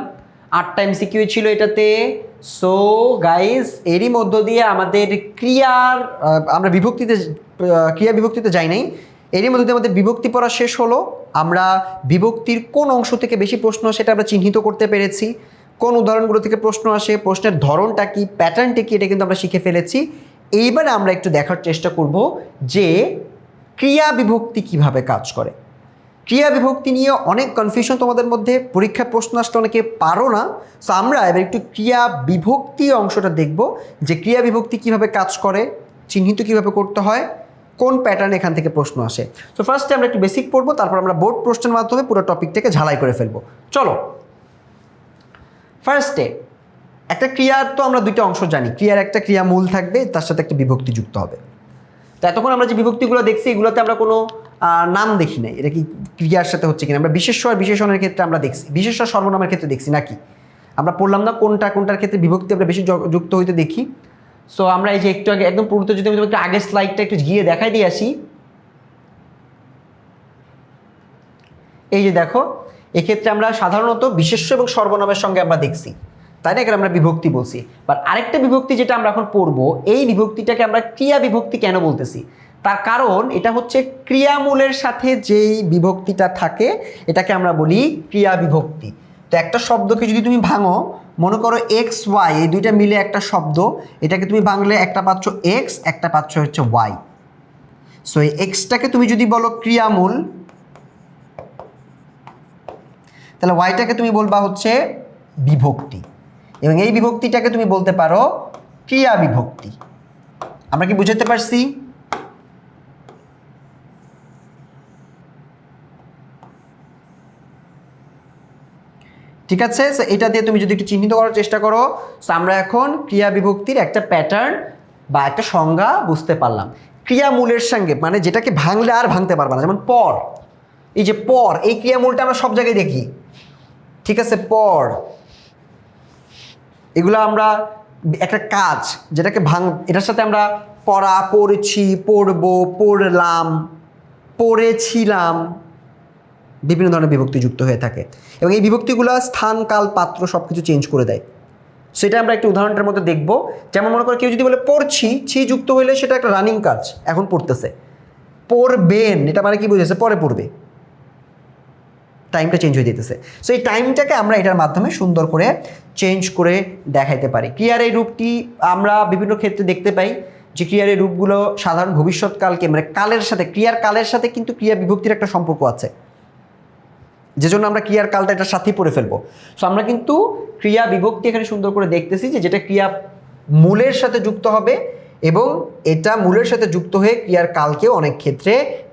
8টা MCQ ছিল এটাতে। সো গাইস, এরই মধ্য দিয়ে আমাদের ক্রিয়ার, আমরা বিভক্তিতে, ক্রিয়া বিভক্তিতে যাই নাই, এরই মধ্যে দিয়ে আমাদের বিভক্তি পড়া শেষ হলো। আমরা বিভক্তির কোন অংশ থেকে বেশি প্রশ্ন সেটা আমরা চিহ্নিত করতে পেরেছি, কোন উদাহরণগুলো থেকে প্রশ্ন আসে, প্রশ্নের ধরনটা কি, প্যাটার্নটা কি, এটা কিন্তু আমরা শিখে ফেলেছি। এইবারে আমরা একটু দেখার চেষ্টা করব যে ক্রিয়া বিভক্তি কিভাবে কাজ করে। ক্রিয়া বিভক্তি নিয়ে অনেক কনফিউশন তোমাদের মধ্যে, পরীক্ষা প্রশ্ন আসতে অনেকে পারো না। সো আমরা এবার একটু ক্রিয়া বিভক্তি অংশটা দেখব, যে ক্রিয়া বিভক্তি কিভাবে কাজ করে, চিহ্নিত কিভাবে করতে হয়, কোন প্যাটার্ন এখান থেকে প্রশ্ন আসে। সো ফার্স্টে আমরা একটু বেসিক পড়বো, তারপর আমরা বোর্ড প্রশ্নের মাধ্যমে পুরো টপিকটাকে ঝালাই করে ফেলবো। চলো, ফার্স্টে একটা ক্রিয়ার তো আমরা দুইটা অংশ জানি, ক্রিয়ার একটা ক্রিয়া মূল থাকবে, তার সাথে একটা বিভক্তি যুক্ত হবে। তো এতক্ষণ আমরা যে বিভক্তিগুলো দেখছি এগুলোতে আমরা কোনো নাম দেখি নাই, এটা কি ক্রিয়ার সাথে হচ্ছে কিনা। আমরা বিশেষ্য আর বিশেষণের ক্ষেত্রে আমরা দেখছি, বিশেষ্য সর্বনামের ক্ষেত্রে দেখছি নাকি, আমরা পড়লাম না কোনটা কোনটার ক্ষেত্রে বিভক্তি আমরা বেশি যুক্ত হইতে দেখি। সো আমরা এই যে একটু আগে একদম পুরোতে যদি আমি একটু আগের স্লাইডটা একটু গিয়ে দেখাই দিয়ে আসি, এই যে দেখো, এক্ষেত্রে আমরা সাধারণত বিশেষ্য এবং সর্বনামের সঙ্গে আমরা দেখছি, তাই না, এখানে আমরা বিভক্তি বলছি। বাট আরেকটা বিভক্তি যেটা আমরা এখন পড়বো, এই বিভক্তিটাকে আমরা ক্রিয়া বিভক্তি কেন বলতেছি, তার কারণ এটা হচ্ছে ক্রিয়ামূলের সাথে যেই বিভক্তিটা থাকে এটাকে আমরা বলি ক্রিয়া বিভক্তি। তো একটা শব্দকে যদি তুমি ভাঙো, মনে করো এক্স ওয়াই এই দুইটা মিলে একটা শব্দ, এটাকে তুমি বাংলায় একটা পাচ্ছ এক্স, একটা পাচ্ছ হচ্ছে ওয়াই। সো এই এক্সটাকে তুমি যদি বলো ক্রিয়ামূল, তাহলে ওয়াইটাকে তুমি বলবা হচ্ছে বিভক্তি, এবং এই বিভক্তিটাকে তুমি বলতে পারো ক্রিয়া বিভক্তি। আমরা কি বুঝতে পারছি? ঠিক আছে, এটা দিয়ে তুমি যদি একটু চিহ্নিত করার চেষ্টা করো, তো আমরা এখন ক্রিয়া বিভক্তির একটা প্যাটার্ন বা একটা সংজ্ঞা বুঝতে পারলাম। ক্রিয়ামূলের সঙ্গে মানে যেটাকে ভাঙলে আর ভাঙতে পারবে না, যেমন পর, এই যে পর, এই ক্রিয়ামূলটা আমরা সব জায়গায় দেখি। ঠিক আছে, পর, এগুলো আমরা একটা কাজ যেটাকে এটার সাথে আমরা পড়া, পড়েছি, পড়বো, পড়লাম, পড়েছিলাম, বিভিন্ন ধরনের বিভক্তি যুক্ত হয়ে থাকে, এবং এই বিভক্তিগুলো স্থান, কাল, পাত্র সব কিছু চেঞ্জ করে দেয়। সেটা আমরা একটু উদাহরণটার মধ্যে দেখব। যেমন মনে করো কেউ যদি বলে পড়ছি, ছি যুক্ত হইলে সেটা একটা রানিং কাজ, এখন পড়তেছে। পড়বেন, এটা মানে কি বুঝেছে? পরে পড়বে, টাইমটা চেঞ্জ হয়ে যেতেছে। সো এই টাইমটাকে আমরা এটার মাধ্যমে সুন্দর করে চেঞ্জ করে দেখাইতে পারি। ক্রিয়ার এই রূপটি আমরা বিভিন্ন ক্ষেত্রে দেখতে পাই, যে ক্রিয়ার এই রূপগুলো সাধারণ ভবিষ্যৎকালকে মানে কালের সাথে, ক্রিয়ার কালের সাথে কিন্তু ক্রিয়া বিভক্তির একটা সম্পর্ক আছে, যে জন্য আমরা ক্রিয়ার কালটা এটার সাথেই পড়ে ফেলবো। সো আমরা কিন্তু ক্রিয়া বিভক্তি এখানে সুন্দর করে দেখতেছি, যে যেটা ক্রিয়া মূলের সাথে যুক্ত হবে, এবং এটা মূলের সাথে যুক্ত হয়ে ক্রিয়ার কালকেও অনেক ক্ষেত্রে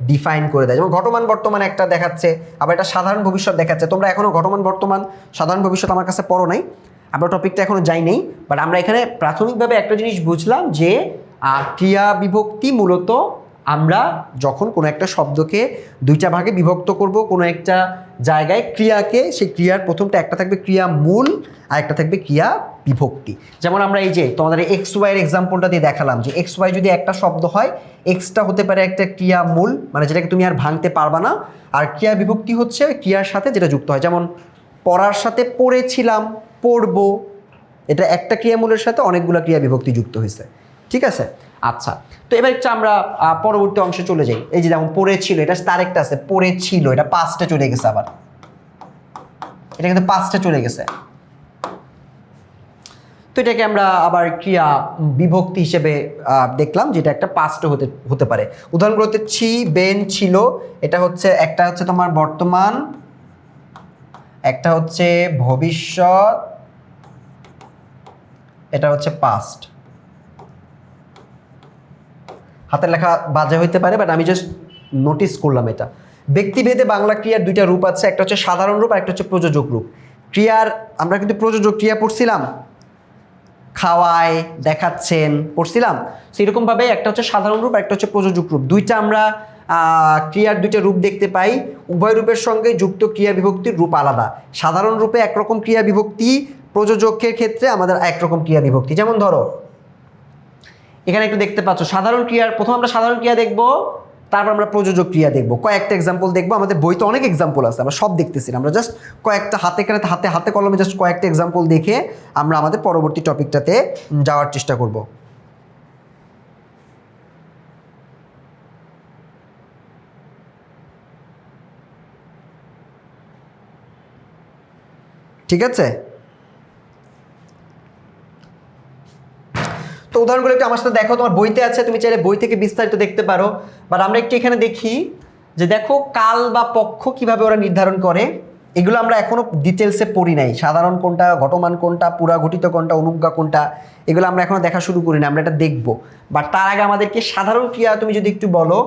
ডিফাইন করে দেয়। যেমন ঘটমান বর্তমান একটা দেখাচ্ছে, আবার এটা সাধারণ ভবিষ্যৎ দেখাচ্ছে। তোমরা এখনও ঘটমান বর্তমান সাধারণ ভবিষ্যৎ আমার কাছে পড়ো নাই, আমরা টপিকটা এখনও যাই নেই, বাট আমরা এখানে প্রাথমিকভাবে একটা জিনিস বুঝলাম, যে ক্রিয়া বিভক্তি মূলত আমরা যখন কোনো একটা শব্দকে দুইটা ভাগে বিভক্ত করব, কোনো একটা জায়গায় ক্রিয়াকে, সেই ক্রিয়ার প্রথমটা একটা থাকবে ক্রিয়া মূল, আর একটা থাকবে ক্রিয়া বিভক্তি। যেমন আমরা এই যে তোমাদের এক্স ওয়াইয়ের এক্সাম্পলটা দিয়ে দেখালাম, যে এক্স ওয়াই যদি একটা শব্দ হয়, এক্সটা হতে পারে একটা ক্রিয়া মূল, মানে যেটাকে তুমি আর ভাঙতে পারবা না, আর ক্রিয়া বিভক্তি হচ্ছে ক্রিয়ার সাথে যেটা যুক্ত হয়। যেমন পড়ার সাথে পড়েছিলাম, পড়বো, এটা একটা ক্রিয়ামূলের সাথে অনেকগুলো ক্রিয়া বিভক্তি যুক্ত হয়েছে। ঠিক আছে, আচ্ছা, তো এবার একটু আমরা পরবর্তী অংশে চলে যাই। এই যে যেমন পড়েছিল, এটা তার একটা আছে, পড়েছিল, এটা পাঁচটা চলে গেছে, আবার এটা কিন্তু পাঁচটা চলে গেছে। তো এটাকে আমরা আবার ক্রিয়া বিভক্তি হিসেবে দেখলাম, যেটা একটা পাস্ট হতে পারে। উদাহরণগুলোতে ছি, বেন, ছিল, এটা হচ্ছে একটা হচ্ছে তোমার বর্তমান, একটা হচ্ছে ভবিষ্যৎ, এটা হচ্ছে পাস্ট। হাতের লেখা বাজে হইতে পারে, বাট আমি জাস্ট নোটিস করলাম এটা। ব্যক্তিভেদে বাংলা ক্রিয়ার দুইটা রূপ আছে, একটা হচ্ছে সাধারণ রূপ আর একটা হচ্ছে প্রযোজক রূপ। ক্রিয়ার আমরা কিন্তু প্রযোজক ক্রিয়া পড়ছিলাম, খাওয়ায়, দেখাচ্ছেন, পড়ছিলাম। সেরকমভাবে একটা হচ্ছে সাধারণ রূপ, একটা হচ্ছে প্রযোজক রূপ। দুইটা আমরা ক্রিয়ার দুইটা রূপ দেখতে পাই, উভয় রূপের সঙ্গে যুক্ত ক্রিয়া বিভক্তির রূপ আলাদা। সাধারণ রূপে একরকম ক্রিয়া বিভক্তি, প্রযোজকের ক্ষেত্রে আমাদের একরকম ক্রিয়া বিভক্তি। যেমন ধরো এখানে একটু দেখতে পাচ্ছ সাধারণ ক্রিয়ার, প্রথম আমরা সাধারণ ক্রিয়া দেখব, তারপর আমরা প্রযোজক ক্রিয়া দেখব, কয়েকটা এক্সাম্পল দেখবো। আমাদের বইতে অনেক এক্সাম্পল আছে, আমরা সব দেখতেছি, আমরা জাস্ট কয়েকটা হাতে কলমে জাস্ট কয়েকটা এক্সাম্পল দেখে আমরা আমাদের পরবর্তী টপিকটাতে যাওয়ার চেষ্টা করব। ঠিক আছে, তো উদাহরণগুলো একটু আমার সাথে দেখো, তোমার বইতে আছে, তুমি চাইলে বই থেকে বিস্তারিত দেখতে পারো। বাট আমরা একটু এখানে দেখি যে দেখো কাল বা পক্ষ কিভাবে ওরা নির্ধারণ করে। এগুলো আমরা এখনো ডিটেলসে পড়ি নাই, সাধারণ কোনটা, ঘটমান কোনটা, পুরা ঘটিত কোনটা, অনুজ্ঞা কোনটা, এগুলো আমরা এখনো দেখা শুরু করি না, আমরা এটা দেখবো। বাট তার আগে আমাদেরকে সাধারণ ক্রিয়া তুমি যদি একটু বলো,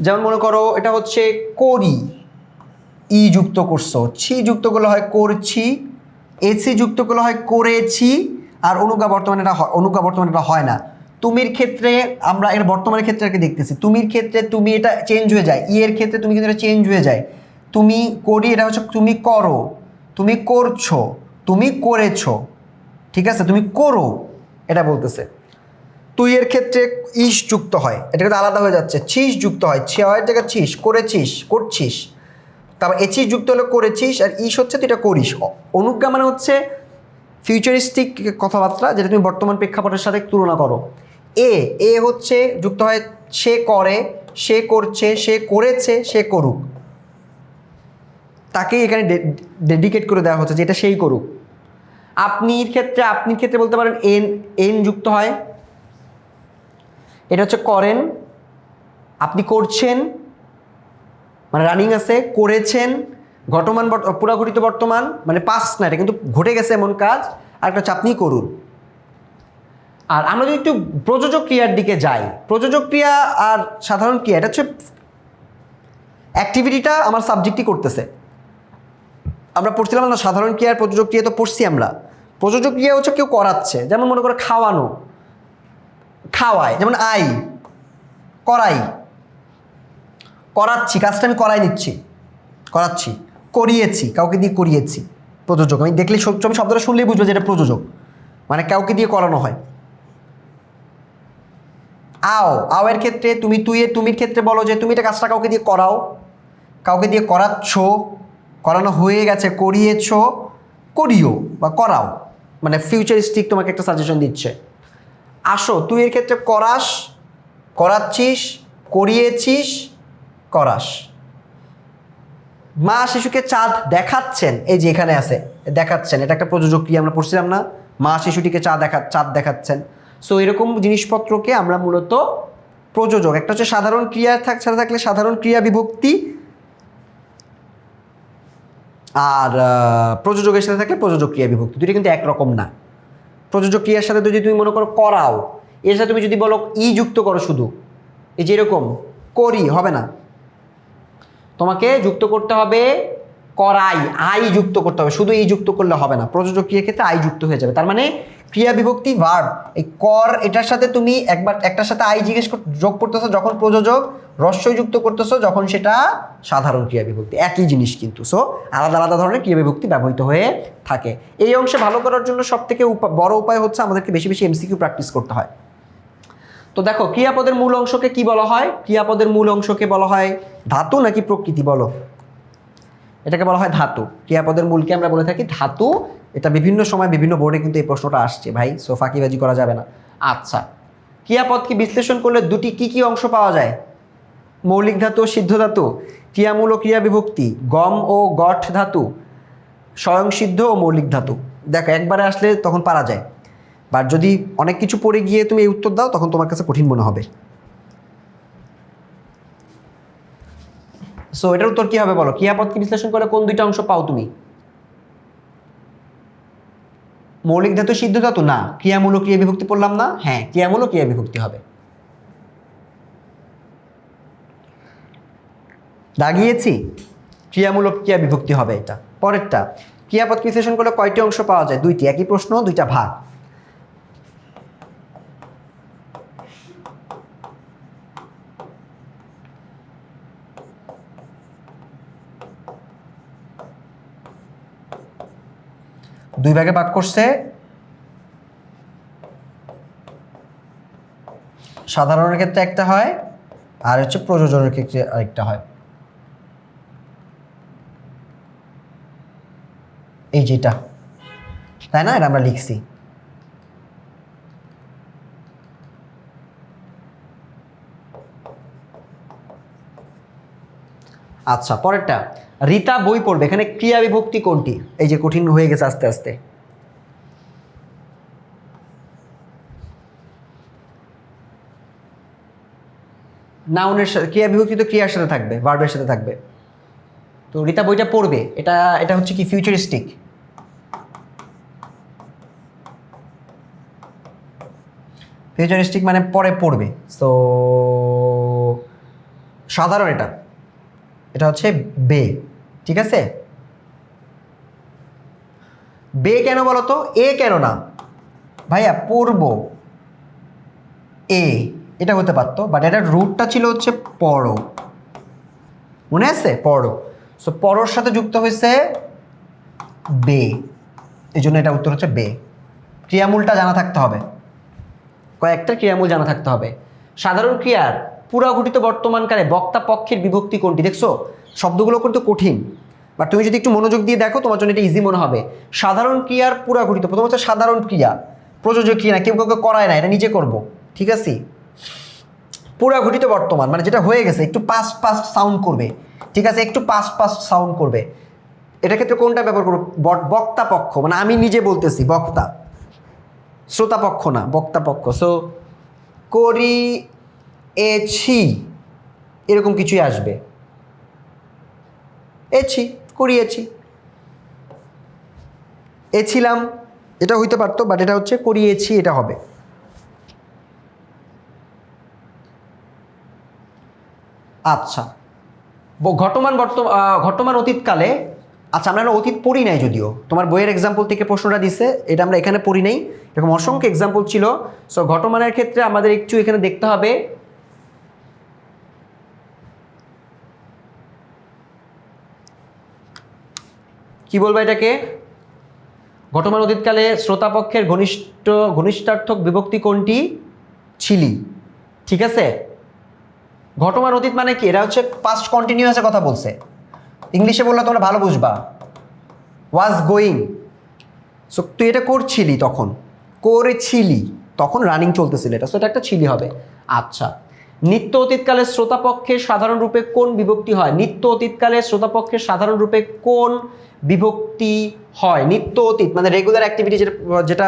যেমন মনে করো এটা হচ্ছে করি, ই যুক্ত করছো, ছি যুক্ত করলে হয় করছি, এসি যুক্ত করলে হয় করেছি, আর অনুজ্ঞা বর্তমানে এটা হয় না। তুমির ক্ষেত্রে আমরা এর বর্তমানের ক্ষেত্রে আর কি দেখতেছি, তুমির ক্ষেত্রে তুমি এটা চেঞ্জ হয়ে যায়, ই এর ক্ষেত্রে তুমি কিন্তু এটা চেঞ্জ হয়ে যায়। তুমি করি, এটা হচ্ছে তুমি করো, তুমি করছো, তুমি করেছো। ঠিক আছে, তুমি করো, এটা বলতেছে। তুই এর ক্ষেত্রে ইস যুক্ত হয়, এটা কিন্তু আলাদা হয়ে যাচ্ছে, ছিস যুক্ত হয়, ছেয়ের জায়গায় ছিস, করেছিস, করছিস। তারপর এচিস যুক্ত হলে করেছিস, আর ইস হচ্ছে তুই এটা করিস। অনুজ্ঞা মানে হচ্ছে ফিউচারিস্টিক কথাবার্তা, যেটা তুমি বর্তমান প্রেক্ষাপটের সাথে তুলনা করো। এ হচ্ছে যুক্ত হয় সে করে, সে করছে, সে করেছে, সে করুক। তাকেই এখানে ডেডিকেট করে দেওয়া হচ্ছে যে এটা সেই করুক। আপনির ক্ষেত্রে বলতে পারেন এন যুক্ত হয়, এটা হচ্ছে করেন, আপনি করছেন মানে রানিং আছে, করেছেন ঘটমান পুরাঘটিত বর্তমান মানে পাস্ট না, এটা কিন্তু ঘটে গেছে এমন কাজ। আর একটা হচ্ছে আপনি করুন। আর আমরা যদি একটু প্রযোজক ক্রিয়ার দিকে যাই, প্রযোজক ক্রিয়া আর সাধারণ ক্রিয়া, এটা হচ্ছে অ্যাক্টিভিটিটা আমার সাবজেক্টই করতেছে। আমরা পড়ছিলাম না সাধারণ ক্রিয়া আর প্রযোজক ক্রিয়া, তো পড়ছি আমরা। প্রযোজক ক্রিয়া হচ্ছে কেউ করাচ্ছে, যেমন মনে করো খাওয়ানো, খাওয়ায়, যেমন আই, করাই, করাচ্ছি, কাজটা আমি করাই নিচ্ছি, করাচ্ছি, করিয়েছি, কাউকে দিয়ে করিয়েছি, প্রযোজক। আমি দেখলে আমি শব্দটা শুনলেই বুঝবো যে এটা প্রযোজক, মানে কাউকে দিয়ে করানো হয়। আও এর ক্ষেত্রে তুমি, তুমির ক্ষেত্রে বলো যে তুমি এটা কাজটা কাউকে দিয়ে করাও, কাউকে দিয়ে করাচ্ছ, করানো হয়ে গেছে, করিয়েছ, করিও বা করাও, মানে ফিউচারিস্টিক তোমাকে একটা সাজেশন দিচ্ছে। আসো, তুই এর ক্ষেত্রে করাস, করাচ্ছিস, করিয়েছিস, করাস। মা শিশুকে চাঁদ দেখাচ্ছেন, এই যে এখানে আছে দেখাচ্ছেন, এটা একটা প্রযোজক ক্রিয়া, আমরা পড়ছিলাম না, মা শিশুটিকে চাঁদ দেখাচ্ছেন। সো এরকম জিনিসপত্রকে আমরা মূলত প্রযোজক, একটা হচ্ছে সাধারণ ক্রিয়া সাথে থাকলে সাধারণ ক্রিয়া বিভক্তি, আর প্রযোজকের সাথে থাকলে প্রযোজক ক্রিয়া বিভক্তি, দুটো কিন্তু একরকম না। প্রযোজক ক্রিয়ার সাথে যদি তুমি মনে করো করাও, এর সাথে তুমি যদি বলো ই যুক্ত করো শুধু, এই যে এরকম করি, হবে না, তোমাকে যুক্ত করতে হবে করাই, আই যুক্ত করতে হবে, শুধু ই যুক্ত করলে হবে না, প্রযোজক ক্রিয়ার ক্ষেত্রে আই যুক্ত হয়ে যাবে। তার মানে ক্রিয়া বিভক্তি ভার্ব, এই কর এটার সাথে তুমি একটার সাথে আই যোগ করতেছো যখন প্রযোজক, রস্যই যুক্ত করতেছো যখন সেটা সাধারণ ক্রিয়া বিভক্তি, একই জিনিস কিন্তু। সো আলাদা আলাদা ধরনের ক্রিয়া বিভক্তি ব্যবহৃত হয়ে থাকে। এই অংশে ভালো করার জন্য সবথেকে বড় উপায় হচ্ছে আমাদেরকে বেশি বেশি এমসিকিউ প্র্যাকটিস করতে হয়। তো দেখো, ক্রিয়াপদের মূল অংশকে কি বলা হয়? ক্রিয়াপদের মূল অংশকে বলা হয় ধাতু নাকি প্রকৃতি? বলো। এটাকে বলা হয় ধাতু। ক্রিয়াপদের মূলকে আমরা বলে থাকি ধাতু। এটা বিভিন্ন সময় বিভিন্ন বোর্ডে কিন্তু এই প্রশ্নটা আসছে ভাই, সো ফাঁকিবাজি করা যাবে না। আচ্ছা, ক্রিয়াপদকে বিশ্লেষণ করলে দুটি কি অংশ পাওয়া যায়? মৌলিক ধাতু ও সিদ্ধ ধাতু, ক্রিয়ামূল ও ক্রিয়া বিভক্তি, গম ও গঠ ধাতু, স্বয়ংসিদ্ধ ও মৌলিক ধাতু। দেখো, একবারে আসলে তখন পারা যায়, বাট যদি অনেক কিছু পড়ে গিয়ে তুমি এই উত্তর দাও তখন তোমার কাছে কঠিন মনে হবে। সো এটার উত্তর কি হবে বলো? ক্রিয়াপদকে বিশ্লেষণ করে কোন দুইটা অংশ পাও তুমি? মৌলিক ধাতু সিদ্ধ ধাতু না, ক্রিয়ামূল ও ক্রিয়া বিভক্তি পড়লাম না? হ্যাঁ, ক্রিয়ামূল ও ক্রিয়া বিভক্তি হবে। দাগিয়েছি, ক্রিয়ামূল ও ক্রিয়া বিভক্তি হবে এটা। পরেরটা, ক্রিয়াপদকে বিশ্লেষণ করলে কয়টি অংশ পাওয়া যায়? দুইটি। একই প্রশ্ন, দুইটা ভাগ। দুই ভাগে ভাগ করছে, সাধারণের ক্ষেত্রে একটা হয় আর হচ্ছে প্রযোজনের ক্ষেত্রে আরেকটা হয়। এই যেটা, তাই না? এটা আমরা লিখছি। আচ্ছা, পরেরটা, রীতা বই পড়বে, এখানে ক্রিয়া বিভক্তি কোনটি? এই যে কঠিন হয়ে গেছে আস্তে আস্তে। নাউনের সাথে ক্রিয়া বিভক্তি তো ক্রিয়ার সাথে থাকবে, ভার্বের সাথে থাকবে। তো রীতা বইটা পড়বে, এটা হচ্ছে কি ফিউচারিস্টিক। ফিউচারিস্টিক মানে পরে পড়বে। সো সাধারণ এটা হচ্ছে বে, ঠিক আছে? বে কেন বলো তো? এ কেন না? ভাইয়া পড়ব, এ এটা হতে পারতো, বাট এটার রুটটা ছিল হচ্ছে পড়ো, মনে আছে? পড়ো। সো পড়োর সাথে যুক্ত হয়েছে বে, এই জন্য এটা উত্তর হচ্ছে বে। ক্রিয়ামূলটা জানা থাকতে হবে, কয়েকটা ক্রিয়ামূল জানা থাকতে হবে। সাধারণ ক্রিয়ার পুরাঘটিত বর্তমানকালে বক্তা পক্ষের বিভক্তি কোনটি? দেখছো, শব্দগুলো কিন্তু কঠিন, বাট তুমি যদি একটু মনোযোগ দিয়ে দেখো তোমার জন্য এটা ইজি মনে হবে। সাধারণ ক্রিয়ার পুরাঘটিত, প্রথম হচ্ছে সাধারণ ক্রিয়া, প্রযোজক ক্রিয়া না, কেউ কাউকে করায় না, এটা নিজে করব, ঠিক আছে? পুরাঘটিত বর্তমান মানে যেটা হয়ে গেছে, একটু পাস্ট সাউন্ড করবে, ঠিক আছে? একটু পাস্ট সাউন্ড করবে। এটা ক্ষেত্রে কোনটা ব্যবহার করবো? বক্তা পক্ষ, মানে আমি নিজে বলতেছি, বক্তা, শ্রোতা পক্ষ না, বক্তা পক্ষ। সো করিয়েছি এরকম কিছুই আসবে, এছি, করিয়েছি, এছিলাম, এটা হইতে পারতো, বাট এটা হচ্ছে করিয়েছি, এটা হবে। আচ্ছা, ঘটমান অতীতকালে, আচ্ছা আমরা অতীত পড়ি নাই, যদিও তোমার বইয়ের এক্সাম্পল থেকে প্রশ্নটা দিছে, এটা আমরা এখানে পড়ি নাই, এরকম অসংখ্য এক্সাম্পল ছিল। সো ঘটমানের ক্ষেত্রে আমাদের একটু এখানে দেখতে হবে, কি বলবো এটাকে, ঘটমান অতীতকালে শ্রোতাপক্ষের ঘনিষ্ঠার্থক বিভক্তি কোনটি? ছিলি। ঠিক আছে, ঘটমান অতীত মানে কি? এটা হচ্ছে পাস্ট কন্টিনিউয়াসের কথা বলছে, ইংলিশে বললে তোমরা ভালো বুঝবা, ওয়াজ গোয়িং। সো তুই এটা করছিলি, তখন করেছিলি, তখন রানিং চলতেছিল এটা, সো এটা একটা ছিলি হবে। আচ্ছা, নিত্য অতীতকালে শ্রোতাপক্ষের সাধারণ রূপে কোন বিভক্তি হয়? নিত্য অতীতকালে শ্রোতাপক্ষের সাধারণ রূপে কোন বিভক্তি হয়? নিত্য অতীত মানে রেগুলার অ্যাক্টিভিটি, যেটা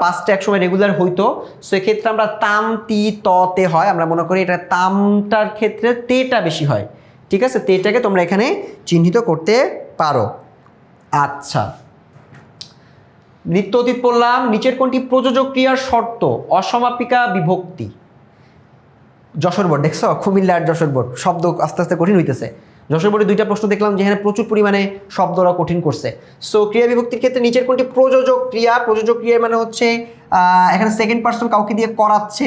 পাস্টে এক সময় রেগুলার হইতো, সো এক্ষেত্রে আমরা তাম তি ততে হয়, আমরা মনে করি এটা তামটার ক্ষেত্রে তেটা বেশি হয়। ঠিক আছে, তেটাকে তোমরা এখানে চিহ্নিত করতে পারো। আচ্ছা, নিত্য অতীত পড়লাম, নিচের কোনটি প্রযোজক ক্রিয়ার শর্ত? অসমাপিকা বিভক্তি। যশোর বোর্ড দেখছো, কুমিল্লার যশোর বোর্ড, শব্দ আস্তে আস্তে কঠিন হইতেছে। যশোর বোর্ডে দুইটা প্রশ্ন দেখলাম যেখানে প্রচুর পরিমাণে শব্দ ওরা কঠিন করছে। সো ক্রিয়া বিভক্তির ক্ষেত্রে নিচের কোনটি প্রযোজক ক্রিয়া? প্রযোজক ক্রিয়া মানে হচ্ছে এখানে সেকেন্ড পার্সন কাউকে দিয়ে করাচ্ছে,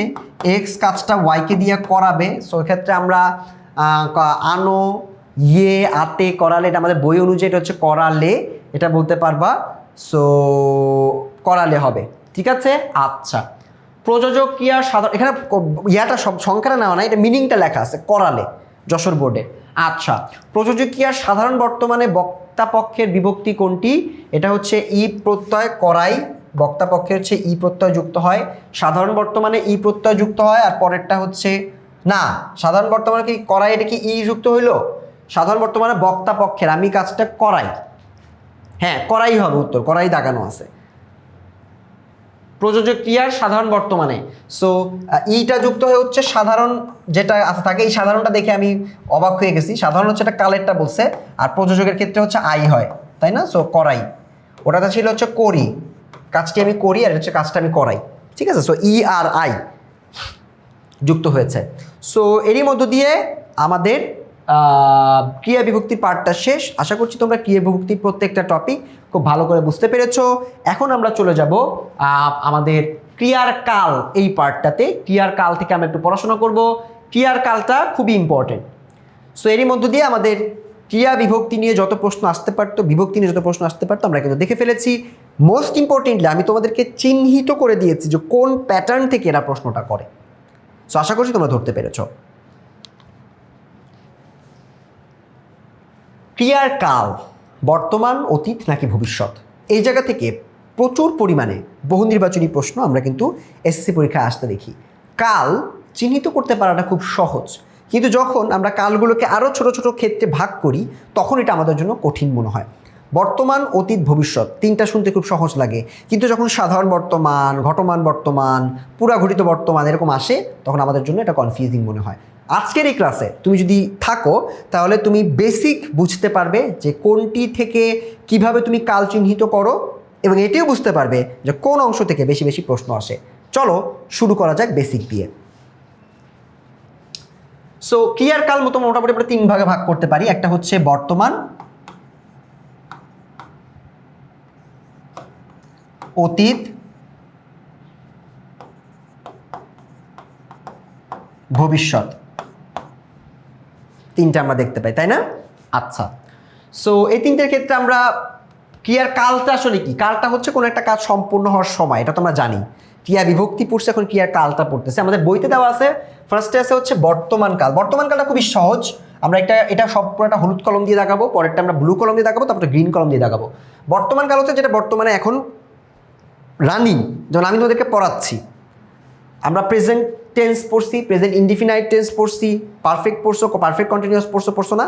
এক্স কাজটা ওয়াইকে দিয়ে করাবে। সো এক্ষেত্রে আমরা আনো, ইয়ে, আতে, করালে, এটা আমাদের বই অনুযায়ী এটা হচ্ছে করালে, এটা বলতে পারবা। সো করালে হবে। ঠিক আছে, আচ্ছা, প্রযোজক ক্রিয়া সাধারণ, এখানে ইয়াটা সব সংখ্যাটা নেওয়া নাই, এটা মিনিংটা লেখা আছে করালে, যশোর বোর্ডে। আচ্ছা, প্রযোজক ক্রিয়ার সাধারণ বর্তমানে বক্তা পক্ষের বিভক্তি কোনটি? এটা হচ্ছে ই প্রত্যয় করাই, বক্তা পক্ষে হচ্ছে ই প্রত্যয় যুক্ত হয়, সাধারণ বর্তমানে ই প্রত্যয় যুক্ত হয়, আর পরেরটা হচ্ছে না, সাধারণ বর্তমানে কি করাই, এটা কি ই যুক্ত হইলো? সাধারণ বর্তমানে বক্তা পক্ষের আমি কাজটা করাই, হ্যাঁ করাই হবে উত্তর, করাই দাগানো আছে। প্রযোজক ক্রিয়ার সাধারণ বর্তমানে, সো ইটা যুক্ত হয়ে হচ্ছে সাধারণ যেটা আছে থাকে, এই সাধারণটা দেখে আমি অবাক হয়ে গেছি, সাধারণ হচ্ছে এটা কালেরটা বলছে, আর প্রযোজকের ক্ষেত্রে হচ্ছে আই হয়, তাই না? সো করাই, ওটাতে ছিল হচ্ছে করি, কাজটি আমি করি, আর হচ্ছে কাজটা আমি করাই। ঠিক আছে, সো ই আর আই যুক্ত হয়েছে। সো এরই মধ্য দিয়ে আমাদের ক্রিয়া বিভক্তির পার্টটা শেষ। আশা করছি তোমরা ক্রিয়া বিভক্তির প্রত্যেকটা টপিক খুব ভালো করে বুঝতে পেরেছো। এখন আমরা চলে যাব আমাদের ক্রিয়ার কাল এই পার্টটাতে। ক্রিয়ার কাল থেকে আমরা একটু পড়াশোনা করব। ক্রিয়ার কালটা খুবই ইম্পর্টেন্ট। সো এরই মধ্য দিয়ে আমাদের ক্রিয়া বিভক্তি নিয়ে যত প্রশ্ন আসতে পারতো, বিভক্তি নিয়ে যত প্রশ্ন আসতে পারতো, আমরা কিন্তু দেখে ফেলেছি। মোস্ট ইম্পর্টেন্টলি আমি তোমাদেরকে চিহ্নিত করে দিয়েছি যে কোন প্যাটার্ন থেকে এরা প্রশ্নটা করে। সো আশা করছি তোমরা ধরতে পেরেছো। ক্রিয়ার কাল বর্তমান, অতীত নাকি ভবিষ্যৎ, এই জায়গা থেকে প্রচুর পরিমাণে বহু নির্বাচনী প্রশ্ন আমরা কিন্তু এসএসসি পরীক্ষায় আসতে দেখি। কাল চিহ্নিত করতে পারাটা খুব সহজ, কিন্তু যখন আমরা কালগুলোকে আরও ছোট ছোট ক্ষেত্রে ভাগ করি তখন এটা আমাদের জন্য কঠিন মনে হয়। বর্তমান, অতীত, ভবিষ্যৎ তিনটা শুনতে খুব সহজ লাগে, কিন্তু যখন সাধারণ বর্তমান, ঘটমান বর্তমান, পুরাঘটিত বর্তমান এরকম আসে তখন আমাদের জন্য এটা কনফিউজিং মনে হয়। আজকের এই ক্লাসে তুমি যদি থাকো তাহলে তুমি বেসিক বুঝতে পারবে যে কোনটি থেকে কিভাবে তুমি কাল চিহ্নিত করো, এবং এটিও বুঝতে পারবে যে কোন অংশ থেকে বেশি বেশি প্রশ্ন আসে। চলো শুরু করা যাক বেসিক দিয়ে। সো ক্রিয়ার কাল মোটামুটি আমরা তিন ভাগে ভাগ করতে পারি। একটা হচ্ছে বর্তমান, অতীত, ভবিষ্যৎ, তিনটা আমরা দেখতে পাই, তাই না? আচ্ছা, সো এই তিনটের ক্ষেত্রে আমরা ক্রিয়ার কালটা আসলে কি? কালটা হচ্ছে কোনো একটা কাজ সম্পূর্ণ হওয়ার সময়, এটা তো আমরা জানি। ক্রিয়া বিভক্তি পড়ছে, এখন ক্রিয়ার কালটা পড়তেছে। আমাদের বইতে দেওয়া আছে, ফার্স্টে আছে হচ্ছে বর্তমান কাল। বর্তমান কালটা খুবই সহজ, আমরা এটা সব পুরোটা হলুদ কলম দিয়ে দেখাবো, পরেরটা আমরা ব্লু কলম দিয়ে দেখাবো, তারপরে গ্রিন কলম দিয়ে দেখাবো। বর্তমান কাল হচ্ছে যেটা বর্তমানে এখন রানিং, যেমন আমি তোমাদেরকে পড়াচ্ছি। আমরা প্রেজেন্ট টেন্স পড়ছি, প্রেজেন্ট ইনডিফিনাইট টেন্স পড়ছি, পারফেক্ট পড়ছো, পারফেক্ট কন্টিনিউয়াস পড়ছো না?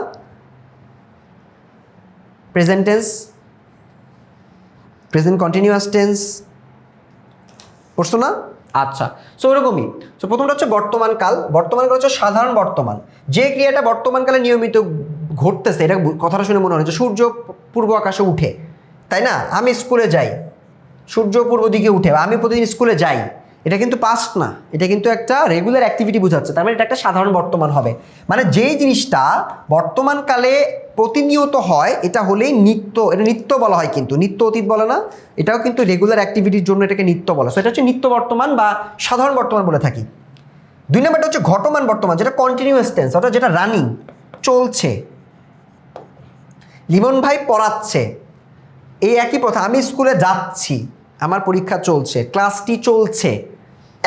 Present tense, present continuous tense পড়ছো না? আচ্ছা, সো ওরকমই। সো প্রথমটা হচ্ছে বর্তমান কাল। বর্তমান কাল হচ্ছে সাধারণ বর্তমান, যে ক্রিয়াটা বর্তমানকালে নিয়মিত ঘটতেছে। এটা কথাটা শুনে মনে হচ্ছে সূর্য পূর্ব আকাশে উঠে, তাই না? আমি স্কুলে যাই, সূর্য পূর্ব দিকে উঠে, আমি প্রতিদিন স্কুলে যাই। এটা কিন্তু পাস্ট না, এটা কিন্তু একটা রেগুলার অ্যাক্টিভিটি বোঝাচ্ছে। তার মানে এটা একটা সাধারণ বর্তমান হবে। মানে যেই জিনিসটা বর্তমানকালে প্রতিনিয়ত হয় এটা হলেই নিত্য, এটা নিত্য বলা হয়, কিন্তু নিত্য অতীত বলে না। এটাও কিন্তু রেগুলার অ্যাক্টিভিটির জন্য এটাকে নিত্য বলা। সো এটা হচ্ছে নিত্য বর্তমান বা সাধারণ বর্তমান বলে থাকি। 2 নম্বরটা হচ্ছে ঘটমান বর্তমান, যেটা কন্টিনিউয়াস টেন্স, অর্থাৎ যেটা রানিং, চলছে। লিমন ভাই পড়াচ্ছে, এই একই কথা। আমি স্কুলে যাচ্ছি, আমার পরীক্ষা চলছে, ক্লাসটি চলছে,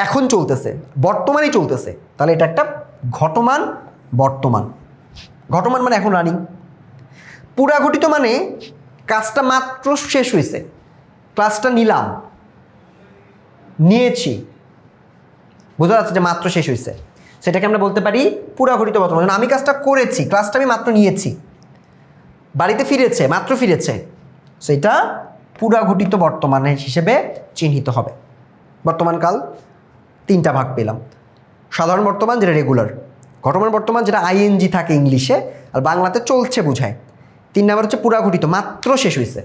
এখন চলতেছে, বর্তমানেই চলতেছে। তাহলে এটা একটা ঘটমান বর্তমান। ঘটমান মানে এখন রানিং। পুরাঘটিত মানে কাজটা মাত্র শেষ হয়েছে, ক্লাসটা নিলাম, নিয়েছি, বোঝা যাচ্ছে যে মাত্র শেষ হয়েছে, সেটাকে আমরা বলতে পারি পুরাঘটিত বর্তমান। আমি কাজটা করেছি, ক্লাসটা আমি মাত্র নিয়েছি, বাড়িতে ফিরেছে, মাত্র ফিরেছে, সেটা পুরাঘটিত বর্তমানের হিসেবে চিহ্নিত হবে। বর্তমানকাল 3টা ভাগ পেলাম। সাধারণ বর্তমান যেটা রেগুলার, ঘটমান বর্তমান যেটা আইএনজি থাকে ইংলিশে, আর বাংলাতে চলছে বোঝায়। 3 নাম্বার হচ্ছে পুরাঘটিত, মাত্র শেষ হয়েছে।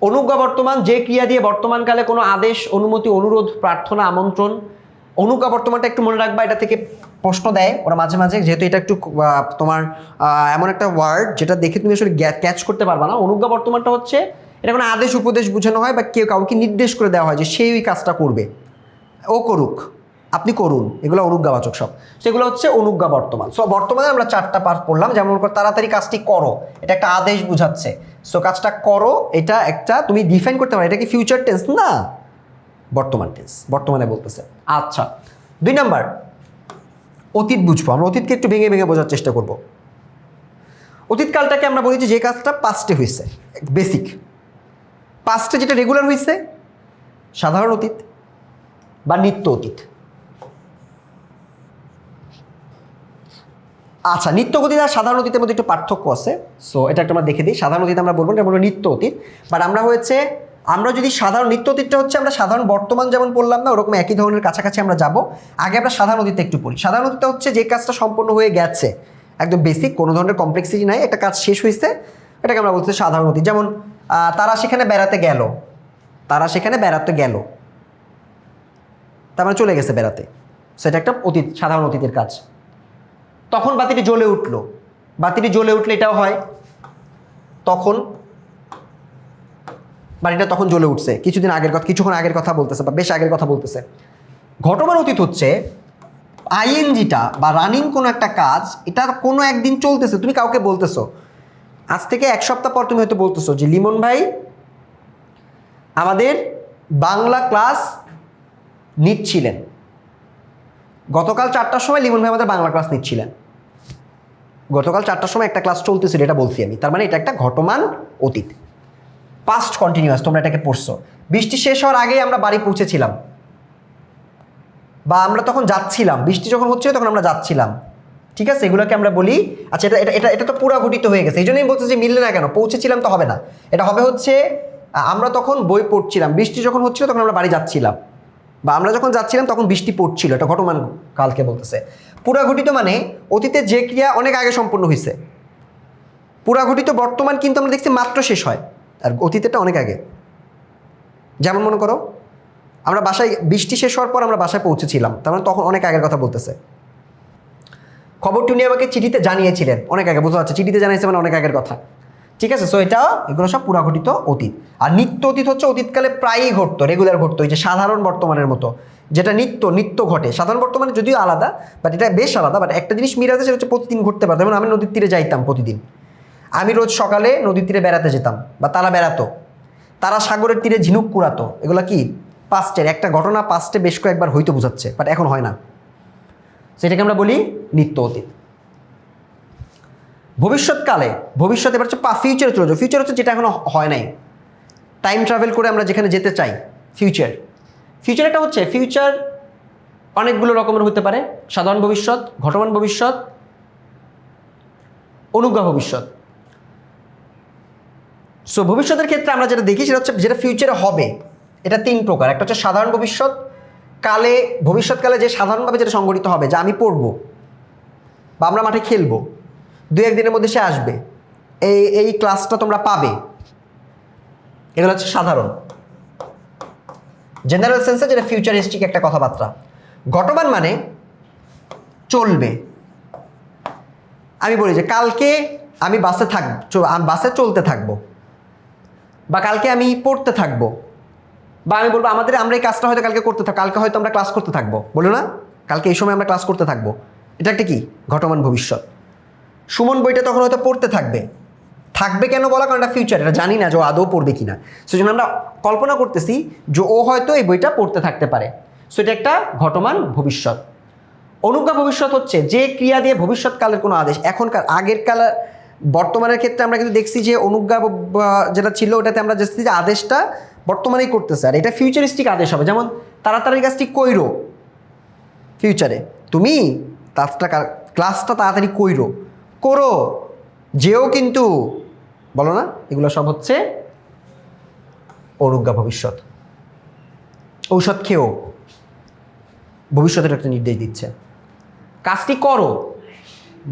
অনুজ্ঞা বর্তমান, যে ক্রিয়া দিয়ে বর্তমানকালে কোনো আদেশ, অনুমতি, অনুরোধ, প্রার্থনা, আমন্ত্রণ। অনুজ্ঞা বর্তমানটা একটু মনে রাখবা, এটা থেকে প্রশ্ন দেয় ওরা মাঝে মাঝে, যেহেতু এটা একটু তোমার এমন একটা ওয়ার্ড যেটা দেখে তুমি আসলে ক্যাচ করতে পারবা না। অনুজ্ঞা বর্তমানটা হচ্ছে এটা কোনো আদেশ উপদেশ বোঝানো হয়, বা কেউ কাউকে নির্দেশ করে দেওয়া হয় যে সেই ওই কাজটা করবে, ও করুক, আপনি করুন, এগুলো অনুজ্ঞাবাচক সব, সেগুলো হচ্ছে অনুজ্ঞা বর্তমান। সো বর্তমানে আমরা 4টা পার্ট পড়লাম। যেমন তাড়াতাড়ি কাজটি করো, এটা একটা আদেশ বোঝাচ্ছে। সো কাজটা করো, এটা একটা তুমি ডিফাইন করতে পারো, এটা কি ফিউচার টেন্স না, বর্তমান টেন্স, বর্তমানে বলতেছে। আচ্ছা, 2 নাম্বার অতীত বুঝবো। আমরা অতীতকে একটু ভেঙে ভেঙে বোঝার চেষ্টা করব। অতীতকালটাকে আমরা বলি যে কাজটা পাস্টে হয়েছে, বেসিক পাস্টে যেটা রেগুলার হয়েছে, সাধারণ অতীত বা নিত্য অতীত। আচ্ছা, নিত্য অতীত আর সাধারণ অতীতের মধ্যে একটু পার্থক্য আছে। সো এটা একটা আমরা দেখে দিই। সাধারণ অতীত আমরা বলবো, এটা বলবো নিত্য অতীত। বাট আমরা যদি সাধারণ নিত্য অতীতটা হচ্ছে আমরা সাধারণ বর্তমান যেমন বললাম না, ওরকম একই ধরনের কাছাকাছি আমরা যাব। আগে আমরা সাধারণ অতীতটা একটু পড়ি। সাধারণ অতীতটা হচ্ছে যে কাজটা সম্পন্ন হয়ে গেছে, একদম বেসিক, কোনো ধরনের কমপ্লেক্সিটি নাই, একটা কাজ শেষ হয়েছে, এটাকে আমরা বলছি সাধারণ অতীত। যেমন তারা সেখানে বেড়াতে গেল, তারা সেখানে বেড়াতে গেল, তার মানে চলে গেছে বেড়াতে, সেটা একটা অতীত, সাধারণ অতীতের কাজ। তখন বাতিটি জ্বলে উঠলো, বাতিটি জ্বলে উঠলে এটাও হয়, তখন বাড়িটা তখন জ্বলে উঠছে, কিছুদিন আগের কথা, কিছুক্ষণ আগের কথা বলতেছে বা বেশ আগের কথা বলতেছে। ঘটমান অতীত হচ্ছে আইএনজিটা বা রানিং কোনো একটা কাজ, এটা কোনো একদিন চলতেছে, তুমি কাউকে বলতেছো, আজ থেকে 1 সপ্তাহ পর তুমি হয়তো বলতেছো যে লিমন ভাই আমাদের বাংলা ক্লাস নিচ্ছিলেন, গতকাল 4টার সময় লিমন ভাই আমাদের বাংলা ক্লাস নিচ্ছিলেন, গতকাল 4টার সময় একটা ক্লাস চলতেছিল, এটা বলছি আমি। তার মানে এটা একটা ঘটমান অতীত, পাস্ট কন্টিনিউয়াস। তোমরা এটাকে পড়ছো। বৃষ্টি শেষ হওয়ার আগেই আমরা বাড়ি পৌঁছেছিলাম, বা আমরা তখন যাচ্ছিলাম, বৃষ্টি যখন হচ্ছিল তখন আমরা যাচ্ছিলাম, ঠিক আছে, এগুলোকে আমরা বলি। আচ্ছা, এটা এটা এটা তো পুরা ঘটিত হয়ে গেছে, এই জন্যই বলছে যে মিললে না কেন, পৌঁছেছিলাম তো হবে না, এটা হবে হচ্ছে আমরা তখন বই পড়ছিলাম, বৃষ্টি যখন হচ্ছিল তখন আমরা বাড়ি যাচ্ছিলাম, বা আমরা যখন যাচ্ছিলাম তখন বৃষ্টি পড়ছিল, এটা ঘটমান কালকে বলতেছে। পুরা ঘটিত মানে অতীতে যে ক্রিয়া অনেক আগে সম্পন্ন হয়েছে। পুরা ঘটিত বর্তমান কিন্তু আমরা দেখছি মাত্র শেষ হয়, আর অতীতেরটা অনেক আগে। যেমন মনে করো আমরা বাসায়, বৃষ্টি শেষ হওয়ার পর আমরা বাসায় পৌঁছেছিলাম, তার মানে তখন অনেক আগের কথা বলতেছে। খবরটি উনি আমাকে চিঠিতে জানিয়েছিলেন, অনেক আগে, বোঝা যাচ্ছে চিঠিতে জানিয়েছে মানে অনেক আগের কথা, ঠিক আছে। সো এটা, এগুলো সব পুরাঘটিত অতীত। আর নিত্য অতীত হচ্ছে অতীতকালে প্রায়ই ঘটতো, রেগুলার ঘটতো, এই যে সাধারণ বর্তমানের মতো, যেটা নিত্য ঘটে। সাধারণ বর্তমানে যদিও আলাদা, বাট এটা বেশ আলাদা। বাট একটা জিনিস মিল আছে, সেটা হচ্ছে প্রতিদিন ঘটতে পারতো। যেমন আমি নদীর তীরে যাইতাম প্রতিদিন, আমি রোজ সকালে নদীর তীরে বেড়াতে যেতাম, বা তারা বেড়াতো, তারা সাগরের তীরে ঝিনুক কুড়াতো। এগুলো কি পাস্টের একটা ঘটনা, পাস্টে বেশ কয়েকবার হয়তো বোঝাচ্ছে, বাট এখন হয় না, সেটাকে আমরা বলি নিত্য অতীত। ভবিষ্যৎকালে, ভবিষ্যৎ এবার হচ্ছে ফিউচারে চলে যাও। ফিউচার হচ্ছে যেটা এখনো হয় নাই, টাইম ট্রাভেল করে আমরা যেখানে যেতে চাই, ফিউচার। ফিউচার একটা হচ্ছে, ফিউচার অনেকগুলো রকমের হতে পারে, সাধারণ ভবিষ্যৎ, ঘটমান ভবিষ্যৎ, অনুজ্ঞা ভবিষ্যৎ। সো ভবিষ্যতের ক্ষেত্রে আমরা যেটা দেখি সেটা হচ্ছে যেটা ফিউচারে হবে, এটা 3 প্রকার। একটা হচ্ছে সাধারণ ভবিষ্যৎ, ভবিষ্যৎকালে যে সাধারণভাবে যেটা সংঘটিত হবে, যা আমি পড়বো বা আমরা মাঠে খেলবো, 2-1 দিনের মধ্যে সে আসবে, এই ক্লাসটা তোমরা পাবে, এগুলো হচ্ছে সাধারণ, জেনারেল সেন্সে, যেটা ফিউচারিস্টিক একটা কথাবার্তা। ঘটমান মানে চলবে। আমি বলি যে কালকে আমি বাসে বাসে চলতে থাকবো, বা কালকে আমি পড়তে থাকবো, বা আমি বলবো আমরা এই কাজটা হয়তো কালকে হয়তো আমরা ক্লাস করতে থাকবো, বলো না কালকে এই সময় আমরা ক্লাস করতে থাকবো, এটা একটা কি ঘটমান ভবিষ্যৎ। সুমন বইটা তখন হয়তো পড়তে থাকবে কেন বলা, কারণ এটা ফিউচার, এটা জানি না যে ও আদৌ পড়বে কিনা, সেজন্য আমরা কল্পনা করতেছি যে ও হয়তো এই বইটা পড়তে থাকতে পারে। সো এটা একটা ঘটমান ভবিষ্যৎ। অনুজ্ঞা ভবিষ্যৎ হচ্ছে যে ক্রিয়া দিয়ে ভবিষ্যৎকালের কোনো আদেশ, আগের কালের বর্তমানের ক্ষেত্রে আমরা কিন্তু দেখছি যে অনুজ্ঞা যেটা ছিল ওটাতে আমরা দেখছি যে আদেশটা বর্তমানেই করতেছে, আর এটা ফিউচারিস্টিক আদেশ হবে। যেমন তাড়াতাড়ি কাজটি কইরো, ফিউচারে তুমি ক্লাসটা তাড়াতাড়ি করো, যেও কিন্তু বলো না, এগুলো সব হচ্ছে অনুজ্ঞা ভবিষ্যৎ। ঔষধ খেয়েও ভবিষ্যতের একটা নির্দেশ দিচ্ছে। কাজটি করো,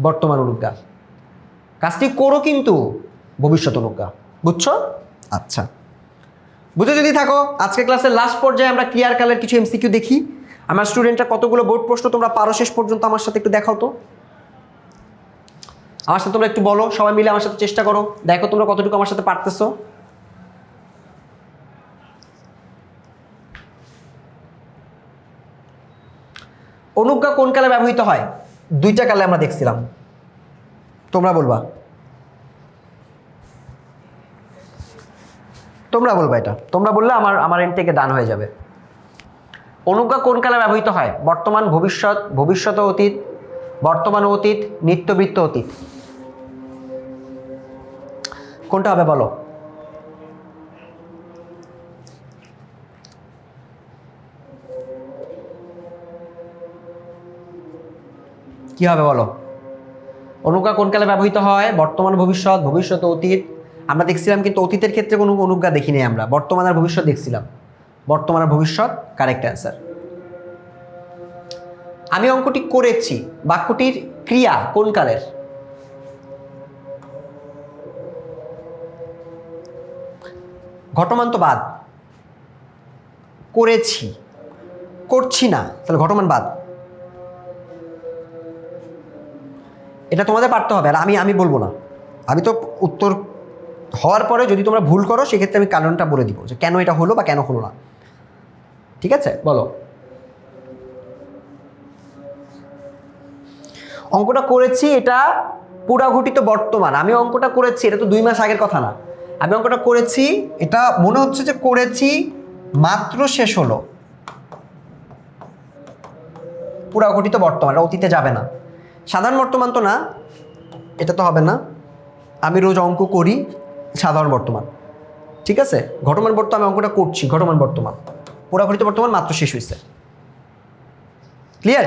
বর্তমান অনুজ্ঞা। কাজটি করো কিন্তু ভবিষ্যৎ অনুজ্ঞা। বুঝছো? আচ্ছা, বুঝে যদি থাকো, আজকে ক্লাসের লাস্ট পর্যায়ে আমরা ক্রিয়ার কিছু এমসিকিউ দেখি। আমার স্টুডেন্টরা কতগুলো বোর্ড প্রশ্ন তোমরা পারো শেষ পর্যন্ত আমার সাথে একটু দেখাও তো। আমার সাথে তোমরা একটু বলো, সবাই মিলে আমার সাথে চেষ্টা করো, দেখো তোমরা কতটুকু আমার সাথে পারতেছো। অনুজ্ঞা কোন কালে ব্যবহৃত হয়? 2টা কালে আমরা দেখছিলাম, তোমরা বলবা এটা, তোমরা বললে আমার এন্ড থেকে ডান হয়ে যাবে। অনুজ্ঞা কোন কালে ব্যবহৃত হয়? বর্তমান, ভবিষ্যৎ, ভবিষ্যৎ ও অতীত, বর্তমান ও অতীত, নিত্যবৃত্ত অতীত, কোনটা হবে বলো? কি হবে বলো? অনুজ্ঞা কোন কালে ব্যবহৃত হয়? বর্তমান, ভবিষ্যৎ, ভবিষ্যৎ ও অতীত। আমরা দেখছিলাম কিন্তু অতীতের ক্ষেত্রে কোনো অনুজ্ঞা দেখিনি আমরা, বর্তমান আর ভবিষ্যৎ দেখছিলাম। বর্তমান আর ভবিষ্যৎ কারেক্ট অ্যান্সার। আমি অঙ্কটি করেছি, বাক্যটির ক্রিয়া কোন কালের? ঘটমান তো বাদ, করেছি, করছি না, তাহলে ঘটমান বাদ। এটা তোমাদের পারতে হবে, আর আমি বলবো না। আমি তো উত্তর হওয়ার পরে যদি তোমরা ভুল করো সেক্ষেত্রে আমি কারণটা বলে দিব যে কেন এটা হলো বা কেন হলো না। ঠিক আছে, বলো। অঙ্কটা করেছি, এটা পুরাঘটিত বর্তমান। আমি অঙ্কটা করেছি, এটা তো 2 মাস আগের কথা না। আমি অঙ্কটা করেছি, এটা মনে হচ্ছে যে করেছি, মাত্র শেষ হলো। পুরাঘটিত বর্তমান, এটা অতীতে যাবে না। সাধারণ বর্তমান তো না, এটা তো হবে না। আমি রোজ অঙ্ক করি, সাধারণ বর্তমান। ঠিক আছে, ঘটমান বর্তমান, আমি অঙ্কটা করছি, ঘটমান বর্তমান। পুরাঘটিত বর্তমান মাত্র শেষ হয়েছে। ক্লিয়ার?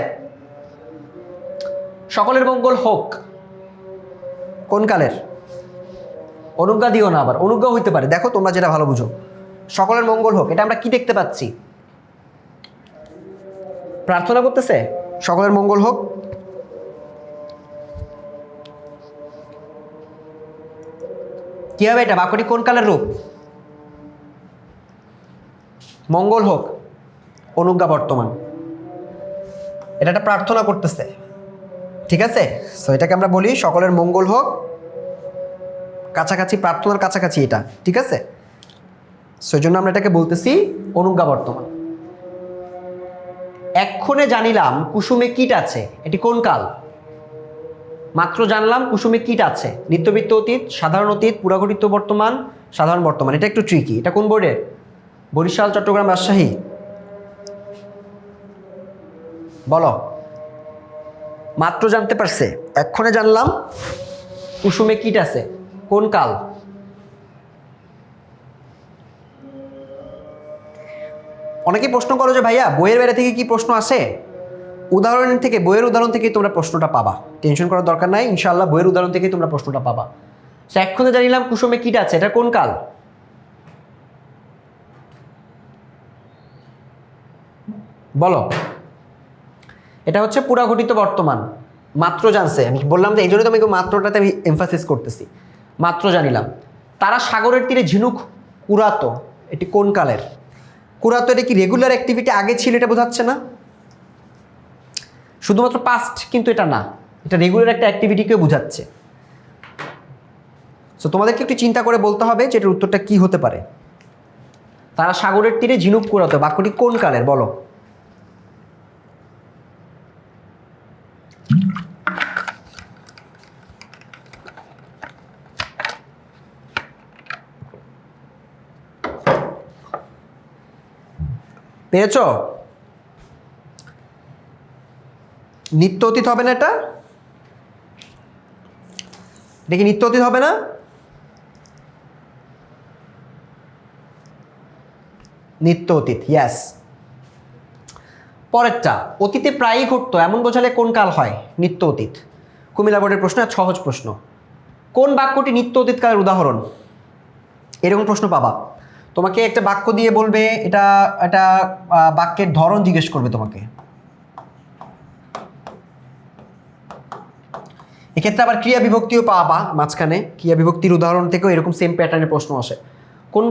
সকলের মঙ্গল হোক কোন কালের? অনুজ্ঞা দিও না, আবার অনুজ্ঞা হইতে পারে, দেখো তোমরা যেটা ভালো বুঝো। সকলের মঙ্গল হোক, এটা আমরা কি দেখতে পাচ্ছি? প্রার্থনা করতেছে সকলের মঙ্গল হোক। কি হবে এটা? বাক্যটি কোন কালের রূপ? মঙ্গল হোক, অনুজ্ঞা বর্তমান। এটা একটা প্রার্থনা করতেছে, ঠিক আছে? সো এটাকে আমরা বলি সকলের মঙ্গল হোক, কাছাকাছি, প্রার্থনার কাছাকাছি এটা, ঠিক আছে? সেই জন্য আমরা এটাকে বলতেছি অনুজ্ঞা বর্তমান। এক্ষণে জানিলাম কুসুমে কীট আছে, এটি কোন কাল? মাত্র জানলাম কুসুমে কীট আছে। নিত্যবৃত্ত অতীত, সাধারণ অতীত, পুরাঘটিত বর্তমান, সাধারণ বর্তমান। এটা একটু ট্রিকি। এটা কোন বোর্ডের? বরিশাল, চট্টগ্রাম, রাজশাহী? বলো। মাত্র জানতে পারছে, এক্ষণে জানলাম কুসুমে কীট আছে, কোন কাল? অনেকেই প্রশ্ন করো যে ভাইয়া বইয়ের বাইরে থেকে কি প্রশ্ন আসে? উদাহরণ থেকে, বইয়ের উদাহরণ থেকেই তোমরা প্রশ্নটা পাবা, টেনশন করার দরকার নাই, ইনশাআল্লাহ বইয়ের উদাহরণ থেকেই তোমরা প্রশ্নটা পাবা। সো এক্ষণে জানিলাম কুসুমে কীট আছে, এটা কোন কাল? বলো। এটা হচ্ছে পুরাঘটিত বর্তমান, মাত্র জানছে, আমি বললাম যে এই জন্য তোমাকে মাত্রটাতে আমি এমফাসিস করতেছি, মাত্র জানিলাম। তারা সাগরের তীরে ঝিনুক কুড়াতো, এটি কোন কালের? কুড়াতো এটা কি রেগুলার অ্যাক্টিভিটি আগে ছিল, এটা বোঝাচ্ছে না? শুধুমাত্র পাস্ট কিন্তু এটা না, এটা রেগুলার একটা অ্যাক্টিভিটিকেও বোঝাচ্ছে। সো তোমাদেরকে একটু চিন্তা করে বলতে হবে যে এটার উত্তরটা কি হতে পারে। তারা সাগরের তীরে ঝিনুক কুড়াতো, বাক্যটি কোন কালের বলো? পেয়েছ? নিত্য অতীত হবে না এটা? এটা কি নিত্য অতীত হবে না? নিত্য অতীত, ইয়াস। পরেরটা, অতীতে প্রায়ই ঘটতো এমন বোঝালে কোন কাল হয়? নিত্য অতীত। কুমিল্লা বোর্ডের প্রশ্ন, সহজ প্রশ্ন। কোন বাক্যটি নিত্য অতীত কালের উদাহরণ? এরকম প্রশ্ন পাবা। তোমাকে একটা বাক্য দিয়ে বলবে, এটা একটা বাক্যের ধরন জিজ্ঞেস করবে তোমাকে। এক্ষেত্রে আবার ক্রিয়া বিভক্তিও পাবা মাঝখানে, ক্রিয়া বিভক্তির উদাহরণ থেকেও এরকম সেম প্যাটার্নের প্রশ্ন আসে। কোন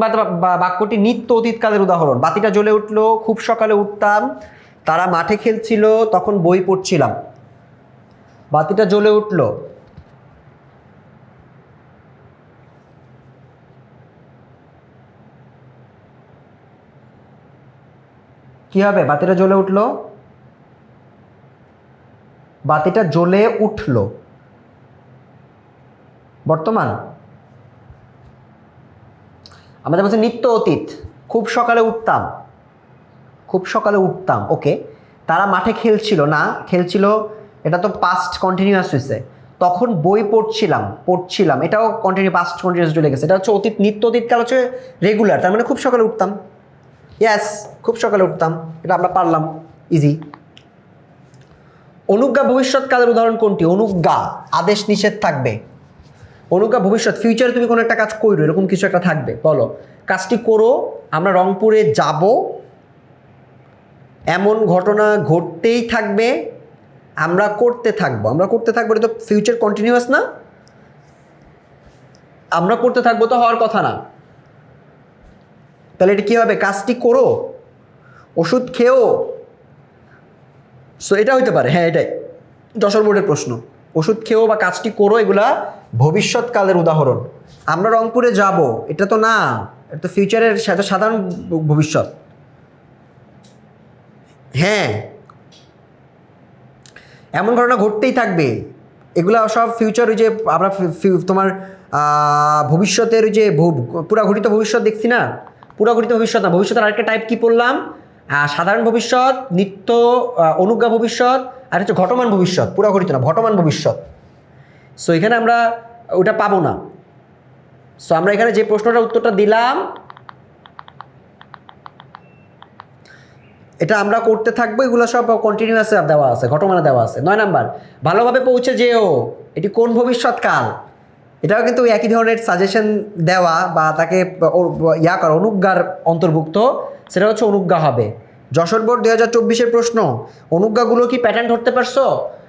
বাক্যটি নিত্য অতীতকালের উদাহরণ? বাতিটা জ্বলে উঠলো, খুব সকালে উঠতাম, তারা মাঠে খেলছিল, তখন বই পড়ছিলাম। বাতিটা জ্বলে উঠলো, কি হবে? বাতিটা জ্বলে উঠলো, বাতিটা জ্বলে উঠলো বর্তমান। আমাদের বলছে নিত্য অতীত, খুব সকালে উঠতাম, খুব সকালে উঠতাম, ওকে। তারা মাঠে খেলছিল, না খেলছিল এটা তো পাস্ট কন্টিনিউয়াস হয়েছে। তখন বই পড়ছিলাম, এটাও কন্টিনিউ পাস্ট কন্টিনিউয়াস চলে গেছে। এটা হচ্ছে অতীত, নিত্য অতীতকাল হচ্ছে রেগুলার, তার মানে খুব সকালে উঠতাম। ইয়াস, খুব সকালে উঠতাম, এটা আমরা পারলাম, ইজি। অনুজ্ঞা ভবিষ্যৎকালের উদাহরণ কোনটি? অনুজ্ঞা আদেশ নিষেধ থাকবে। অনুজ্ঞা ভবিষ্যৎ, ফিউচারে তুমি কোনো একটা কাজ করো, এরকম কিছু একটা থাকবে। বলো, কাজটি করো, আমরা রংপুরে যাব, এমন ঘটনা ঘটতেই থাকবে, আমরা করতে থাকবো। এটা তো ফিউচার কন্টিনিউয়াস না? আমরা করতে থাকবো তো হওয়ার কথা না। তাহলে এটা কী হবে? কাজটি করো, ওষুধ খেয়েও। সো এটা হইতে পারে, হ্যাঁ এটাই যশোর বোর্ডের প্রশ্ন। ওষুধ খেয়েও বা কাজটি করো, এগুলা ভবিষ্যৎকালের উদাহরণ। আমরা রংপুরে যাব, এটা তো না, এটা তো ফিউচারের সাথে সাধারণ ভবিষ্যৎ। হ্যাঁ, এমন ঘটনা ঘটতেই থাকবে, এগুলা সব ফিউচার। ওই যে আমরা তোমার ভবিষ্যতের ওই যে পুরাঘটিত ভবিষ্যৎ দেখছি না, পুরাঘটিত ভবিষ্যৎ না, ভবিষ্যতের আরেকটা টাইপ কি পড়লাম? সাধারণ ভবিষ্যৎ, নিত্য অনুজ্ঞা ভবিষ্যৎ, আর হচ্ছে ঘটমান ভবিষ্যৎ। পুরাঘটিত না, ঘটমান ভবিষ্যৎ। সো এখানে আমরা ওটা পাবো না। সো আমরা এখানে যে প্রশ্নটার উত্তরটা দিলাম, এটা আমরা করতে থাকবো, এগুলো সব কন্টিনিউয়াসে দেওয়া আছে, ঘটমানে দেওয়া আছে। 9 নাম্বার, ভালোভাবে পৌঁছে যেও, এটি কোন ভবিষ্যৎকাল? এটাও কিন্তু একই ধরনের সাজেশন দেওয়া বা তাকে করা, অনুজ্ঞার অন্তর্ভুক্ত, সেটা হচ্ছে অনুজ্ঞা হবে। যশোর বোর্ড 2024-এর প্রশ্ন, অনুজ্ঞাগুলো কি প্যাটার্ন ধরতে পারছো?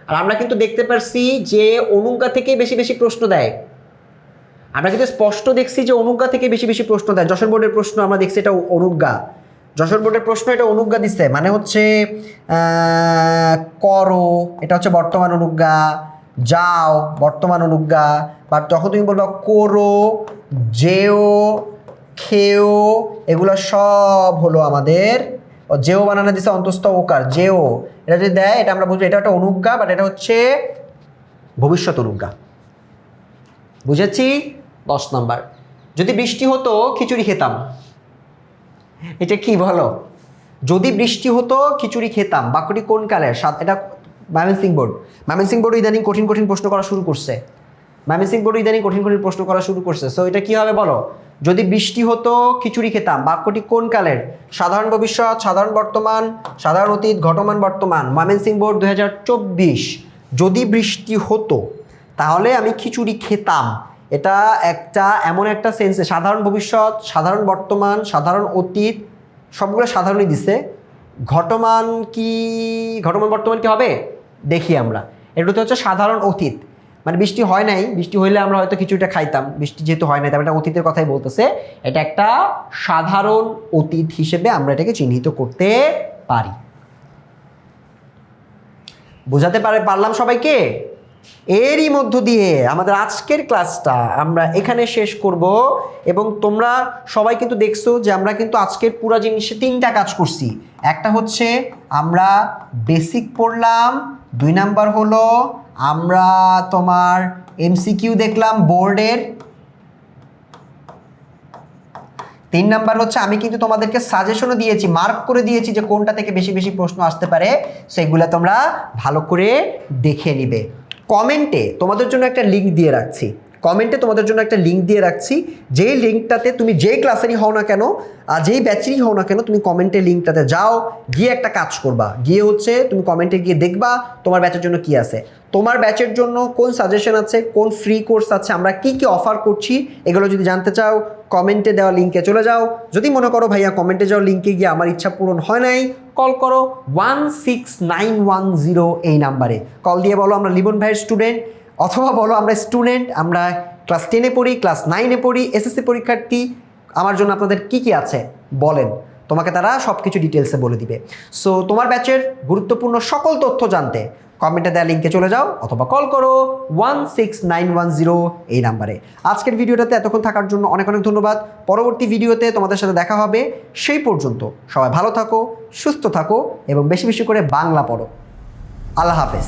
আর আমরা কিন্তু দেখতে পারছি যে অনুজ্ঞা থেকেই বেশি বেশি প্রশ্ন দেয়। আমরা কিন্তু স্পষ্ট দেখছি যে অনুজ্ঞা থেকে বেশি বেশি প্রশ্ন দেয়। যশোর বোর্ডের প্রশ্ন আমরা দেখছি এটা অনুজ্ঞা, যশোর বোর্ডের প্রশ্ন এটা অনুজ্ঞা দিচ্ছে, মানে হচ্ছে করো, এটা হচ্ছে বর্তমান অনুজ্ঞা, যাও বর্তমান অনুজ্ঞা। বাট যখন তুমি বলবা করো, যেও, খেও, এগুলো সব হলো আমাদের, যেও বানানো দিচ্ছে অন্তস্থ ওকার, যেও, এটা যদি দেয় এটা আমরা বুঝবো এটা একটা অনুজ্ঞা, বাট এটা হচ্ছে ভবিষ্যৎ অনুজ্ঞা। বুঝেছি? 10 নাম্বার, যদি বৃষ্টি হতো খিচুড়ি খেতাম, এটা কি বলো? যদি বৃষ্টি হতো খিচুড়ি খেতাম, বাক্যটি কোন কালের? এটা ময়মনসিংহ বোর্ড ইদানিং কঠিন প্রশ্ন করা শুরু করছে। সো এটা কি হবে বলো? যদি বৃষ্টি হতো খিচুড়ি খেতাম বাক্যটি কোন কালের? সাধারণ ভবিষ্যৎ, সাধারণ বর্তমান, সাধারণ অতীত, ঘটমান বর্তমান। ময়মনসিংহ বোর্ড 2024। যদি বৃষ্টি হতো তাহলে আমি খিচুড়ি খেতাম, এটা একটা এমন একটা সেন্সে সাধারণ ভবিষ্যৎ, সাধারণ বর্তমান, সাধারণ অতীত সবগুলো সাধারণই দিছে। ঘটমান বর্তমান কি হবে দেখি আমরা। এটা হচ্ছে সাধারণ অতীত, মানে বৃষ্টি হয় নাই, বৃষ্টি হইলে আমরা হয়তো কিছুটা খাইতাম, বৃষ্টি যেহেতু হয় নাই তবে এটা অতীতের কথাই বলতেছে। এটা একটা সাধারণ অতীত হিসেবে আমরা এটাকে চিহ্নিত করতে পারি। বোঝাতে পারলাম সবাইকে? এরই মধ্য দিয়ে আমাদের আজকের ক্লাসটা আমরা এখানে শেষ করব। এবং তোমরা সবাই কিন্তু দেখছো যে আমরা কিন্তু আজকের পুরো জিনিসে 3টা কাজ করছি। একটা হচ্ছে আমরা বেসিক পড়লাম, 2 নাম্বার হলো আমরা তোমার এমসিকিউ দেখলাম বোর্ডের, 3 নাম্বার হচ্ছে আমি কিন্তু তোমাদেরকে সাজেশনও দিয়েছি, মার্ক করে দিয়েছি যে কোনটা থেকে বেশি বেশি প্রশ্ন আসতে পারে, সেগুলো তোমরা ভালো করে দেখে নিবে। কমেন্টে তোমাদের জন্য একটা লিঙ্ক দিয়ে রাখছি, যেই লিঙ্কটাতে তুমি যেই ক্লাসেরই হও না কেন আর যেই ব্যাচেরই হও না কেন, তুমি কমেন্টে লিঙ্কটাতে যাও, গিয়ে একটা কাজ করবা, গিয়ে হচ্ছে তুমি কমেন্টে গিয়ে দেখবা তোমার ব্যাচের জন্য কি আছে, তোমার ব্যাচের জন্য কোন সাজেশন আছে, কোন ফ্রি কোর্স আছে, আমরা কি কি অফার করছি, এগুলো যদি জানতে চাও কমেন্টে দেওয়া লিঙ্কে চলে যাও। যদি মনে করো ভাইয়া কমেন্টে যাওয়া লিঙ্কে গিয়ে আমার ইচ্ছা পূরণ হয় নাই, কল করো 16910 এই নাম্বারে কল দিয়ে বলো আমরা লিবন ভাইয়ের স্টুডেন্ট, অথবা বলো আমরা স্টুডেন্ট, আমরা ক্লাস 10-এ পড়ি, ক্লাস 9-এ পড়ি, এসএসসি পরীক্ষার্থী, আমার জন্য আপনাদের কি কি আছে বলেন, তোমাকে তারা সব কিছু ডিটেলসে বলে দিবে। সো তোমার ব্যাচের গুরুত্বপূর্ণ সকল তথ্য জানতে কমেন্টে দেওয়া লিঙ্কে চলে যাও অথবা কল করো 16910 এই নাম্বারে। আজকের ভিডিওটাতে এতক্ষণ থাকার জন্য অনেক অনেক ধন্যবাদ। পরবর্তী ভিডিওতে তোমাদের সাথে দেখা হবে। সেই পর্যন্ত সবাই ভালো থাকো, সুস্থ থাকো এবং বেশি বেশি করে বাংলা পড়ো। আল্লাহ হাফেজ।